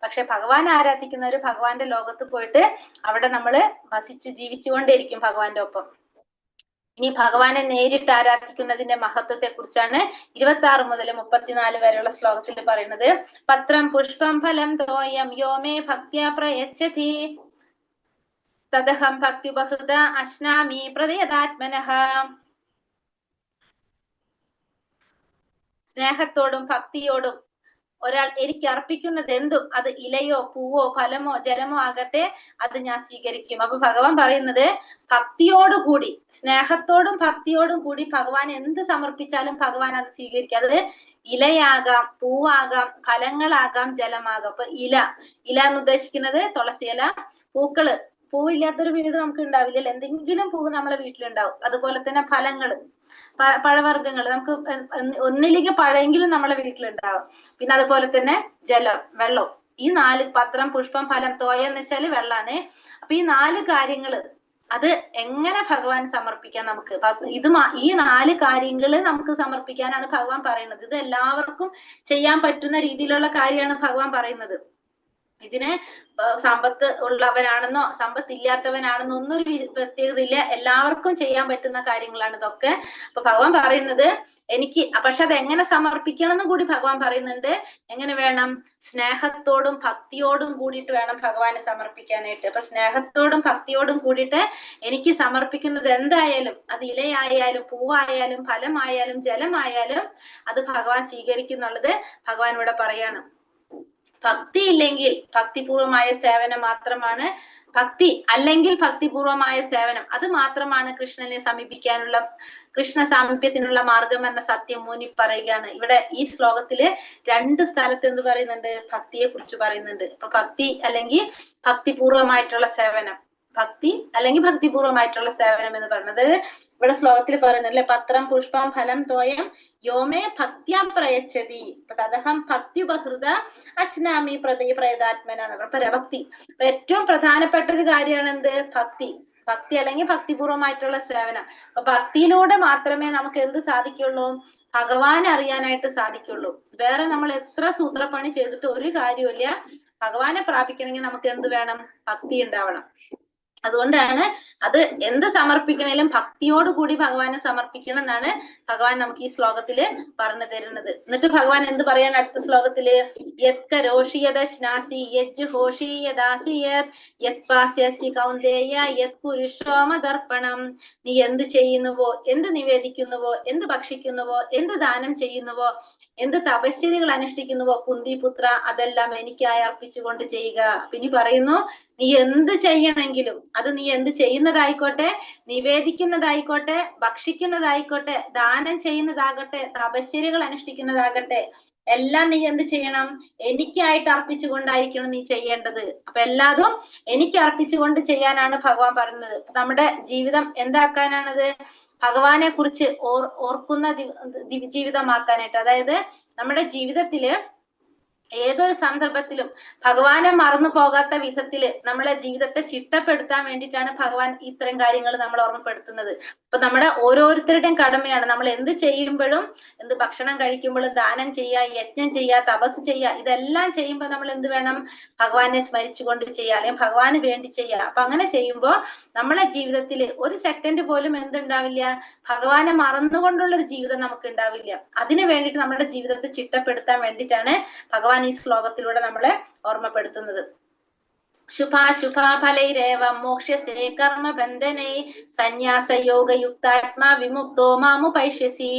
പക്ഷെ ഭഗവാൻ ആരാധിക്കുന്നവര് ഭഗവാന്റെ ലോകത്ത് പോയിട്ട് അവിടെ നമ്മള് വസിച്ചു ജീവിച്ചുകൊണ്ടേയിരിക്കും ഭഗവാന്റെ ഒപ്പം. ഇനി ഭഗവാനെ നേരിട്ട് ആരാധിക്കുന്നതിന്റെ മഹത്വത്തെ കുറിച്ചാണ് 26 മുതൽ 34 വരെയുള്ള ശ്ലോകത്തിൽ പറയുന്നത്. പത്രം പുഷ്പം ഫലം തോയം യോമേ ഭക്ത്യാ പ്രയച്ഛതി തദഹം ഭക്ത്യുപഹൃത അശ്നാമി പ്രദയതാത്മനഃ. സ്നേഹത്തോടും ഭക്തിയോടും ഒരാൾ എനിക്ക് അർപ്പിക്കുന്നത് എന്തും, അത് ഇലയോ പൂവോ ഫലമോ ജലമോ ആകട്ടെ, അത് ഞാൻ സ്വീകരിക്കും. അപ്പൊ ഭഗവാൻ പറയുന്നത് ഭക്തിയോടുകൂടി, സ്നേഹത്തോടും ഭക്തിയോടും കൂടി ഭഗവാൻ എന്ത് സമർപ്പിച്ചാലും ഭഗവാൻ അത് സ്വീകരിക്കും. അത് ഇലയാകാം, പൂവാകാം, ഫലങ്ങളാകാം, ജലമാകാം. അപ്പൊ ഇല എന്ന് ഉദ്ദേശിക്കുന്നത് തുളസി ഇല. പൂക്കള്, പൂവില്ലാത്തൊരു വീട് നമുക്ക് ഉണ്ടാവില്ലല്ലോ, എന്തെങ്കിലും പൂവ് നമ്മളെ വീട്ടിലുണ്ടാവും. അതുപോലെ തന്നെ ഫലങ്ങള്, പഴവർഗ്ഗങ്ങൾ, നമുക്ക് ഒന്നില്ലെങ്കിൽ പഴമെങ്കിലും നമ്മളെ വീട്ടിലുണ്ടാവും. പിന്നെ അതുപോലെ തന്നെ ജലം, വെള്ളം. ഈ 4 പത്രം പുഷ്പം ഫലം തോയ എന്ന് വെച്ചാല് വെള്ളാണ്. അപ്പൊ ഈ 4 കാര്യങ്ങള് അത് എങ്ങനെ ഭഗവാൻ സമർപ്പിക്കാൻ നമുക്ക്? ഈ 4 കാര്യങ്ങള് നമുക്ക് സമർപ്പിക്കാനാണ് ഭഗവാൻ പറയുന്നത്. ഇത് എല്ലാവർക്കും ചെയ്യാൻ പറ്റുന്ന രീതിയിലുള്ള കാര്യമാണ് ഭഗവാൻ പറയുന്നത്. ഇതിന് സമ്പത്ത് ഉള്ളവനാണെന്നോ സമ്പത്ത് ഇല്ലാത്തവനാണെന്നോ ഒന്നും ഒരു പ്രത്യേകത ഇല്ല. എല്ലാവർക്കും ചെയ്യാൻ പറ്റുന്ന കാര്യങ്ങളാണ് ഇതൊക്കെ. അപ്പൊ ഭഗവാൻ പറയുന്നത് എനിക്ക്, പക്ഷെ അത് എങ്ങനെ സമർപ്പിക്കണം എന്നും കൂടി ഭഗവാൻ പറയുന്നുണ്ട്. എങ്ങനെ വേണം? സ്നേഹത്തോടും ഭക്തിയോടും കൂടിയിട്ട് വേണം ഭഗവാനെ സമർപ്പിക്കാനായിട്ട്. അപ്പൊ സ്നേഹത്തോടും ഭക്തിയോടും കൂടിയിട്ട് എനിക്ക് സമർപ്പിക്കുന്നത് എന്തായാലും, അത് ഇലയായാലും പൂവായാലും ഫലമായാലും ജലമായാലും അത് ഭഗവാൻ സ്വീകരിക്കുന്നുള്ളത് ഭഗവാൻ ഇവിടെ പറയാണ്. ഭക്തി ഇല്ലെങ്കിൽ ഭക്തിപൂർവമായ സേവനം മാത്രമാണ് ഭക്തി, അല്ലെങ്കിൽ ഭക്തിപൂർവമായ സേവനം അത് മാത്രമാണ് കൃഷ്ണനെ സമീപിക്കാനുള്ള, കൃഷ്ണ സാമീപ്യത്തിനുള്ള മാർഗം എന്ന സത്യം ഊന്നി പറയുകയാണ്. ഇവിടെ ഈ ശ്ലോകത്തില് 2 സ്ഥലത്ത് എന്ത് പറയുന്നുണ്ട്? ഭക്തിയെ കുറിച്ച് പറയുന്നുണ്ട്. അപ്പൊ ഭക്തി അല്ലെങ്കിൽ ഭക്തിപൂർവമായിട്ടുള്ള സേവനം, ഭക്തി അല്ലെങ്കിൽ ഭക്തിപൂർവമായിട്ടുള്ള സേവനം എന്ന് പറയുന്നത്. ഇവിടെ ശ്ലോകത്തിൽ പറയുന്നല്ലേ, പത്രം പുഷ്പം ഫലം തോയം യോമേ ഭക്ത്യാ പ്രയച്ഛതി തദഹം ഭക്തിയുപഹൃത അശ്നാമി പ്രേതാത്മന എന്ന് പറഞ്ഞ പരഭക്തി. അപ്പൊ ഏറ്റവും പ്രധാനപ്പെട്ട ഒരു കാര്യമാണ് എന്ത്? ഭക്തി. ഭക്തി അല്ലെങ്കിൽ ഭക്തിപൂർവമായിട്ടുള്ള സേവനം. അപ്പൊ ഭക്തിയിലൂടെ മാത്രമേ നമുക്ക് എന്ത് സാധിക്കുള്ളൂ? ഭഗവാനെ അറിയാനായിട്ട് സാധിക്കുള്ളൂ. വേറെ നമ്മൾ എത്ര സൂത്രപ്പണി ചെയ്തിട്ട് ഒരു കാര്യമില്ല. ഭഗവാനെ പ്രാപിക്കണമെങ്കിൽ നമുക്ക് എന്ത് വേണം? ഭക്തി ഉണ്ടാവണം. അതുകൊണ്ടാണ് അത് എന്ത് സമർപ്പിക്കണേലും ഭക്തിയോടുകൂടി ഭഗവാനെ സമർപ്പിക്കണം എന്നാണ് ഭഗവാൻ നമുക്ക് ഈ ശ്ലോകത്തില് പറഞ്ഞു തരുന്നത്. എന്നിട്ട് ഭഗവാൻ എന്ത് പറയാണ് അടുത്ത ശ്ലോകത്തില്? യത് കരോഷി യദശ്നാസി യജ്ജുഹോഷി യദാസി യത് പാസ്യസി കൗന്ദേയ യത് കുരുഷോ മദർപ്പണം. നീ എന്ത് ചെയ്യുന്നുവോ, എന്ത് നിവേദിക്കുന്നുവോ, എന്ത് ഭക്ഷിക്കുന്നുവോ, എന്ത് ദാനം ചെയ്യുന്നുവോ, എന്ത് തപശ്ചര്യകൾ അനുഷ്ഠിക്കുന്നുവോ കുന്തിപുത്ര, അതെല്ലാം എനിക്കായി അർപ്പിച്ചുകൊണ്ട് ചെയ്യുക. പിന്നെ പറയുന്നു, നീ എന്ത് ചെയ്യണമെങ്കിലും അത് നീ എന്ത് ചെയ്യുന്നതായിക്കോട്ടെ, നിവേദിക്കുന്നതായിക്കോട്ടെ, ഭക്ഷിക്കുന്നതായിക്കോട്ടെ, ദാനം ചെയ്യുന്നതാകട്ടെ, തപശ്ചര്യകൾ അനുഷ്ഠിക്കുന്നതാകട്ടെ, എല്ലാം നീ എന്ത് ചെയ്യണം? എനിക്കായിട്ട് അർപ്പിച്ചുകൊണ്ടായിരിക്കണം നീ ചെയ്യേണ്ടത്. അപ്പൊ എല്ലാതും എനിക്ക് അർപ്പിച്ചുകൊണ്ട് ചെയ്യാനാണ് ഭഗവാൻ പറയുന്നത്. നമ്മുടെ ജീവിതം എന്താക്കാനാണത്? ഭഗവാനെ കുറിച്ച് ഓർക്കുന്ന ജീവിതമാക്കാനായിട്ട്. അതായത് നമ്മുടെ ജീവിതത്തില് ഏതൊരു സന്ദർഭത്തിലും ഭഗവാനെ മറന്നു പോകാത്ത വിധത്തില് നമ്മളെ ജീവിതത്തെ ചിട്ടപ്പെടുത്താൻ വേണ്ടിയിട്ടാണ് ഭഗവാൻ ഇത്തരം കാര്യങ്ങൾ നമ്മൾ ഓർമ്മപ്പെടുത്തുന്നത്. അപ്പൊ നമ്മുടെ ഓരോരുത്തരുടെയും കടമയാണ് നമ്മൾ എന്ത് ചെയ്യുമ്പോഴും, എന്ത് ഭക്ഷണം കഴിക്കുമ്പോഴും ദാനം ചെയ്യുക, യജ്ഞം ചെയ്യുക, തപസ് ചെയ്യുക, ഇതെല്ലാം ചെയ്യുമ്പോൾ നമ്മൾ എന്ത് വേണം? ഭഗവാനെ സ്മരിച്ചുകൊണ്ട് ചെയ്യുക, അല്ലെങ്കിൽ ഭഗവാന് വേണ്ടി ചെയ്യുക. അപ്പൊ അങ്ങനെ ചെയ്യുമ്പോൾ നമ്മളെ ജീവിതത്തിൽ ഒരു സെക്കൻഡ് പോലും എന്തുണ്ടാവില്ല? ഭഗവാനെ മറന്നുകൊണ്ടുള്ള ഒരു ജീവിതം നമുക്ക് ഉണ്ടാവില്ല. അതിനു വേണ്ടിയിട്ട് നമ്മുടെ ജീവിതത്തെ ചിട്ടപ്പെടുത്താൻ വേണ്ടിയിട്ടാണ് ഭഗവാൻ ഈ ശ്ലോകത്തിലൂടെ നമ്മളെ ഓർമ്മപ്പെടുത്തുന്നത്. ശുഭാശുഭാഫലൈരേവ മോക്ഷ്യസേ കർമ്മബന്ധനൈ സന്യാസയോഗയുക്താത്മാ വിമുക്തോ മാമുപൈഷ്യസി.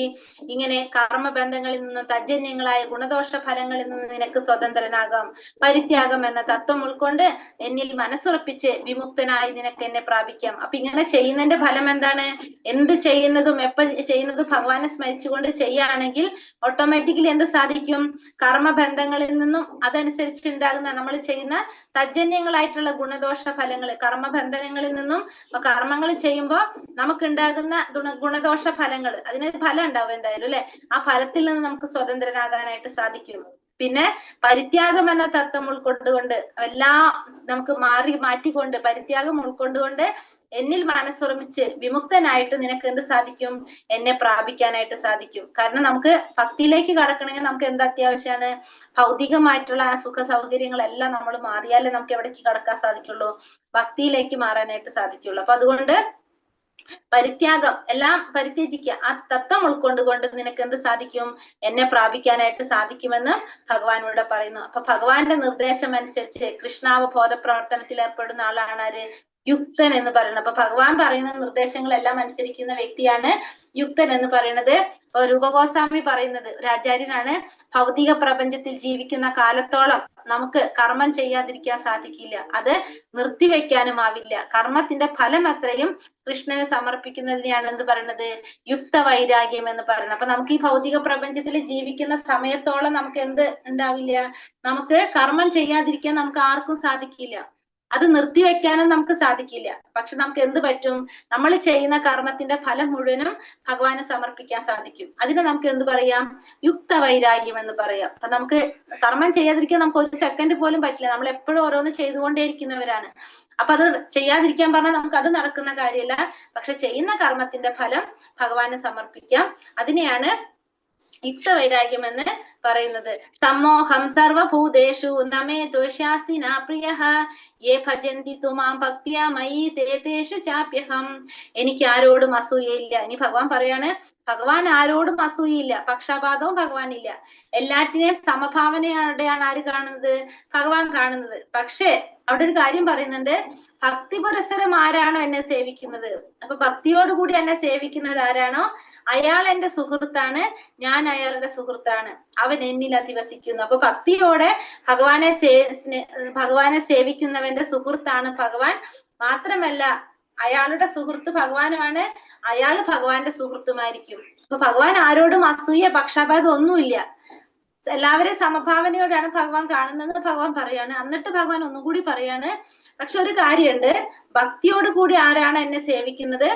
ഇങ്ങനെ കർമ്മബന്ധങ്ങളിൽ നിന്നും തജ്ജന്യങ്ങളായ ഗുണദോഷ ഫലങ്ങളിൽ നിന്നും നിനക്ക് സ്വതന്ത്രനാകാം. പരിത്യാഗം എന്ന തത്വം ഉൾക്കൊണ്ട് എന്നിൽ മനസ്സുറപ്പിച്ച് വിമുക്തനായി നിനക്ക് എന്നെ പ്രാപിക്കാം. അപ്പൊ ഇങ്ങനെ ചെയ്യുന്നതിന്റെ ഫലം എന്താണ്? എന്ത് ചെയ്യുന്നതും എപ്പോ ചെയ്യുന്നതും ഭഗവാനെ സ്മരിച്ചുകൊണ്ട് ചെയ്യുകയാണെങ്കിൽ ഓട്ടോമാറ്റിക്കലി എന്ത് സാധിക്കും? കർമ്മബന്ധങ്ങളിൽ നിന്നും അതനുസരിച്ചുണ്ടാകുന്ന നമ്മൾ ചെയ്യുന്ന തജ്ജന്യങ്ങളായിട്ടുള്ള ഗുണദോഷ ഫലങ്ങൾ, കർമ്മബന്ധനങ്ങളിൽ നിന്നും കർമ്മങ്ങൾ ചെയ്യുമ്പോൾ നമുക്കുണ്ടാകുന്ന ഗുണദോഷ ഫലങ്ങൾ, അതിനൊരു ഫലം ഉണ്ടാവും എന്തായാലും അല്ലെ, ആ ഫലത്തിൽ നിന്ന് നമുക്ക് സ്വതന്ത്രനാകാനായിട്ട് സാധിക്കും. പിന്നെ പരിത്യാഗം എന്ന തത്വം ഉൾക്കൊണ്ടുകൊണ്ട് എല്ലാം നമുക്ക് മാറ്റിക്കൊണ്ട് പരിത്യാഗം ഉൾക്കൊണ്ടുകൊണ്ട് എന്നിൽ മനസ്സുറമിച്ച് വിമുക്തനായിട്ട് നിനക്ക് എന്ത് സാധിക്കും? എന്നെ പ്രാപിക്കാനായിട്ട് സാധിക്കും. കാരണം നമുക്ക് ഭക്തിയിലേക്ക് കടക്കണമെങ്കിൽ നമുക്ക് എന്ത് അത്യാവശ്യമാണ്? ഭൗതികമായിട്ടുള്ള ആ സുഖ സൗകര്യങ്ങളെല്ലാം നമ്മൾ മാറിയാലേ നമുക്ക് എവിടേക്ക് കടക്കാൻ സാധിക്കുള്ളൂ? ഭക്തിയിലേക്ക് മാറാനായിട്ട് സാധിക്കുള്ളൂ. അപ്പൊ അതുകൊണ്ട് പരിത്യാഗം എല്ലാം പരിത്യജിക്കുക, ആ തത്വം ഉൾക്കൊണ്ടുകൊണ്ട് നിനക്ക് എന്ത് സാധിക്കും? എന്നെ പ്രാപിക്കാനായിട്ട് സാധിക്കുമെന്ന് ഭഗവാനോട് പറയുന്നു. അപ്പൊ ഭഗവാന്റെ നിർദ്ദേശം അനുസരിച്ച് കൃഷ്ണാവബോധ പ്രവർത്തനത്തിൽ ഏർപ്പെടുന്ന ആളാണ് ആര്? യുക്തൻ എന്ന് പറയുന്നത്. അപ്പൊ ഭഗവാൻ പറയുന്ന നിർദ്ദേശങ്ങളെല്ലാം അനുസരിക്കുന്ന വ്യക്തിയാണ് യുക്തൻ എന്ന് പറയുന്നത്. ഇപ്പൊ രൂപഗോസ്വാമി പറയുന്നത്, ഒരു ആചാര്യനാണ്, ഭൗതിക പ്രപഞ്ചത്തിൽ ജീവിക്കുന്ന കാലത്തോളം നമുക്ക് കർമ്മം ചെയ്യാതിരിക്കാൻ സാധിക്കില്ല, അത് നിർത്തിവെക്കാനും ആവില്ല. കർമ്മത്തിന്റെ ഫലം അത്രയും കൃഷ്ണന് സമർപ്പിക്കുന്നതിനെയാണ് എന്ത് പറയുന്നത്? യുക്ത വൈരാഗ്യം എന്ന് പറയുന്നത്. അപ്പൊ നമുക്ക് ഈ ഭൗതിക പ്രപഞ്ചത്തിൽ ജീവിക്കുന്ന സമയത്തോളം നമുക്ക് എന്ത് ഉണ്ടാവില്ല? നമുക്ക് കർമ്മം ചെയ്യാതിരിക്കാൻ നമുക്ക് ആർക്കും സാധിക്കില്ല, അത് നിർത്തിവെക്കാനും നമുക്ക് സാധിക്കില്ല. പക്ഷെ നമുക്ക് എന്ത് പറ്റും? നമ്മൾ ചെയ്യുന്ന കർമ്മത്തിന്റെ ഫലം മുഴുവനും ഭഗവാന് സമർപ്പിക്കാൻ സാധിക്കും. അതിനെ നമുക്ക് എന്ത് പറയാം? യുക്ത വൈരാഗ്യം എന്ന് പറയാം. അപ്പൊ നമുക്ക് കർമ്മം ചെയ്യാതിരിക്കാൻ നമുക്ക് ഒരു സെക്കൻഡ് പോലും പറ്റില്ല. നമ്മൾ എപ്പോഴും ഓരോന്ന് ചെയ്തുകൊണ്ടേയിരിക്കുന്നവരാണ്. അപ്പൊ അത് ചെയ്യാതിരിക്കാൻ പറഞ്ഞാൽ നമുക്ക് അത് നടക്കുന്ന കാര്യമല്ല. പക്ഷെ ചെയ്യുന്ന കർമ്മത്തിന്റെ ഫലം ഭഗവാന് സമർപ്പിക്കാം. അതിനെയാണ് യുക്ത വൈരാഗ്യം എന്ന് പറയുന്നത്. സമോഹം സർവഭൂതേഷു നമേ ദ്വേഷ്യാസ്തി ന പ്രിയഃ യേ ഭജന്തി തുമാം ഭക്ത്യാ മയി തേഷു ചാപ്യഹം. എനിക്ക് ആരോടും അസൂയയില്ല. ഇനി ഭഗവാൻ പറയാണ്, ഭഗവാൻ ആരോടും അസൂയയില്ല, പക്ഷപാതവും ഭഗവാനില്ല. എല്ലാറ്റിനെയും സമഭാവനയോടെയാണ് ആര് കാണുന്നത്? ഭഗവാൻ കാണുന്നത്. പക്ഷേ അവിടെ ഒരു കാര്യം പറയുന്നുണ്ട്, ഭക്തി പുരസ്സരം ആരാണോ എന്നെ സേവിക്കുന്നത്, അപ്പൊ ഭക്തിയോടുകൂടി എന്നെ സേവിക്കുന്നത് ആരാണോ അയാൾ എന്റെ സുഹൃത്താണ്, ഞാൻ അയാളുടെ സുഹൃത്താണ്, അവൻ എന്നിൽ അധിവസിക്കുന്നു. അപ്പൊ ഭക്തിയോടെ ഭഗവാനെ സേവിക്കുന്നവന്റെ സുഹൃത്താണ് ഭഗവാൻ. മാത്രമല്ല അയാളുടെ സുഹൃത്ത് ഭഗവാനുമാണ്, അയാള് ഭഗവാന്റെ സുഹൃത്തുമായിരിക്കും. അപ്പൊ ഭഗവാൻ ആരോടും അസൂയ പക്ഷപാതം ഒന്നുമില്ല. എല്ലാവരെയും സമഭാവനയോടാണ് ഭഗവാൻ കാണുന്നത് ഭഗവാൻ പറയാണ്. എന്നിട്ട് ഭഗവാൻ ഒന്നും കൂടി പറയാണ്, പക്ഷെ ഒരു കാര്യമുണ്ട്, ഭക്തിയോട് കൂടി ആരാണ് എന്നെ സേവിക്കുന്നത്,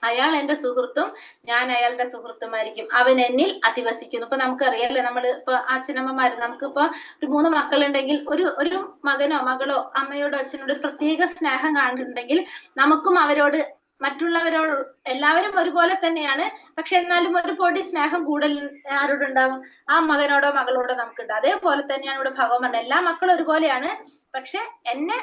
അയാൾ എന്റെ സുഹൃത്തും ഞാൻ അയാളുടെ സുഹൃത്തുമായിരിക്കും, അവൻ എന്നിൽ അധിവസിക്കുന്നു. ഇപ്പൊ നമുക്കറിയാലേ, നമ്മള് ഇപ്പൊ അച്ഛനമ്മമാര്, നമുക്കിപ്പോ ഒരു 3 മക്കളുണ്ടെങ്കിൽ ഒരു മകനോ മകളോ അമ്മയോടോ അച്ഛനോട് ഒരു പ്രത്യേക സ്നേഹം കാണുന്നുണ്ടെങ്കിൽ നമുക്കും അവരോട്, മറ്റുള്ളവരോട് എല്ലാവരും ഒരുപോലെ തന്നെയാണ്, പക്ഷെ എന്നാലും ഒരു പൊടി സ്നേഹം കൂടുതൽ ആരോടുണ്ടാവും, ആ മകനോടോ മകളോടോ നമുക്കുണ്ട്. അതേപോലെ തന്നെയാണ് ഇവിടെ ഭഗവാൻ പറഞ്ഞത്, എല്ലാ മക്കളും ഒരുപോലെയാണ്, പക്ഷെ എന്നെ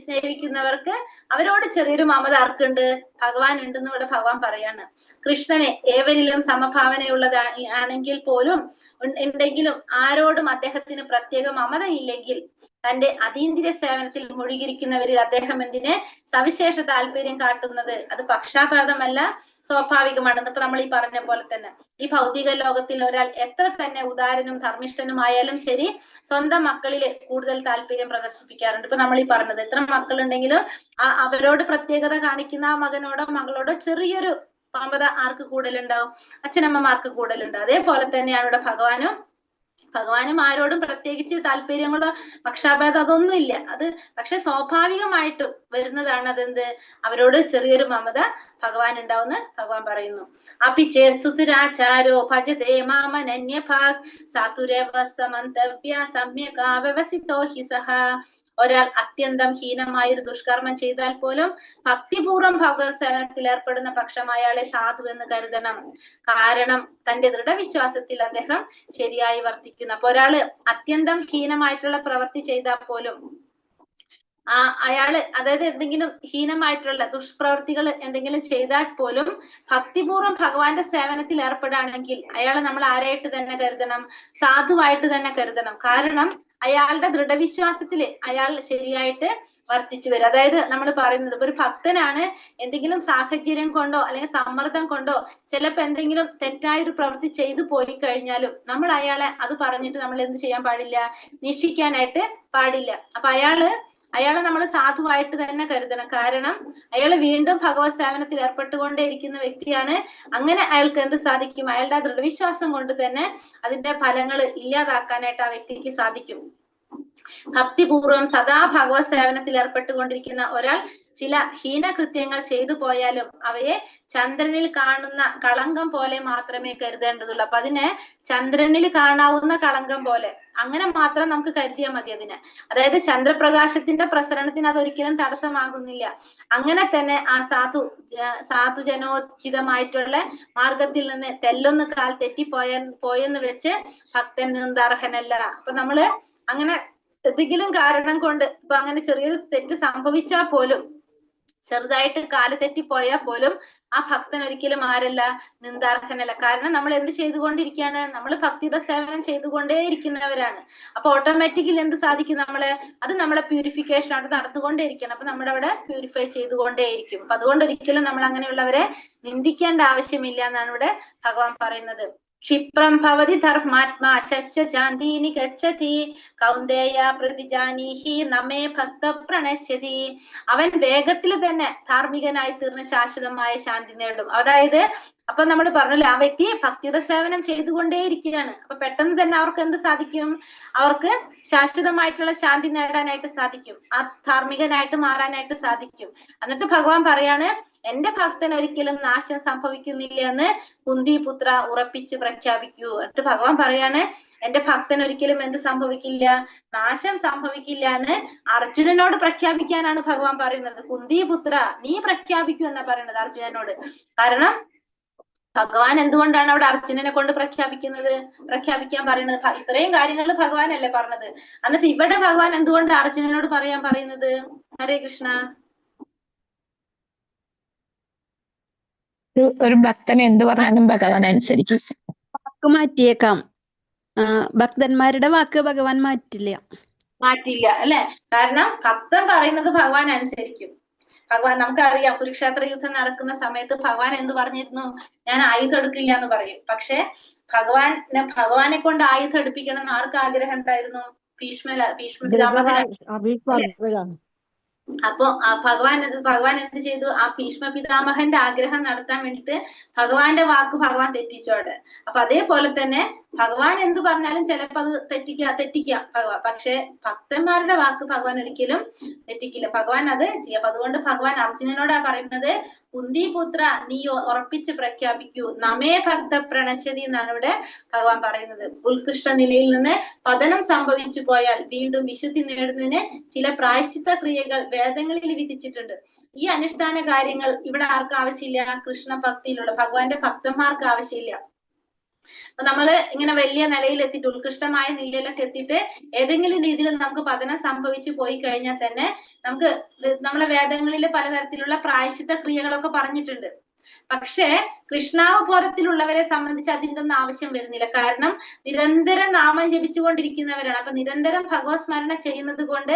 സ്നേഹിക്കുന്നവർക്ക് അവരോട് ചെറിയൊരു മമത ആർക്കുണ്ട്, ഭഗവാൻ ഉണ്ടെന്ന് ഇവിടെ ഭഗവാൻ പറയാണ്. കൃഷ്ണനെ ഏവരിലും സമഭാവനയുള്ളതാണെങ്കിൽ പോലും ഉണ്ടെങ്കിലും ആരോടും അദ്ദേഹത്തിന് പ്രത്യേക മമതയില്ലെങ്കിൽ തന്റെ അതീന്ദ്രിയ സേവനത്തിൽ മുഴുകിയിരിക്കുന്നവരിൽ അദ്ദേഹം എന്തിനെ സവിശേഷ താല്പര്യം കാട്ടുന്നത്, അത് പക്ഷാപാതമല്ല, സ്വാഭാവികമാണ്. ഇപ്പൊ നമ്മൾ ഈ പറഞ്ഞ പോലെ തന്നെ ഈ ഭൗതിക ലോകത്തിൽ ഒരാൾ എത്ര തന്നെ ഉദാരനും ധർമ്മിഷ്ഠനുമായാലും ശരി, സ്വന്തം മക്കളിൽ കൂടുതൽ താല്പര്യം പ്രദർശിപ്പിക്കാറുണ്ട്. ഇപ്പൊ നമ്മൾ ഈ പറഞ്ഞത്, എത്ര മക്കളുണ്ടെങ്കിലും അവരോട് പ്രത്യേകത കാണിക്കുന്ന ആ മകനോടോ മകളോടോ ചെറിയൊരു മമത ആർക്ക് കൂടുതലുണ്ടാവും, അച്ഛനമ്മമാർക്ക് കൂടുതലുണ്ടാവും. അതേപോലെ തന്നെയാണ് ഇവിടെ ഭഗവാനും ആരോടും പ്രത്യേകിച്ച് താല്പര്യങ്ങളോ പക്ഷാഭേദം അതൊന്നും ഇല്ല. അത് പക്ഷെ സ്വാഭാവികമായിട്ടും വരുന്നതാണ്. അതെന്ത്, അവരോട് ചെറിയൊരു മമത ഭഗവാൻ ഉണ്ടാവുന്ന ഭഗവാൻ പറയുന്നു. അപിചേ സുതുരാചാരോ ഭജതേ മാമനന്യഭാഗ് സാതുരേവ സമന്തവ്യ സമ്യകാ വ്യവസിതോ ഹി സഹ. ഒരാൾ അത്യന്തം ഹീനമായൊരു ദുഷ്കർമ്മം ചെയ്താൽ പോലും ഭക്തിപൂർവ്വം ഭഗവത് സേവനത്തിൽ ഏർപ്പെടുന്ന പക്ഷം അയാളെ സാധു എന്ന് കരുതണം. കാരണം തന്റെ ദൃഢവിശ്വാസത്തിൽ അദ്ദേഹം ശരിയായി വർത്തിക്കുന്നു. അപ്പൊ ഒരാള് അത്യന്തം ഹീനമായിട്ടുള്ള പ്രവൃത്തി ചെയ്താൽ പോലും അയാള്, അതായത് എന്തെങ്കിലും ഹീനമായിട്ടുള്ള ദുഷ്പ്രവൃത്തികൾ എന്തെങ്കിലും ചെയ്താൽ പോലും ഭക്തിപൂർവ്വം ഭഗവാന്റെ സേവനത്തിൽ ഏർപ്പെടുകയാണെങ്കിൽ അയാളെ നമ്മൾ ആരായിട്ട് തന്നെ കരുതണം, സാധുവായിട്ട് തന്നെ കരുതണം. കാരണം അയാളുടെ ദൃഢവിശ്വാസത്തില് അയാൾ ശരിയായിട്ട് വർത്തിച്ചു വരും. അതായത് നമ്മൾ പറയുന്നത്, ഇപ്പൊ ഒരു ഭക്തനാണ് എന്തെങ്കിലും സാഹചര്യം കൊണ്ടോ അല്ലെങ്കിൽ സമ്മർദ്ദം കൊണ്ടോ ചിലപ്പോ എന്തെങ്കിലും തെറ്റായൊരു പ്രവൃത്തി ചെയ്തു പോയി കഴിഞ്ഞാലും നമ്മൾ അയാളെ അത് പറഞ്ഞിട്ട് നമ്മൾ എന്ത് ചെയ്യാൻ പാടില്ല, നിഷിക്കാനായിട്ട് പാടില്ല. അപ്പൊ അയാളെ നമ്മൾ സാധുവായിട്ട് തന്നെ കരുതണം. കാരണം അയാൾ വീണ്ടും ഭഗവത് സേവനത്തിൽ ഏർപ്പെട്ടുകൊണ്ടേയിരിക്കുന്ന വ്യക്തിയാണ്. അങ്ങനെ അയാൾക്ക് എന്ത് സാധിക്കും, അയാളുടെ ആ ദൃഢവിശ്വാസം കൊണ്ട് തന്നെ അതിന്റെ ഫലങ്ങൾ ഇല്ലാതാക്കാനായിട്ട് ആ വ്യക്തിക്ക് സാധിക്കും. ഭക്തിപൂർവ്വം സദാ ഭഗവത് സേവനത്തിൽ ഏർപ്പെട്ടുകൊണ്ടിരിക്കുന്ന ഒരാൾ ചില ഹീനകൃത്യങ്ങൾ ചെയ്തു പോയാലും അവയെ ചന്ദ്രനിൽ കാണുന്ന കളങ്കം പോലെ മാത്രമേ കരുതേണ്ടതുള്ളൂ. അപ്പൊ അതിനെ ചന്ദ്രനിൽ കാണാവുന്ന കളങ്കം പോലെ അങ്ങനെ മാത്രം നമുക്ക് കരുതിയാൽ മതി അതിനെ. അതായത് ചന്ദ്രപ്രകാശത്തിന്റെ പ്രസരണത്തിന് അതൊരിക്കലും തടസ്സമാകുന്നില്ല. അങ്ങനെ തന്നെ ആ സാധുജനോചിതമായിട്ടുള്ള മാർഗത്തിൽ നിന്ന് തെല്ലൊന്ന് കാൽ പോയെന്ന് വെച്ച് ഭക്തൻ നിന്ദാർഹനല്ല. അപ്പൊ നമ്മള് അങ്ങനെ എന്തെങ്കിലും കാരണം കൊണ്ട് ഇപ്പൊ അങ്ങനെ ചെറിയൊരു തെറ്റ് സംഭവിച്ചാൽ പോലും, ചെറുതായിട്ട് കാല് തെറ്റിപ്പോയാൽ പോലും ആ ഭക്തൻ ഒരിക്കലും ആരല്ല, നിന്ദാർഹനല്ല. കാരണം നമ്മൾ എന്ത് ചെയ്തുകൊണ്ടിരിക്കുകയാണ്, നമ്മൾ ഭക്തിയുടെ സേവനം ചെയ്തുകൊണ്ടേ ഇരിക്കുന്നവരാണ്. അപ്പൊ ഓട്ടോമാറ്റിക്കലി എന്ത് സാധിക്കും, നമ്മളെ പ്യൂരിഫിക്കേഷൻ അവിടെ നടന്നുകൊണ്ടേയിരിക്കണം. അപ്പൊ നമ്മുടെ അവിടെ പ്യൂരിഫൈ ചെയ്തുകൊണ്ടേയിരിക്കും. അപ്പൊ അതുകൊണ്ട് ഒരിക്കലും നമ്മൾ അങ്ങനെയുള്ളവരെ നിന്ദിക്കേണ്ട ആവശ്യമില്ല എന്നാണ് ഇവിടെ ഭഗവാൻ പറയുന്നത്. ക്ഷിപ്രം ഭവതി ധർമാത്മാ ശശ്വചാന്തീനി ഗച്ഛതി കൗന്ദേയ പ്രതിജാനീഹി നമേ ഭക്ത പ്രണശ്യതി. അവൻ വേഗത്തിൽ തന്നെ ധാർമ്മികനായി തീർന്ന് ശാശ്വതമായ ശാന്തി നേടും. അതായത് അപ്പൊ നമ്മൾ പറഞ്ഞല്ലോ, ആ വ്യക്തി ഭക്തിയുടെ സേവനം ചെയ്തുകൊണ്ടേയിരിക്കുകയാണ്. അപ്പൊ പെട്ടെന്ന് തന്നെ അവർക്ക് എന്ത് സാധിക്കും, അവർക്ക് ശാശ്വതമായിട്ടുള്ള ശാന്തി നേടാനായിട്ട് സാധിക്കും, ആ ധാർമ്മികനായിട്ട് മാറാനായിട്ട് സാധിക്കും. എന്നിട്ട് ഭഗവാൻ പറയാണ്, എന്റെ ഭക്തൻ ഒരിക്കലും നാശം സംഭവിക്കുന്നില്ല എന്ന് കുന്തിപുത്ര ഉറപ്പിച്ച് പ്രഖ്യാപിക്കൂ. എന്നിട്ട് ഭഗവാൻ പറയാണ്, എന്റെ ഭക്തൻ ഒരിക്കലും എന്ത് സംഭവിക്കില്ല, നാശം സംഭവിക്കില്ല എന്ന് അർജുനനോട് പ്രഖ്യാപിക്കാനാണ് ഭഗവാൻ പറയുന്നത്. കുന്തിപുത്ര നീ പ്രഖ്യാപിക്കൂ എന്നാ പറയുന്നത് അർജുനനോട്. കാരണം ഭഗവാൻ എന്തുകൊണ്ടാണ് അവിടെ അർജുനനെ കൊണ്ട് പ്രഖ്യാപിക്കാൻ പറയുന്നത്, ഇത്രയും കാര്യങ്ങൾ ഭഗവാനല്ലേ പറഞ്ഞത്. എന്നിട്ട് ഇവിടെ ഭഗവാൻ എന്തുകൊണ്ട് അർജുനനോട് പറയാൻ പറയുന്നത്? ഹരേ കൃഷ്ണ. ഒരു ഭക്തനെ എന്ത് പറഞ്ഞാലും ഭഗവാൻ അനുസരിക്കും. വാക്ക് മാറ്റിയേക്കാം, ഭക്തന്മാരുടെ വാക്ക് ഭഗവാൻ മാറ്റില്ല അല്ലെ? കാരണം ഭക്തൻ പറയുന്നത് ഭഗവാൻ അനുസരിക്കും. ഭഗവാൻ നമുക്കറിയാം, കുരുക്ഷേത്ര യുദ്ധം നടക്കുന്ന സമയത്ത് ഭഗവാൻ എന്ത് പറഞ്ഞിരുന്നു, ഞാൻ ആയുധം എടുക്കില്ല എന്ന് പറയും. പക്ഷെ ഭഗവാനെ കൊണ്ട് ആയുധം എടുപ്പിക്കണം എന്ന് ആർക്ക് ആഗ്രഹം ഉണ്ടായിരുന്നു? ഭീഷ്മ പിതാമഹൻ അപ്പൊ ഭഗവാൻ എന്ത് ചെയ്തു? ആ ഭീഷ്മ പിതാമഹന്റെ ആഗ്രഹം നടത്താൻ വേണ്ടിട്ട് ഭഗവാന്റെ വാക്ക് ഭഗവാൻ തെറ്റിച്ചോടെ. അപ്പൊ അതേപോലെ തന്നെ ഭഗവാൻ എന്ത് പറഞ്ഞാലും ചിലപ്പോ അത് തെറ്റിക്കാം ഭഗവാൻ. പക്ഷെ ഭക്തന്മാരുടെ വാക്ക് ഭഗവാൻ ഒരിക്കലും തെറ്റിക്കില്ല. ഭഗവാൻ അത് ചെയ്യാം. അപ്പൊ അതുകൊണ്ട് ഭഗവാൻ അർജുനനോടാ പറയുന്നത്, കുന്തിപുത്ര നീ ഉറപ്പിച്ച് പ്രഖ്യാപിക്കൂ, നമേ ഭക്ത പ്രണശ്യതി എന്നാണ് ഇവിടെ ഭഗവാൻ പറയുന്നത്. ഉത്കൃഷ്ട നിലയിൽ നിന്ന് പതനം സംഭവിച്ചു പോയാൽ വീണ്ടും വിശുദ്ധി നേടുന്നതിന് ചില പ്രായശ്ചിത്ത ക്രിയകൾ വേദങ്ങളിൽ വിധിച്ചിട്ടുണ്ട്. ഈ അനുഷ്ഠാന കാര്യങ്ങൾ ഇവിടെ ആർക്കും ആവശ്യമില്ല? കൃഷ്ണ ഭക്തിയിലുള്ള ഭഗവാന്റെ ഭക്തന്മാർക്ക് ആവശ്യമില്ല. അപ്പൊ നമ്മള് ഇങ്ങനെ വലിയ നിലയിൽ എത്തിയിട്ട്, ഉത്കൃഷ്ടമായ നിലയിലൊക്കെ എത്തിയിട്ട് ഏതെങ്കിലും രീതിയിൽ നമുക്ക് പതനം സംഭവിച്ചു പോയി കഴിഞ്ഞാൽ തന്നെ നമുക്ക് നമ്മളെ വേദങ്ങളിൽ പലതരത്തിലുള്ള പ്രായശ്ചിത്ത ക്രിയകളൊക്കെ പറഞ്ഞിട്ടുണ്ട്. പക്ഷേ കൃഷ്ണാവബോധത്തിലുള്ളവരെ സംബന്ധിച്ച് അതിന്റെ ഒന്നും ആവശ്യം വരുന്നില്ല. കാരണം നിരന്തരം നാമം ജപിച്ചുകൊണ്ടിരിക്കുന്നവരാണ്. അപ്പൊ നിരന്തരം ഭഗവത് സ്മരണ ചെയ്യുന്നത് കൊണ്ട്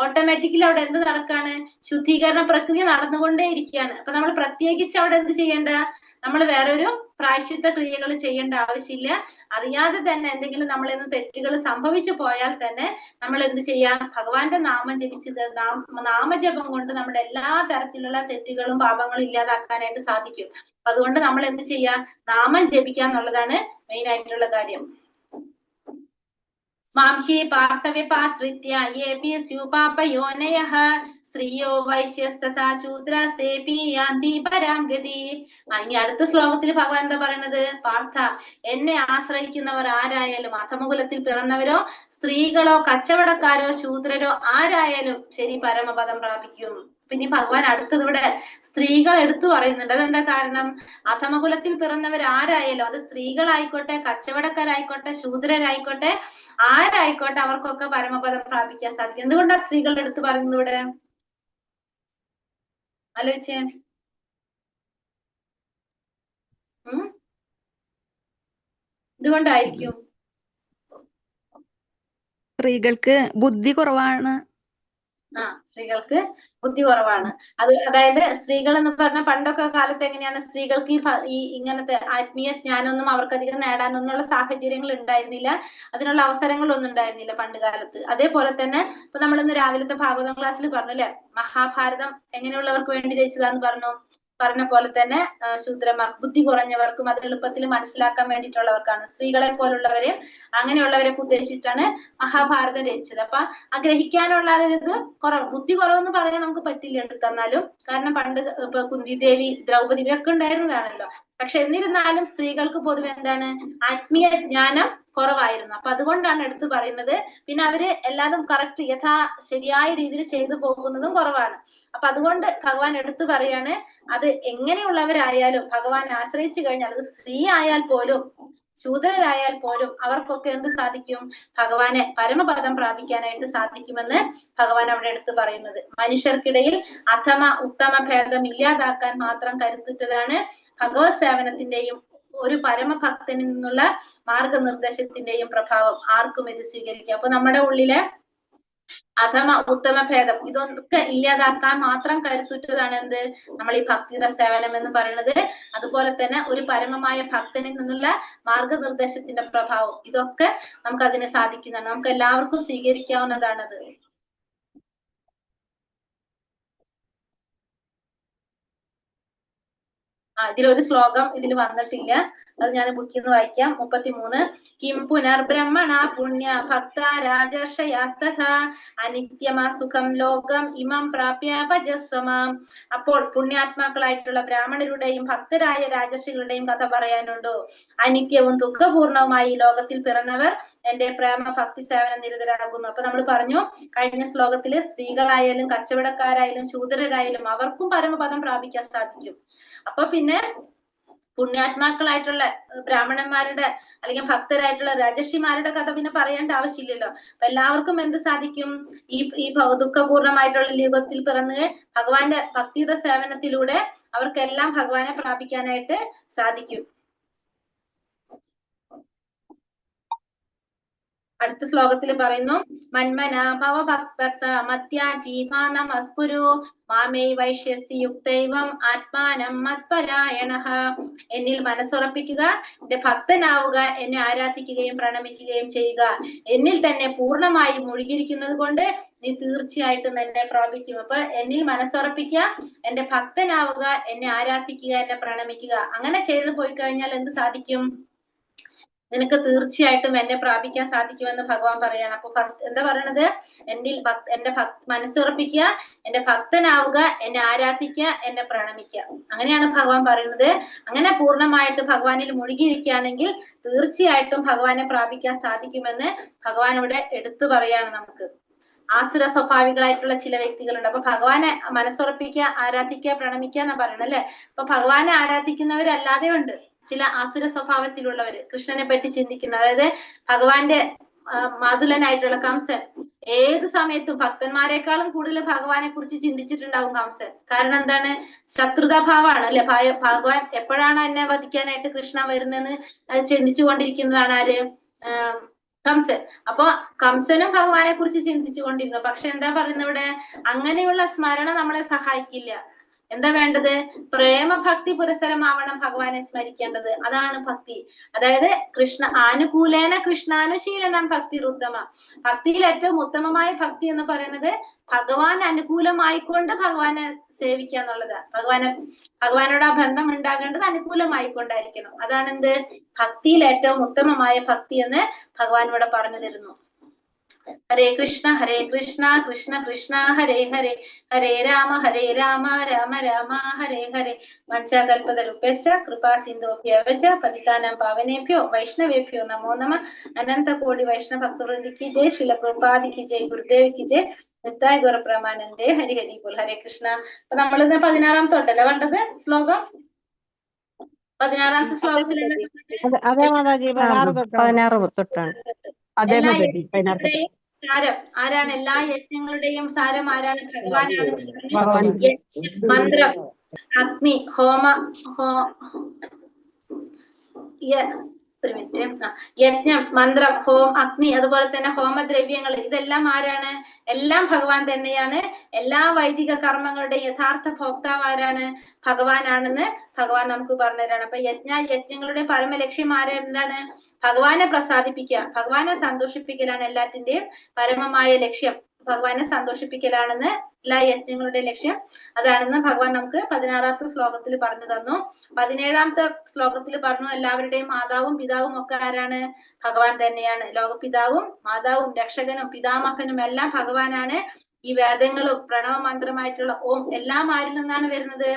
ഓട്ടോമാറ്റിക്കലി അവിടെ എന്ത് നടക്കാണ്? ശുദ്ധീകരണ പ്രക്രിയ നടന്നുകൊണ്ടേ ഇരിക്കുകയാണ്. അപ്പൊ നമ്മൾ പ്രത്യേകിച്ച് അവിടെ എന്ത് ചെയ്യേണ്ട? നമ്മൾ വേറൊരു പ്രായശ്ചിത്ത ക്രിയകൾ ചെയ്യേണ്ട ആവശ്യമില്ല. അറിയാതെ തന്നെ എന്തെങ്കിലും നമ്മളിൽ നിന്ന് തെറ്റുകൾ സംഭവിച്ചു പോയാൽ തന്നെ നമ്മൾ എന്ത് ചെയ്യാം? ഭഗവാന്റെ നാമം ജപിച്ചത്, നാമജപം കൊണ്ട് നമ്മുടെ എല്ലാ തരത്തിലുള്ള തെറ്റുകളും പാപങ്ങളും ഇല്ലാതാക്കാനായിട്ട് സാധിക്കും. അതുകൊണ്ട് നമ്മൾ എന്ത് ചെയ്യാം? നാമം ജപിക്കുക എന്നുള്ളതാണ് മെയിൻ ആയിട്ടുള്ള കാര്യം. മാംഹി പാർത്ഥവ്യപാശ്രിത്യ യേപി സ്യൂപാപയോനയഃ സ്ത്രീയോ വൈശ്യസ്തഥാ ശൂദ്രസ്തേപി യാന്തി പരാം ഗതി. ഇനി അടുത്ത ശ്ലോകത്തിൽ ഭഗവാൻ എന്താ പറയുന്നത്? പാർത്ഥ, എന്നെ ആശ്രയിക്കുന്നവർ ആരായാലും, അധമകുലത്തിൽ പിറന്നവരോ സ്ത്രീകളോ കച്ചവടക്കാരോ ശൂദ്രരോ ആരായാലും ശരി പരമപദം പ്രാപിക്കും. പിന്നെ ഭഗവാൻ അടുത്തത് ഇവിടെ സ്ത്രീകൾ എടുത്തു പറയുന്നുണ്ട്. അതെന്താ കാരണം? അധമകുലത്തിൽ പിറന്നവർ ആരായാലും, അത് സ്ത്രീകളായിക്കോട്ടെ, കച്ചവടക്കാരായിക്കോട്ടെ, ശൂദ്രരായിക്കോട്ടെ, ആരായിക്കോട്ടെ, അവർക്കൊക്കെ പരമപദം പ്രാപിക്കാൻ സാധിക്കും. എന്തുകൊണ്ടാണ് സ്ത്രീകൾ എടുത്തു പറയുന്നത് ഇവിടെ? ആലോചിച്ചേ. എന്തുകൊണ്ടായിരിക്കും? സ്ത്രീകൾക്ക് ബുദ്ധി കുറവാണ്. സ്ത്രീകൾക്ക് ബുദ്ധി കുറവാണ്. അതായത് സ്ത്രീകൾ എന്ന് പറഞ്ഞാൽ പണ്ടൊക്കെ കാലത്ത് എങ്ങനെയാണ്? സ്ത്രീകൾക്ക് ഈ ഇങ്ങനത്തെ ആത്മീയ ജ്ഞാനമൊന്നും അവർക്കധികം നേടാനൊന്നുള്ള സാഹചര്യങ്ങൾ ഉണ്ടായിരുന്നില്ല, അതിനുള്ള അവസരങ്ങളൊന്നും ഉണ്ടായിരുന്നില്ല പണ്ട് കാലത്ത്. അതേപോലെ തന്നെ ഇപ്പൊ നമ്മൾ ഇന്ന് രാവിലത്തെ ഭാഗവതം ക്ലാസ്സിൽ പറഞ്ഞു അല്ലെ, മഹാഭാരതം എങ്ങനെയുള്ളവർക്ക് വേണ്ടി രചിച്ചതാന്ന് പറഞ്ഞ പോലെ തന്നെ ശൂദ്രന്മാർ, ബുദ്ധി കുറഞ്ഞവർക്കും അത് എളുപ്പത്തിൽ മനസ്സിലാക്കാൻ വേണ്ടിയിട്ടുള്ളവർക്കാണ്. സ്ത്രീകളെ പോലുള്ളവരെയും അങ്ങനെയുള്ളവരൊക്കെ ഉദ്ദേശിച്ചിട്ടാണ് മഹാഭാരതം രചിച്ചത്. അപ്പൊ ആ ഗ്രഹിക്കാനുള്ള ഇത് ബുദ്ധി കുറവെന്ന് പറയാൻ നമുക്ക് പറ്റില്ല എടുത്തന്നാലും. കാരണം പണ്ട് ഇപ്പൊ കുന്തിദേവി, ദ്രൗപദി ഇവരൊക്കെ ഉണ്ടായിരുന്നതാണല്ലോ. പക്ഷെ എന്നിരുന്നാലും സ്ത്രീകൾക്ക് പൊതുവെ എന്താണ്? ആത്മീയ ജ്ഞാനം കുറവായിരുന്നു. അപ്പൊ അതുകൊണ്ടാണ് എടുത്തു പറയുന്നത്. പിന്നെ അവര് എല്ലാതും കറക്റ്റ് ശരിയായ രീതിയിൽ ചെയ്തു പോകുന്നതും കുറവാണ്. അപ്പൊ അതുകൊണ്ട് ഭഗവാൻ എടുത്തു പറയാണ്, അത് എങ്ങനെയുള്ളവരായാലും ഭഗവാൻ ആശ്രയിച്ചു കഴിഞ്ഞാൽ, അത് സ്ത്രീ ആയാൽ പോലും ശൂദ്രരായാൽ പോലും അവർക്കൊക്കെ എന്ത് സാധിക്കും? ഭഗവാനെ പരമപദം പ്രാപിക്കാനായിട്ട് സാധിക്കുമെന്ന് ഭഗവാൻ അവിടെ എടുത്തു പറയുന്നത്. മനുഷ്യർക്കിടയിൽ അധമ ഉത്തമ ഭേദം ഇല്ലാതാക്കാൻ മാത്രം കരുത്തുറ്റതാണ് ഭഗവത് സേവനത്തിന്റെയും ഒരു പരമഭക്തനിൽ നിന്നുള്ള മാർഗനിർദ്ദേശത്തിന്റെയും പ്രഭാവം. ആർക്കും ഇത് സ്വീകരിക്കാം. അപ്പൊ നമ്മുടെ ഉള്ളിലെ അധമ ഉത്തമ ഭേദം ഇതൊക്കെ ഇല്ലാതാക്കാൻ മാത്രം കരുത്തുറ്റതാണ് എന്ത്? നമ്മൾ ഈ ഭക്തിയുടെ സേവനം എന്ന് പറയുന്നത്. അതുപോലെ തന്നെ ഒരു പരമമായ ഭക്തനിൽ നിന്നുള്ള മാർഗനിർദ്ദേശത്തിന്റെ പ്രഭാവം, ഇതൊക്കെ നമുക്ക് അതിന് സാധിക്കുന്നതാണ്. നമുക്ക് എല്ലാവർക്കും സ്വീകരിക്കാവുന്നതാണത്. ഇതിലൊരു ശ്ലോകം ഇതിൽ വന്നിട്ടില്ല, അത് ഞാൻ ബുക്കിൽ നിന്ന് വായിക്കാം. 33. കിം പുനർബ്രഹ്മണ പുണ്യ ഭക്ത രാജർഷയാസ്തഥാ അനിത്യമാ സുഖം ലോകം ഇമം പ്രാപ്യ ഭജസ്വമാം. അപ്പോൾ പുണ്യാത്മാക്കളായിട്ടുള്ള ബ്രാഹ്മണരുടെയും ഭക്തരായ രാജർഷികളുടെയും കഥ പറയാനുണ്ടോ? അനിത്യവും ദുഃഖപൂർണവുമായി ലോകത്തിൽ പിറന്നവർ എന്റെ പ്രേമ ഭക്തി സേവന നിരതരാകുന്നു. അപ്പൊ നമ്മൾ പറഞ്ഞു കഴിഞ്ഞ ശ്ലോകത്തില്, സ്ത്രീകളായാലും കച്ചവടക്കാരായാലും ശൂദ്രരായാലും അവർക്കും പരമപദം പ്രാപിക്കാൻ സാധിക്കും. അപ്പൊ പിന്നെ പുണ്യാത്മാക്കളായിട്ടുള്ള ബ്രാഹ്മണന്മാരുടെ അല്ലെങ്കിൽ ഭക്തരായിട്ടുള്ള രാജർഷിമാരുടെ കഥ പിന്നെ പറയേണ്ട ആവശ്യമില്ലല്ലോ. അപ്പൊ എല്ലാവർക്കും എന്ത് സാധിക്കും? ഈ ദുഃഖപൂർണമായിട്ടുള്ള യുഗത്തിൽ പിറന്ന് ഭഗവാന്റെ ഭക്തിയുടെ സേവനത്തിലൂടെ അവർക്കെല്ലാം ഭഗവാനെ പ്രാപിക്കാനായിട്ട് സാധിക്കും. അടുത്ത ശ്ലോകത്തിൽ പറയുന്നു, മന്മനാഭവ ഭക്ത മത്യാജീവ നമസ്കുരു മാമേ വൈശ്യസി യുക്തൈവം ആത്മാനം മത്പരായണഃ. എന്നിൽ മനസ്സുറപ്പിക്കുക, എന്റെ ഭക്തനാവുക, എന്നെ ആരാധിക്കുകയും പ്രണമിക്കുകയും ചെയ്യുക. എന്നിൽ തന്നെ പൂർണ്ണമായി മുഴുകിയിരിക്കുന്നത് കൊണ്ട് നീ തീർച്ചയായിട്ടും എന്നെ പ്രാപിക്കും. അപ്പൊ എന്നിൽ മനസ്സുറപ്പിക്കുക, എന്റെ ഭക്തനാവുക, എന്നെ ആരാധിക്കുക, എന്നെ പ്രണമിക്കുക. അങ്ങനെ ചെയ്തു പോയി കഴിഞ്ഞാൽ എന്ത് സാധിക്കും? നിനക്ക് തീർച്ചയായിട്ടും എന്നെ പ്രാപിക്കാൻ സാധിക്കുമെന്ന് ഭഗവാൻ പറയാണ്. അപ്പൊ ഫസ്റ്റ് എന്താ പറയണത്? എന്റെ മനസ്സുറപ്പിക്കുക, എന്റെ ഭക്തനാവുക, എന്നെ ആരാധിക്കുക, എന്നെ പ്രണമിക്കുക. അങ്ങനെയാണ് ഭഗവാൻ പറയുന്നത്. അങ്ങനെ പൂർണ്ണമായിട്ട് ഭഗവാനിൽ മുഴുകിയിരിക്കുകയാണെങ്കിൽ തീർച്ചയായിട്ടും ഭഗവാനെ പ്രാപിക്കാൻ സാധിക്കുമെന്ന് ഭഗവാൻ ഇവിടെ എടുത്തു പറയാണ് നമുക്ക്. ആസുര സ്വഭാവികളായിട്ടുള്ള ചില വ്യക്തികളുണ്ട്. അപ്പൊ ഭഗവാനെ മനസ്സുറപ്പിക്കുക, ആരാധിക്കുക, പ്രണമിക്കുക എന്നാ പറയണത് അല്ലെ. അപ്പൊ ഭഗവാനെ ആരാധിക്കുന്നവരല്ലാതെ ഉണ്ട് ചില ആസുര സ്വഭാവത്തിലുള്ളവര്, കൃഷ്ണനെ പറ്റി ചിന്തിക്കുന്ന, അതായത് ഭഗവാന്റെ മാതുലനായിട്ടുള്ള കംസൻ ഏത് സമയത്തും ഭക്തന്മാരെക്കാളും കൂടുതൽ ഭഗവാനെ കുറിച്ച് ചിന്തിച്ചിട്ടുണ്ടാവും കംസൻ. കാരണം എന്താണ്? ശത്രുതാഭാവമാണ് അല്ലെ. ഭഗവാൻ എപ്പോഴാണ് എന്നെ വധിക്കാനായിട്ട് കൃഷ്ണ വരുന്നതെന്ന് ചിന്തിച്ചു കൊണ്ടിരിക്കുന്നതാണ് ആര്? കംസൻ. അപ്പൊ കംസനും ഭഗവാനെ കുറിച്ച് ചിന്തിച്ചു കൊണ്ടിരുന്നു. പക്ഷെ എന്താ പറയുന്നത് ഇവിടെ? അങ്ങനെയുള്ള സ്മരണ നമ്മളെ സഹായിക്കില്ല. എന്താ വേണ്ടത്? പ്രേമഭക്തി പുരസരമാവണം ഭഗവാനെ സ്മരിക്കേണ്ടത്. അതാണ് ഭക്തി. അതായത് ആനുകൂലേന കൃഷ്ണാനുശീലനം ഭക്തി ഉത്തമ. ഭക്തിയിൽ ഏറ്റവും ഉത്തമമായ ഭക്തി എന്ന് പറയുന്നത് ഭഗവാൻ അനുകൂലമായിക്കൊണ്ട് ഭഗവാനെ സേവിക്കുക എന്നുള്ളത്. ഭഗവാനോട് ആ ബന്ധം ഉണ്ടാകേണ്ടത് അനുകൂലമായിക്കൊണ്ടായിരിക്കണം. അതാണ് എന്ത്? ഭക്തിയിൽ ഏറ്റവും ഉത്തമമായ ഭക്തി എന്ന് ഭഗവാൻ ഇവിടെ പറഞ്ഞു തരുന്നു. ഹരേ കൃഷ്ണ കൃഷ്ണ കൃഷ്ണ ഹരേ ഹരേ, ഹരേ രാമ രാമ രാമ ഹരേ ഹരേ. വഞ്ചാകൽപതരുഭ്യശ്ച കൃപാ സിന്ധുഭ്യവച പതിതാനാം പാവനേഭ്യോ വൈഷ്ണവേഭ്യോ നമോ നമഃ. അനന്ത കോടി വൈഷ്ണവ ഭക്തവൃന്ദിക്ക് ജയ്. ശില പ്രഭുപാദിക്ക് ജയ്. ഗുരുദേവിക്ക് ജയ്. നിത്തായ ഗുരുപ്രമാനന്ദേ. ഹരി ഹരി ബോൽ. ഹരേ കൃഷ്ണ. അപ്പൊ നമ്മളിന്ന് 16-ാമത്തെ തൊട്ടല്ലേ കണ്ടത് ശ്ലോകം? 16-ാമത്തെ ശ്ലോകത്തിലാണ് അതെ മാതാജി, 16 തൊട്ടാണ്. എല്ലാ യജ്ഞങ്ങളുടെയും സാരം ആരാണ്? എല്ലാ യജ്ഞങ്ങളുടെയും സാരം ആരാണ്? ഭഗവാനാണ്. മന്ത്രം, അഗ്നി, ഒരു മിനിറ്റ്. യജ്ഞം, മന്ത്രം, അഗ്നി, അതുപോലെ തന്നെ ഹോമദ്രവ്യങ്ങൾ, ഇതെല്ലാം ആരാണ്? എല്ലാം ഭഗവാൻ തന്നെയാണ്. എല്ലാ വൈദിക കർമ്മങ്ങളുടെ യഥാർത്ഥ ഭോക്താവ് ആരാണ്? ഭഗവാനാണെന്ന് ഭഗവാൻ നമുക്ക് പറഞ്ഞു തരാണ്. അപ്പൊ യജ്ഞങ്ങളുടെ പരമലക്ഷ്യം എന്താണ്? ഭഗവാനെ പ്രസാദിപ്പിക്കുക, ഭഗവാനെ സന്തോഷിപ്പിക്കലാണ് എല്ലാറ്റിന്റെയും പരമമായ ലക്ഷ്യം. ഭഗവാനെ സന്തോഷിപ്പിക്കലാണെന്ന് എല്ലാ യജ്ഞങ്ങളുടെ ലക്ഷ്യം അതാണെന്ന് ഭഗവാൻ നമുക്ക് 16-ാമത്തെ ശ്ലോകത്തിൽ പറഞ്ഞു തന്നു. 17-ാമത്തെ ശ്ലോകത്തിൽ പറഞ്ഞു എല്ലാവരുടെയും മാതാവും പിതാവും ഒക്കെ ആരാണ്? ഭഗവാൻ തന്നെയാണ്. ലോകപിതാവും മാതാവും രക്ഷകനും പിതാമഹനും എല്ലാം ഭഗവാനാണ്. ഈ വേദങ്ങളും പ്രണവ മന്ത്രമായിട്ടുള്ള ഓം എല്ലാം ആരിൽ നിന്നാണ് വരുന്നത്?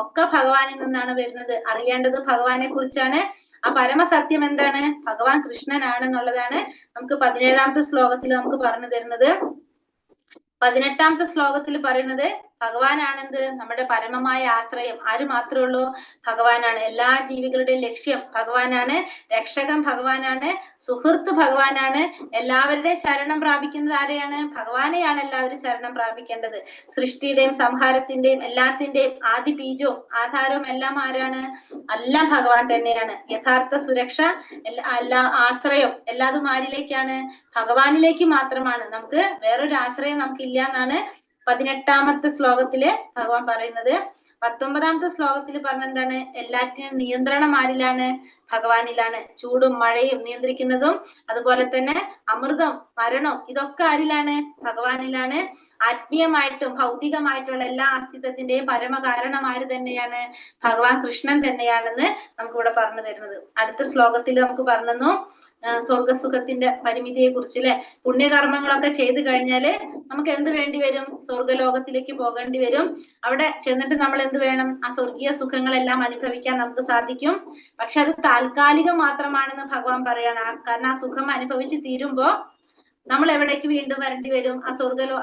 ഒക്കെ ഭഗവാനിൽ നിന്നാണ് വരുന്നത്. അറിയേണ്ടത് ഭഗവാനെ കുറിച്ചാണ്. ആ പരമസത്യം എന്താണ്? ഭഗവാൻ കൃഷ്ണനാണെന്നുള്ളതാണ് നമുക്ക് 17-ാമത്തെ ശ്ലോകത്തിൽ നമുക്ക് പറഞ്ഞു തരുന്നത്. 18-ാമത്തെ ശ്ലോകത്തിൽ പറയുന്നത് ഭഗവാനാണെന്ത്? നമ്മുടെ പരമമായ ആശ്രയം. ആര് മാത്രമേ ഉള്ളൂ? ഭഗവാനാണ്. എല്ലാ ജീവികളുടെയും ലക്ഷ്യം ഭഗവാനാണ്. രക്ഷകൻ ഭഗവാനാണ്. സുഹൃത്ത് ഭഗവാനാണ്. എല്ലാവരുടെയും ശരണം പ്രാപിക്കുന്നത് ആരെയാണ്? ഭഗവാനെയാണ് എല്ലാവരും ശരണം പ്രാപിക്കേണ്ടത്. സൃഷ്ടിയുടെയും സംഹാരത്തിന്റെയും എല്ലാത്തിന്റെയും ആദി ബീജവും ആധാരവും എല്ലാം ആരാണ്? എല്ലാം ഭഗവാൻ തന്നെയാണ്. യഥാർത്ഥ സുരക്ഷ, എല്ലാ ആശ്രയം എല്ലാതും ആരിലേക്കാണ്? ഭഗവാനിലേക്ക് മാത്രമാണ്. നമുക്ക് വേറൊരു ആശ്രയം നമുക്കില്ല എന്നാണ് 18-ാമത്തെ ശ്ലോകത്തില് ഭഗവാൻ പറയുന്നത്. 19-ാമത്തെ ശ്ലോകത്തിൽ പറഞ്ഞെന്താണ്? എല്ലാറ്റിനും നിയന്ത്രണം ആരിലാണ്? ഭഗവാനിലാണ്. ചൂടും മഴയും നിയന്ത്രിക്കുന്നതും അതുപോലെ തന്നെ അമൃതം, മരണം, ഇതൊക്കെ ആരിലാണ്? ഭഗവാനിലാണ്. ആത്മീയമായിട്ടും ഭൗതികമായിട്ടുള്ള എല്ലാ അസ്തിത്വത്തിന്റെയും പരമകാരണം ആര് തന്നെയാണ്? ഭഗവാൻ കൃഷ്ണൻ തന്നെയാണെന്ന് നമുക്കിവിടെ പറഞ്ഞു തരുന്നത്. അടുത്ത ശ്ലോകത്തിൽ നമുക്ക് പറഞ്ഞു സ്വർഗസുഖത്തിന്റെ പരിമിതിയെ കുറിച്ച് അല്ലെ. പുണ്യകർമ്മങ്ങളൊക്കെ ചെയ്തു കഴിഞ്ഞാല് നമുക്ക് എന്ത് വേണ്ടി വരും? സ്വർഗലോകത്തിലേക്ക് പോകേണ്ടി വരും. അവിടെ ചെന്നിട്ട് നമ്മൾ എന്ത് വേണം? ആ സ്വർഗീയ സുഖങ്ങളെല്ലാം അനുഭവിക്കാൻ നമുക്ക് സാധിക്കും. പക്ഷെ അത് താൽക്കാലികം മാത്രമാണെന്ന് ഭഗവാൻ പറയാണ്. കാരണം ആ സുഖം അനുഭവിച്ച് തീരുമ്പോ നമ്മൾ എവിടേക്ക് വീണ്ടും വരേണ്ടി വരും? ആ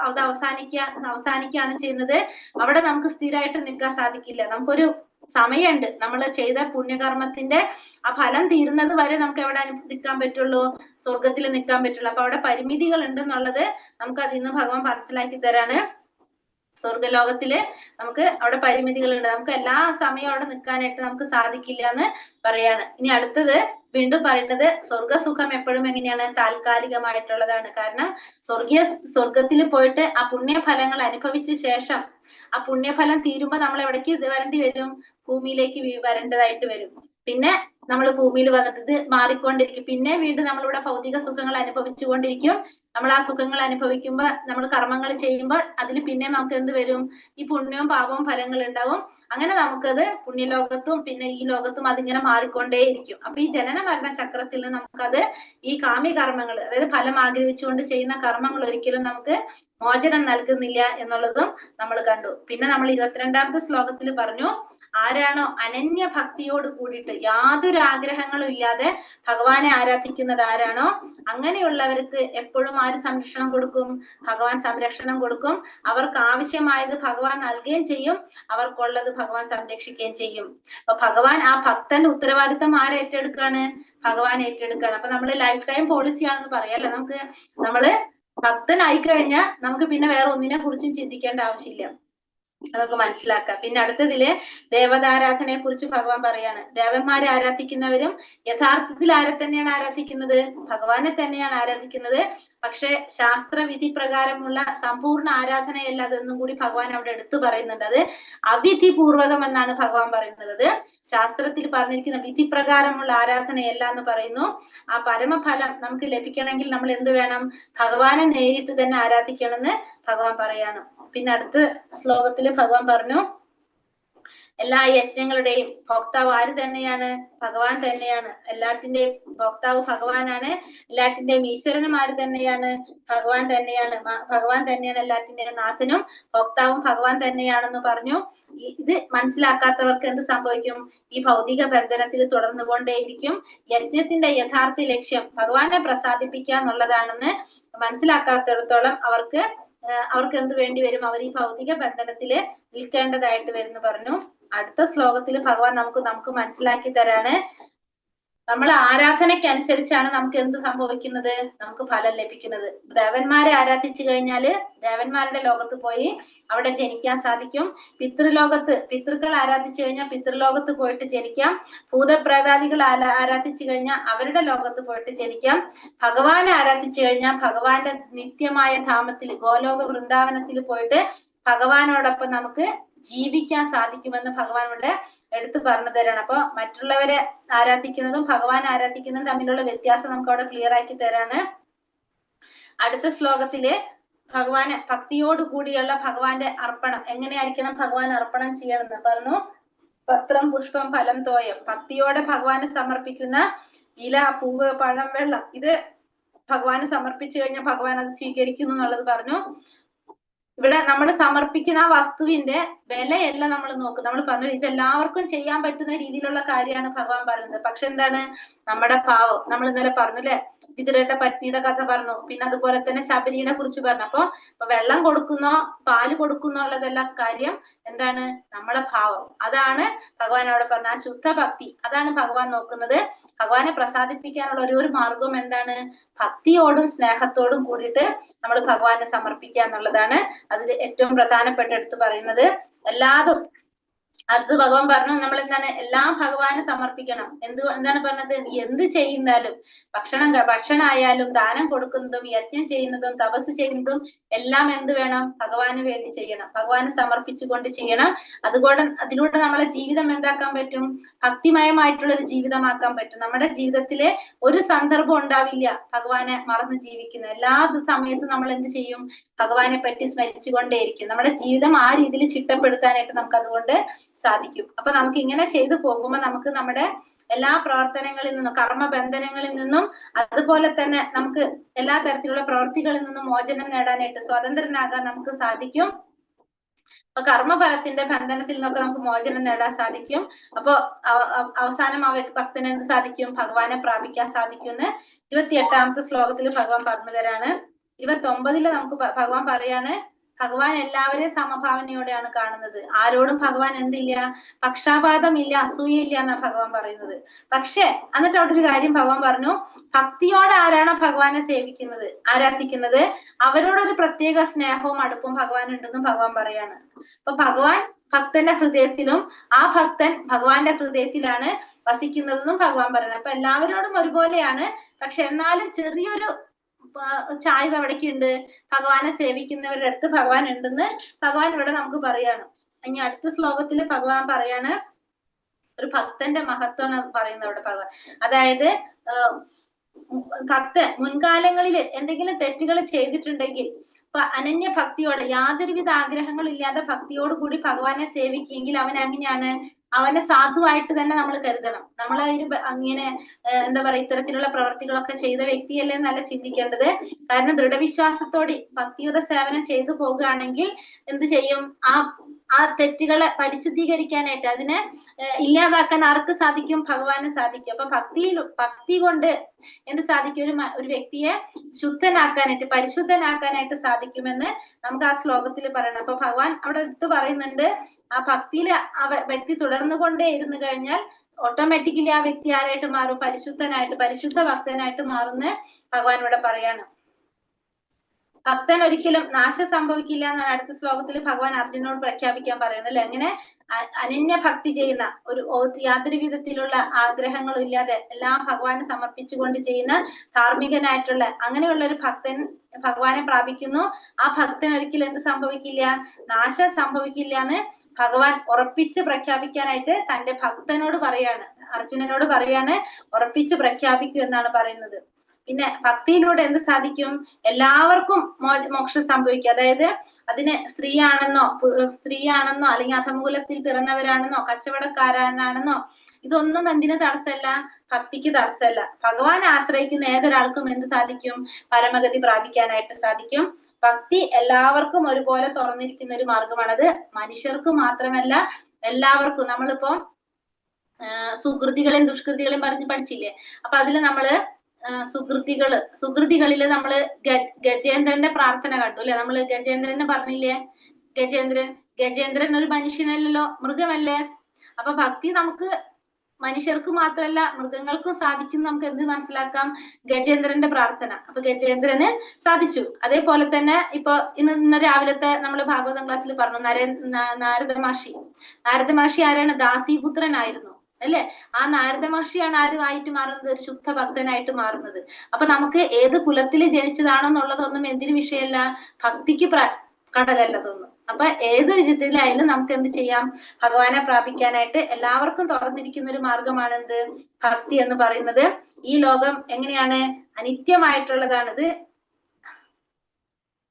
അത് അവസാനിക്കുകയാണ് ചെയ്യുന്നത്. അവിടെ നമുക്ക് സ്ഥിരമായിട്ട് നിൽക്കാൻ സാധിക്കില്ല. നമുക്കൊരു സമയമുണ്ട്. നമ്മൾ ചെയ്ത പുണ്യകർമ്മത്തിന്റെ ആ ഫലം തീരുന്നത് വരെ നമുക്ക് എവിടെ നിൽക്കാൻ പറ്റുള്ളൂ? സ്വർഗത്തിൽ നിൽക്കാൻ പറ്റുള്ളൂ. അപ്പൊ അവിടെ പരിമിതികൾ ഉണ്ടെന്നുള്ളത് നമുക്ക് അതിൽ നിന്ന് ഭഗവാൻ മനസ്സിലാക്കി തരാണ്. സ്വർഗലോകത്തില് നമുക്ക് അവിടെ പരിമിതികളുണ്ട്. നമുക്ക് എല്ലാ സമയവും അവിടെ നിൽക്കാനായിട്ട് നമുക്ക് സാധിക്കില്ല എന്ന് പറയാണ്. ഇനി അടുത്തത് വീണ്ടും പറയുന്നത് സ്വർഗസുഖം എപ്പോഴും എങ്ങനെയാണ്? താൽക്കാലികമായിട്ടുള്ളതാണ്. കാരണം സ്വർഗത്തിൽ പോയിട്ട് ആ പുണ്യഫലങ്ങൾ അനുഭവിച്ച ശേഷം ആ പുണ്യഫലം തീരുമ്പോ നമ്മൾ എവിടേക്ക് വരേണ്ടി വരും? ഭൂമിയിലേക്ക് വരേണ്ടതായിട്ട് വരും. പിന്നെ നമ്മൾ ഭൂമിയിൽ വന്നിട്ട് ഇത് മാറിക്കൊണ്ടിരിക്കും. പിന്നെ വീണ്ടും നമ്മളിവിടെ ഭൗതിക സുഖങ്ങൾ അനുഭവിച്ചുകൊണ്ടിരിക്കും. നമ്മൾ ആ സുഖങ്ങൾ അനുഭവിക്കുമ്പോ നമ്മൾ കർമ്മങ്ങൾ ചെയ്യുമ്പോൾ അതിൽ പിന്നെ നമുക്ക് എന്ത് വരും? ഈ പുണ്യവും പാപവും ഫലങ്ങൾ ഉണ്ടാവും. അങ്ങനെ നമുക്കത് പുണ്യലോകത്തും പിന്നെ ഈ ലോകത്തും അതിങ്ങനെ മാറിക്കൊണ്ടേയിരിക്കും. അപ്പൊ ഈ ജനന മരണ ചക്രത്തിൽ നമുക്കത് ഈ കാമ്യ കർമ്മങ്ങൾ, അതായത് ഫലം ആഗ്രഹിച്ചുകൊണ്ട് ചെയ്യുന്ന കർമ്മങ്ങൾ ഒരിക്കലും നമുക്ക് മോചനം നൽകുന്നില്ല എന്നുള്ളതും നമ്മൾ കണ്ടു. പിന്നെ നമ്മൾ 22ാമത്തെ ശ്ലോകത്തിൽ പറഞ്ഞു, ആരാണോ അനന്യ ഭക്തിയോട് കൂടിയിട്ട് യാതൊരു ആഗ്രഹങ്ങളും ഇല്ലാതെ ഭഗവാനെ ആരാധിക്കുന്നത് ആരാണോ, അങ്ങനെയുള്ളവർക്ക് എപ്പോഴും ആര് സംരക്ഷണം കൊടുക്കും? ഭഗവാൻ സംരക്ഷണം കൊടുക്കും. അവർക്ക് ആവശ്യമായത് ഭഗവാൻ നൽകുകയും ചെയ്യും, അവർക്കുള്ളത് ഭഗവാൻ സംരക്ഷിക്കുകയും ചെയ്യും. അപ്പൊ ഭഗവാൻ ആ ഭക്തന്റെ ഉത്തരവാദിത്തം ആരെ ഏറ്റെടുക്കാണ്? ഭഗവാൻ ഏറ്റെടുക്കാണ്. അപ്പൊ നമ്മള് ലൈഫ് ടൈം പോളിസിയാണെന്ന് പറയാല്ലേ. നമ്മള് ഭക്തനായി കഴിഞ്ഞാൽ നമുക്ക് പിന്നെ വേറെ ഒന്നിനെ കുറിച്ചും ചിന്തിക്കേണ്ട ആവശ്യമില്ല. അതൊക്കെ മനസ്സിലാക്കാം. പിന്നെ അടുത്തതില് ദേവതാരാധനയെ കുറിച്ച് ഭഗവാൻ പറയാണ്. ദേവന്മാരെ ആരാധിക്കുന്നവരും യഥാർത്ഥത്തിൽ ആരെ തന്നെയാണ് ആരാധിക്കുന്നത്? ഭഗവാനെ തന്നെയാണ് ആരാധിക്കുന്നത്. പക്ഷെ ശാസ്ത്രവിധി പ്രകാരമുള്ള സമ്പൂർണ്ണ ആരാധനയല്ല അതെന്നും കൂടി ഭഗവാൻ അവിടെ എടുത്തു പറയുന്നുണ്ട്. അത് അവിധിപൂർവകം എന്നാണ് ഭഗവാൻ പറയുന്നത്. അത് ശാസ്ത്രത്തിൽ പറഞ്ഞിരിക്കുന്ന വിധി പ്രകാരമുള്ള ആരാധനയല്ല എന്ന് പറയുന്നു. ആ പരമഫലം നമുക്ക് ലഭിക്കണമെങ്കിൽ നമ്മൾ എന്ത് വേണം? ഭഗവാനെ നേരിട്ട് തന്നെ ആരാധിക്കണമെന്ന് ഭഗവാൻ പറയാണ്. പിന്നെ അടുത്ത ശ്ലോകത്തില് ഭഗവാൻ പറഞ്ഞു, എല്ലാ യജ്ഞങ്ങളുടെയും ഭോക്താവ് ആര് തന്നെയാണ്? ഭഗവാൻ തന്നെയാണ്. എല്ലാറ്റിന്റെയും ഭോക്താവ് ഭഗവാനാണ്. എല്ലാറ്റിന്റെയും ഈശ്വരനും ആര് തന്നെയാണ്? ഭഗവാൻ തന്നെയാണ്. ഭഗവാൻ തന്നെയാണ് എല്ലാറ്റിന്റെയും നാഥനും ഭോക്താവും ഭഗവാൻ തന്നെയാണെന്ന് പറഞ്ഞു. ഇത് മനസ്സിലാക്കാത്തവർക്ക് എന്ത് സംഭവിക്കും? ഈ ഭൗതിക ബന്ധനത്തിൽ തുടർന്നുകൊണ്ടേയിരിക്കും. യജ്ഞത്തിന്റെ യഥാർത്ഥ ലക്ഷ്യം ഭഗവാനെ പ്രസാദിപ്പിക്കുക എന്നുള്ളതാണെന്ന് മനസ്സിലാക്കാത്തിടത്തോളം അവർക്ക് എന്ത് വേണ്ടി വരും? അവർ ഈ ഭൗതിക ബന്ധനത്തില് നിൽക്കേണ്ടതായിട്ട് വരുന്നു പറഞ്ഞു. അടുത്ത ശ്ലോകത്തിൽ ഭഗവാൻ നമുക്ക് മനസ്സിലാക്കി തരാണ്, നമ്മൾ ആരാധനയ്ക്കനുസരിച്ചാണ് നമുക്ക് എന്ത് സംഭവിക്കുന്നത്? നമുക്ക് ഫലം ലഭിക്കുന്നത്. ദേവന്മാരെ ആരാധിച്ചു കഴിഞ്ഞാല് ദേവന്മാരുടെ ലോകത്ത് പോയി അവിടെ ജനിക്കാൻ സാധിക്കും. പിതൃക്കൾ ആരാധിച്ചു കഴിഞ്ഞാൽ പിതൃലോകത്ത് പോയിട്ട് ജനിക്കാം. ഭൂതപ്രേതാദികൾ ആരാധിച്ചു കഴിഞ്ഞാൽ അവരുടെ ലോകത്ത് പോയിട്ട് ജനിക്കാം. ഭഗവാനെ ആരാധിച്ചു കഴിഞ്ഞാൽ ഭഗവാന്റെ നിത്യമായ ധാമത്തിൽ ഗോലോക വൃന്ദാവനത്തിൽ പോയിട്ട് ഭഗവാനോടൊപ്പം നമുക്ക് ജീവിക്കാൻ സാധിക്കുമെന്ന് ഭഗവാൻ ഇവിടെ എടുത്തു പറഞ്ഞു തരാണ്. അപ്പൊ മറ്റുള്ളവരെ ആരാധിക്കുന്നതും ഭഗവാൻ ആരാധിക്കുന്നതും തമ്മിലുള്ള വ്യത്യാസം നമുക്ക് അവിടെ ക്ലിയർ ആക്കി തരാണ്. അടുത്ത ശ്ലോകത്തില് ഭഗവാന് ഭക്തിയോട് കൂടിയുള്ള ഭഗവാന്റെ അർപ്പണം എങ്ങനെയായിരിക്കണം ഭഗവാൻ അർപ്പണം ചെയ്യണമെന്ന് പറഞ്ഞു. പത്രം പുഷ്പം ഫലം തോയം, ഭക്തിയോടെ ഭഗവാന് സമർപ്പിക്കുന്ന ഇല, പൂവ്, പഴം, വെള്ളം, ഇത് ഭഗവാന് സമർപ്പിച്ചു കഴിഞ്ഞാൽ ഭഗവാൻ അത് സ്വീകരിക്കുന്നു എന്നുള്ളത് പറഞ്ഞു. ഇവിടെ നമ്മൾ സമർപ്പിക്കുന്ന ആ വസ്തുവിന്റെ വിലയല്ല നമ്മൾ നോക്കും. നമ്മൾ പറഞ്ഞു ഇത് എല്ലാവർക്കും ചെയ്യാൻ പറ്റുന്ന രീതിയിലുള്ള കാര്യമാണ് ഭഗവാൻ പറയുന്നത്. പക്ഷെ എന്താണ്? നമ്മുടെ പാവം. നമ്മൾ ഇന്നലെ പറഞ്ഞു അല്ലെ, വിതുരയുടെ പത്നിയുടെ കഥ പറഞ്ഞു. പിന്നെ അതുപോലെ തന്നെ ശബരിനെ കുറിച്ച് പറഞ്ഞു. അപ്പൊ വെള്ളം കൊടുക്കുന്നോ പാല് കൊടുക്കുന്നോ ഉള്ളതെല്ലാം കാര്യം എന്താണ്? നമ്മുടെ ഭാവം. അതാണ് ഭഗവാൻ അവിടെ പറഞ്ഞ ആ ശുദ്ധ ഭക്തി. അതാണ് ഭഗവാൻ നോക്കുന്നത്. ഭഗവാനെ പ്രസാദിപ്പിക്കാനുള്ള ഒരു മാർഗം എന്താണ്? ഭക്തിയോടും സ്നേഹത്തോടും കൂടിയിട്ട് നമ്മൾ ഭഗവാനെ സമർപ്പിക്കുക എന്നുള്ളതാണ് അതിൽ ഏറ്റവും പ്രധാനപ്പെട്ട എടുത്ത് പറയുന്നത്. എല്ലാതും അടുത്ത് ഭഗവാൻ പറഞ്ഞു നമ്മൾ എന്താണ്? എല്ലാം ഭഗവാന് സമർപ്പിക്കണം. എന്താണ് പറഞ്ഞത്? എന്ത് ചെയ്യുന്നാലും ഭക്ഷണമായാലും ദാനം കൊടുക്കുന്നതും യജ്ഞം ചെയ്യുന്നതും തപസ് ചെയ്യുന്നതും എല്ലാം എന്ത് വേണം? ഭഗവാന് വേണ്ടി ചെയ്യണം. ഭഗവാന് സമർപ്പിച്ചുകൊണ്ട് ചെയ്യണം. അതിലൂടെ നമ്മളെ ജീവിതം എന്താക്കാൻ പറ്റും? ഭക്തിമയമായിട്ടുള്ള ഒരു ജീവിതമാക്കാൻ പറ്റും. നമ്മുടെ ജീവിതത്തിലെ ഒരു സന്ദർഭം ഉണ്ടാവില്ല ഭഗവാനെ മറന്ന് ജീവിക്കുന്ന. എല്ലാ സമയത്തും നമ്മൾ എന്ത് ചെയ്യും? ഭഗവാനെ പറ്റി സ്മരിച്ചുകൊണ്ടേയിരിക്കും. നമ്മുടെ ജീവിതം ആ രീതിയിൽ ചിട്ടപ്പെടുത്താനായിട്ട് നമുക്ക് അതുകൊണ്ട് സാധിക്കും. അപ്പൊ നമുക്ക് ഇങ്ങനെ ചെയ്തു പോകുമ്പോൾ നമുക്ക് നമ്മുടെ എല്ലാ പ്രവർത്തനങ്ങളിൽ നിന്നും കർമ്മബന്ധനങ്ങളിൽ നിന്നും അതുപോലെ തന്നെ നമുക്ക് എല്ലാ തരത്തിലുള്ള പ്രവൃത്തികളിൽ നിന്നും മോചനം നേടാനായിട്ട് സ്വതന്ത്രനാകാൻ നമുക്ക് സാധിക്കും. അപ്പൊ കർമ്മഫലത്തിന്റെ ബന്ധനത്തിൽ നിന്നൊക്കെ നമുക്ക് മോചനം നേടാൻ സാധിക്കും. അപ്പൊ അവസാനം ആ ഭക്തന് എന്ത് സാധിക്കും? ഭഗവാനെ പ്രാപിക്കാൻ സാധിക്കും എന്ന് 28ാമത്തെ ശ്ലോകത്തിൽ ഭഗവാൻ പറഞ്ഞു തരാണ്. 29 നമുക്ക് ഭഗവാൻ പറയാണ്, ഭഗവാൻ എല്ലാവരെയും സമഭാവനയോടെയാണ് കാണുന്നത്. ആരോടും ഭഗവാൻ എന്തില്ല, പക്ഷാപാതമില്ല, അസൂയയില്ല എന്നാ ഭഗവാൻ പറയുന്നത്. പക്ഷെ എന്നിട്ട് അവിടെ ഒരു കാര്യം ഭഗവാൻ പറഞ്ഞു, ഭക്തിയോടെ ആരാണോ ഭഗവാനെ സേവിക്കുന്നത്, ആരാധിക്കുന്നത്, അവരോടൊരു പ്രത്യേക സ്നേഹവും അടുപ്പവും ഭഗവാൻ ഉണ്ടെന്നും ഭഗവാൻ പറയാണ്. അപ്പൊ ഭഗവാൻ ഭക്തന്റെ ഹൃദയത്തിലും ആ ഭക്തൻ ഭഗവാന്റെ ഹൃദയത്തിലാണ് വസിക്കുന്നതെന്നും ഭഗവാൻ പറയുന്നത്. അപ്പൊ എല്ലാവരോടും ഒരുപോലെയാണ്. പക്ഷെ എന്നാലും ചെറിയൊരു ചായ്വ് എവിടേക്ക് ഉണ്ട്, ഭഗവാനെ സേവിക്കുന്നവരുടെ അടുത്ത് ഭഗവാൻ ഉണ്ടെന്ന് ഭഗവാൻ ഇവിടെ നമുക്ക് പറയാണ്. ഇനി അടുത്ത ശ്ലോകത്തിൽ ഭഗവാൻ പറയാണ് ഒരു ഭക്തന്റെ മഹത്വം പറയുന്നത് അവിടെ ഭഗവാൻ. അതായത് ഭക്തൻ മുൻകാലങ്ങളിൽ എന്തെങ്കിലും തെറ്റുകൾ ചെയ്തിട്ടുണ്ടെങ്കിൽ ഇപ്പൊ അനന്യ ഭക്തിയോടെ യാതൊരുവിധ ആഗ്രഹങ്ങളും ഇല്ലാതെ ഭക്തിയോട് കൂടി ഭഗവാനെ സേവിക്കുമെങ്കിൽ അവൻ എങ്ങനെയാണ്, അവനെ സാധുവായിട്ട് തന്നെ നമ്മൾ കരുതണം. നമ്മൾ അങ്ങനെ എന്താ പറയാ ഇത്തരത്തിലുള്ള പ്രവർത്തികളൊക്കെ ചെയ്ത വ്യക്തിയല്ലേ എന്നല്ല ചിന്തിക്കേണ്ടത്. കാരണം ദൃഢവിശ്വാസത്തോടെ ഭക്തിയുടെ സേവനം ചെയ്തു പോകുകയാണെങ്കിൽ എന്ത് ചെയ്യും, ആ തെറ്റുകളെ പരിശുദ്ധീകരിക്കാനായിട്ട്, അതിനെ ഇല്ലാതാക്കാൻ ആർക്ക് സാധിക്കും, ഭഗവാന് സാധിക്കും. അപ്പൊ ഭക്തി കൊണ്ട് എന്ത് സാധിക്കും, ഒരു വ്യക്തിയെ ശുദ്ധനാക്കാനായിട്ട്, പരിശുദ്ധനാക്കാനായിട്ട് സാധിക്കുമെന്ന് നമുക്ക് ആ ശ്ലോകത്തിൽ പറയണം. അപ്പൊ ഭഗവാൻ അവിടെ എടുത്ത് പറയുന്നുണ്ട്, ആ ഭക്തിയിൽ ആ വ്യക്തി തുടർന്നുകൊണ്ടേ ഇരുന്നു കഴിഞ്ഞാൽ ഓട്ടോമാറ്റിക്കലി ആ വ്യക്തി ആരായിട്ട് മാറും, പരിശുദ്ധനായിട്ട്, പരിശുദ്ധ ഭക്തനായിട്ട് മാറുന്ന ഭഗവാൻ ഇവിടെ പറയാണ്. ഭക്തൻ ഒരിക്കലും നാശം സംഭവിക്കില്ല എന്നാണ് അടുത്ത ശ്ലോകത്തിൽ ഭഗവാൻ അർജുനോട് പ്രഖ്യാപിക്കാൻ പറയുന്നത് അല്ലെ. അങ്ങനെ അനന്യ ഭക്തി ചെയ്യുന്ന, ഒരു യാതൊരു വിധത്തിലുള്ള ആഗ്രഹങ്ങളും ഇല്ലാതെ എല്ലാം ഭഗവാന് സമർപ്പിച്ചുകൊണ്ട് ചെയ്യുന്ന ധാർമ്മികനായിട്ടുള്ള അങ്ങനെയുള്ള ഒരു ഭക്തൻ ഭഗവാനെ പ്രാപിക്കുന്നു. ആ ഭക്തൻ ഒരിക്കലും എന്ത് സംഭവിക്കില്ല, നാശം സംഭവിക്കില്ല എന്ന് ഭഗവാൻ ഉറപ്പിച്ച് പ്രഖ്യാപിക്കാനായിട്ട് തന്റെ ഭക്തനോട് പറയാണ്, അർജുനനോട് പറയാണ്, ഉറപ്പിച്ച് പ്രഖ്യാപിക്കൂ എന്നാണ് പറയുന്നത്. പിന്നെ ഭക്തിയിലൂടെ എന്ത് സാധിക്കും, എല്ലാവർക്കും മോക്ഷം സംഭവിക്കും. അതായത് അതിന് സ്ത്രീയാണെന്നോ അല്ലെങ്കിൽ അധമകുലത്തിൽ പിറന്നവരാണെന്നോ കച്ചവടക്കാരനാണെന്നോ ഇതൊന്നും എന്തിനു തടസ്സമല്ല, ഭക്തിക്ക് തടസ്സമല്ല. ഭഗവാനെ ആശ്രയിക്കുന്ന ഏതൊരാൾക്കും എന്ത് സാധിക്കും, പരമഗതി പ്രാപിക്കാനായിട്ട് സാധിക്കും. ഭക്തി എല്ലാവർക്കും ഒരുപോലെ തുറന്നിരിക്കുന്ന ഒരു മാർഗമാണത്. മനുഷ്യർക്ക് മാത്രമല്ല എല്ലാവർക്കും. നമ്മളിപ്പോ സുകൃതികളെയും ദുഷ്കൃതികളെയും പറഞ്ഞ് പഠിച്ചില്ലേ. അപ്പൊ അതില് നമ്മള് സുകൃതികളില് നമ്മള് ഗജേന്ദ്രന്റെ പ്രാർത്ഥന കണ്ടു അല്ലെ. നമ്മള് ഗജേന്ദ്രനെ പറഞ്ഞില്ലേ, ഗജേന്ദ്രൻ ഒരു മനുഷ്യനല്ലല്ലോ, മൃഗമല്ലേ. അപ്പൊ ഭക്തി നമുക്ക് മനുഷ്യർക്ക് മാത്രമല്ല മൃഗങ്ങൾക്കും സാധിക്കും. നമുക്ക് എന്ത് മനസ്സിലാക്കാം, ഗജേന്ദ്രന്റെ പ്രാർത്ഥന. അപ്പൊ ഗജേന്ദ്രന് സാധിച്ചു. അതേപോലെ തന്നെ ഇപ്പൊ ഇന്ന് രാവിലത്തെ നമ്മള് ഭാഗവതം ക്ലാസ്സിൽ പറഞ്ഞു, നാരദ മഹർഷി ആരാണ്, ദാസീപുത്രനായിരുന്നു അല്ലെ. ആ നാരദ മഹർഷിയാണ് ആരുമായിട്ട് മാറുന്നത്, ഒരു ശുദ്ധ ഭക്തനായിട്ട് മാറുന്നത്. അപ്പൊ നമുക്ക് ഏത് കുലത്തിൽ ജനിച്ചതാണെന്നുള്ളതൊന്നും എന്തിനു വിഷയമല്ല, ഭക്തിക്ക് ഘടകമല്ലതൊന്നും. അപ്പൊ ഏത് വിധത്തിലായാലും നമുക്ക് എന്ത് ചെയ്യാം, ഭഗവാനെ പ്രാപിക്കാനായിട്ട് എല്ലാവർക്കും തുറന്നിരിക്കുന്ന ഒരു മാർഗമാണ് എന്ത്, ഭക്തി എന്ന് പറയുന്നത്. ഈ ലോകം എങ്ങനെയാണ്, അനിത്യമായിട്ടുള്ളതാണിത്.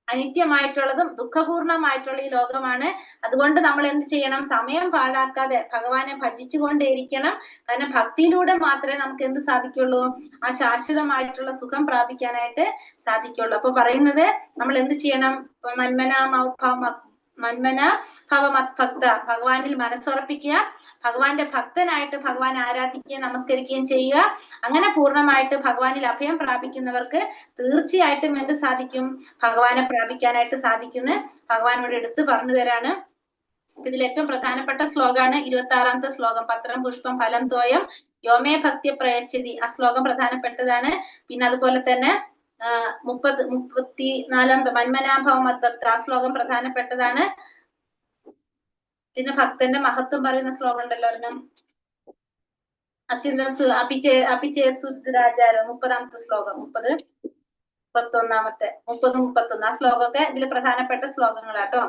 അനിത്യമായിട്ടുള്ളതും ദുഃഖപൂർണമായിട്ടുള്ള ഈ ലോകമാണ്. അതുകൊണ്ട് നമ്മൾ എന്ത് ചെയ്യണം, സമയം പാഴാക്കാതെ ഭഗവാനെ ഭജിച്ചുകൊണ്ടേയിരിക്കണം. കാരണം ഭക്തിയിലൂടെ മാത്രമേ നമുക്ക് എന്ത് സാധിക്കുള്ളൂ, ആ ശാശ്വതമായിട്ടുള്ള സുഖം പ്രാപിക്കാനായിട്ട് സാധിക്കുള്ളൂ. അപ്പൊ പറയുന്നത് നമ്മൾ എന്ത് ചെയ്യണം, മന്മന ഭവ മത്ഭക്ത, ഭഗവാനിൽ മനസ്സുറപ്പിക്കുക, ഭഗവാന്റെ ഭക്തനായിട്ട് ഭഗവാനെ ആരാധിക്കുകയും നമസ്കരിക്കുകയും ചെയ്യുക. അങ്ങനെ പൂർണ്ണമായിട്ട് ഭഗവാനിൽ അഭയം പ്രാപിക്കുന്നവർക്ക് തീർച്ചയായിട്ടും എന്ത് സാധിക്കും, ഭഗവാനെ പ്രാപിക്കാനായിട്ട് സാധിക്കുന്നു. ഭഗവാനോട് എടുത്ത് പറഞ്ഞു തരാണ്. ഇതിൽ ഏറ്റവും പ്രധാനപ്പെട്ട ശ്ലോകമാണ് 26ാമത്തെ ശ്ലോകം, പത്രം പുഷ്പം ഫലം തോയം യോമേ ഭക്തി പ്രയച്ഛതി. ആ ശ്ലോകം പ്രധാനപ്പെട്ടതാണ്. പിന്നെ അതുപോലെ തന്നെ 34ാമത്തെ മന്മനാഭവം മദ്ഭക്ത, ആ ശ്ലോകം പ്രധാനപ്പെട്ടതാണ്. പിന്നെ ഭക്തന്റെ മഹത്വം പറയുന്ന ശ്ലോകം ഉണ്ടല്ലോ ഒരെണ്ണം, അത്യന്തം അപിചേർ സുരാചാരം, 30ാമത്തെ ശ്ലോകം, 30, 31, ആ ശ്ലോകമൊക്കെ ഇതിൽ പ്രധാനപ്പെട്ട ശ്ലോകങ്ങളാട്ടോ.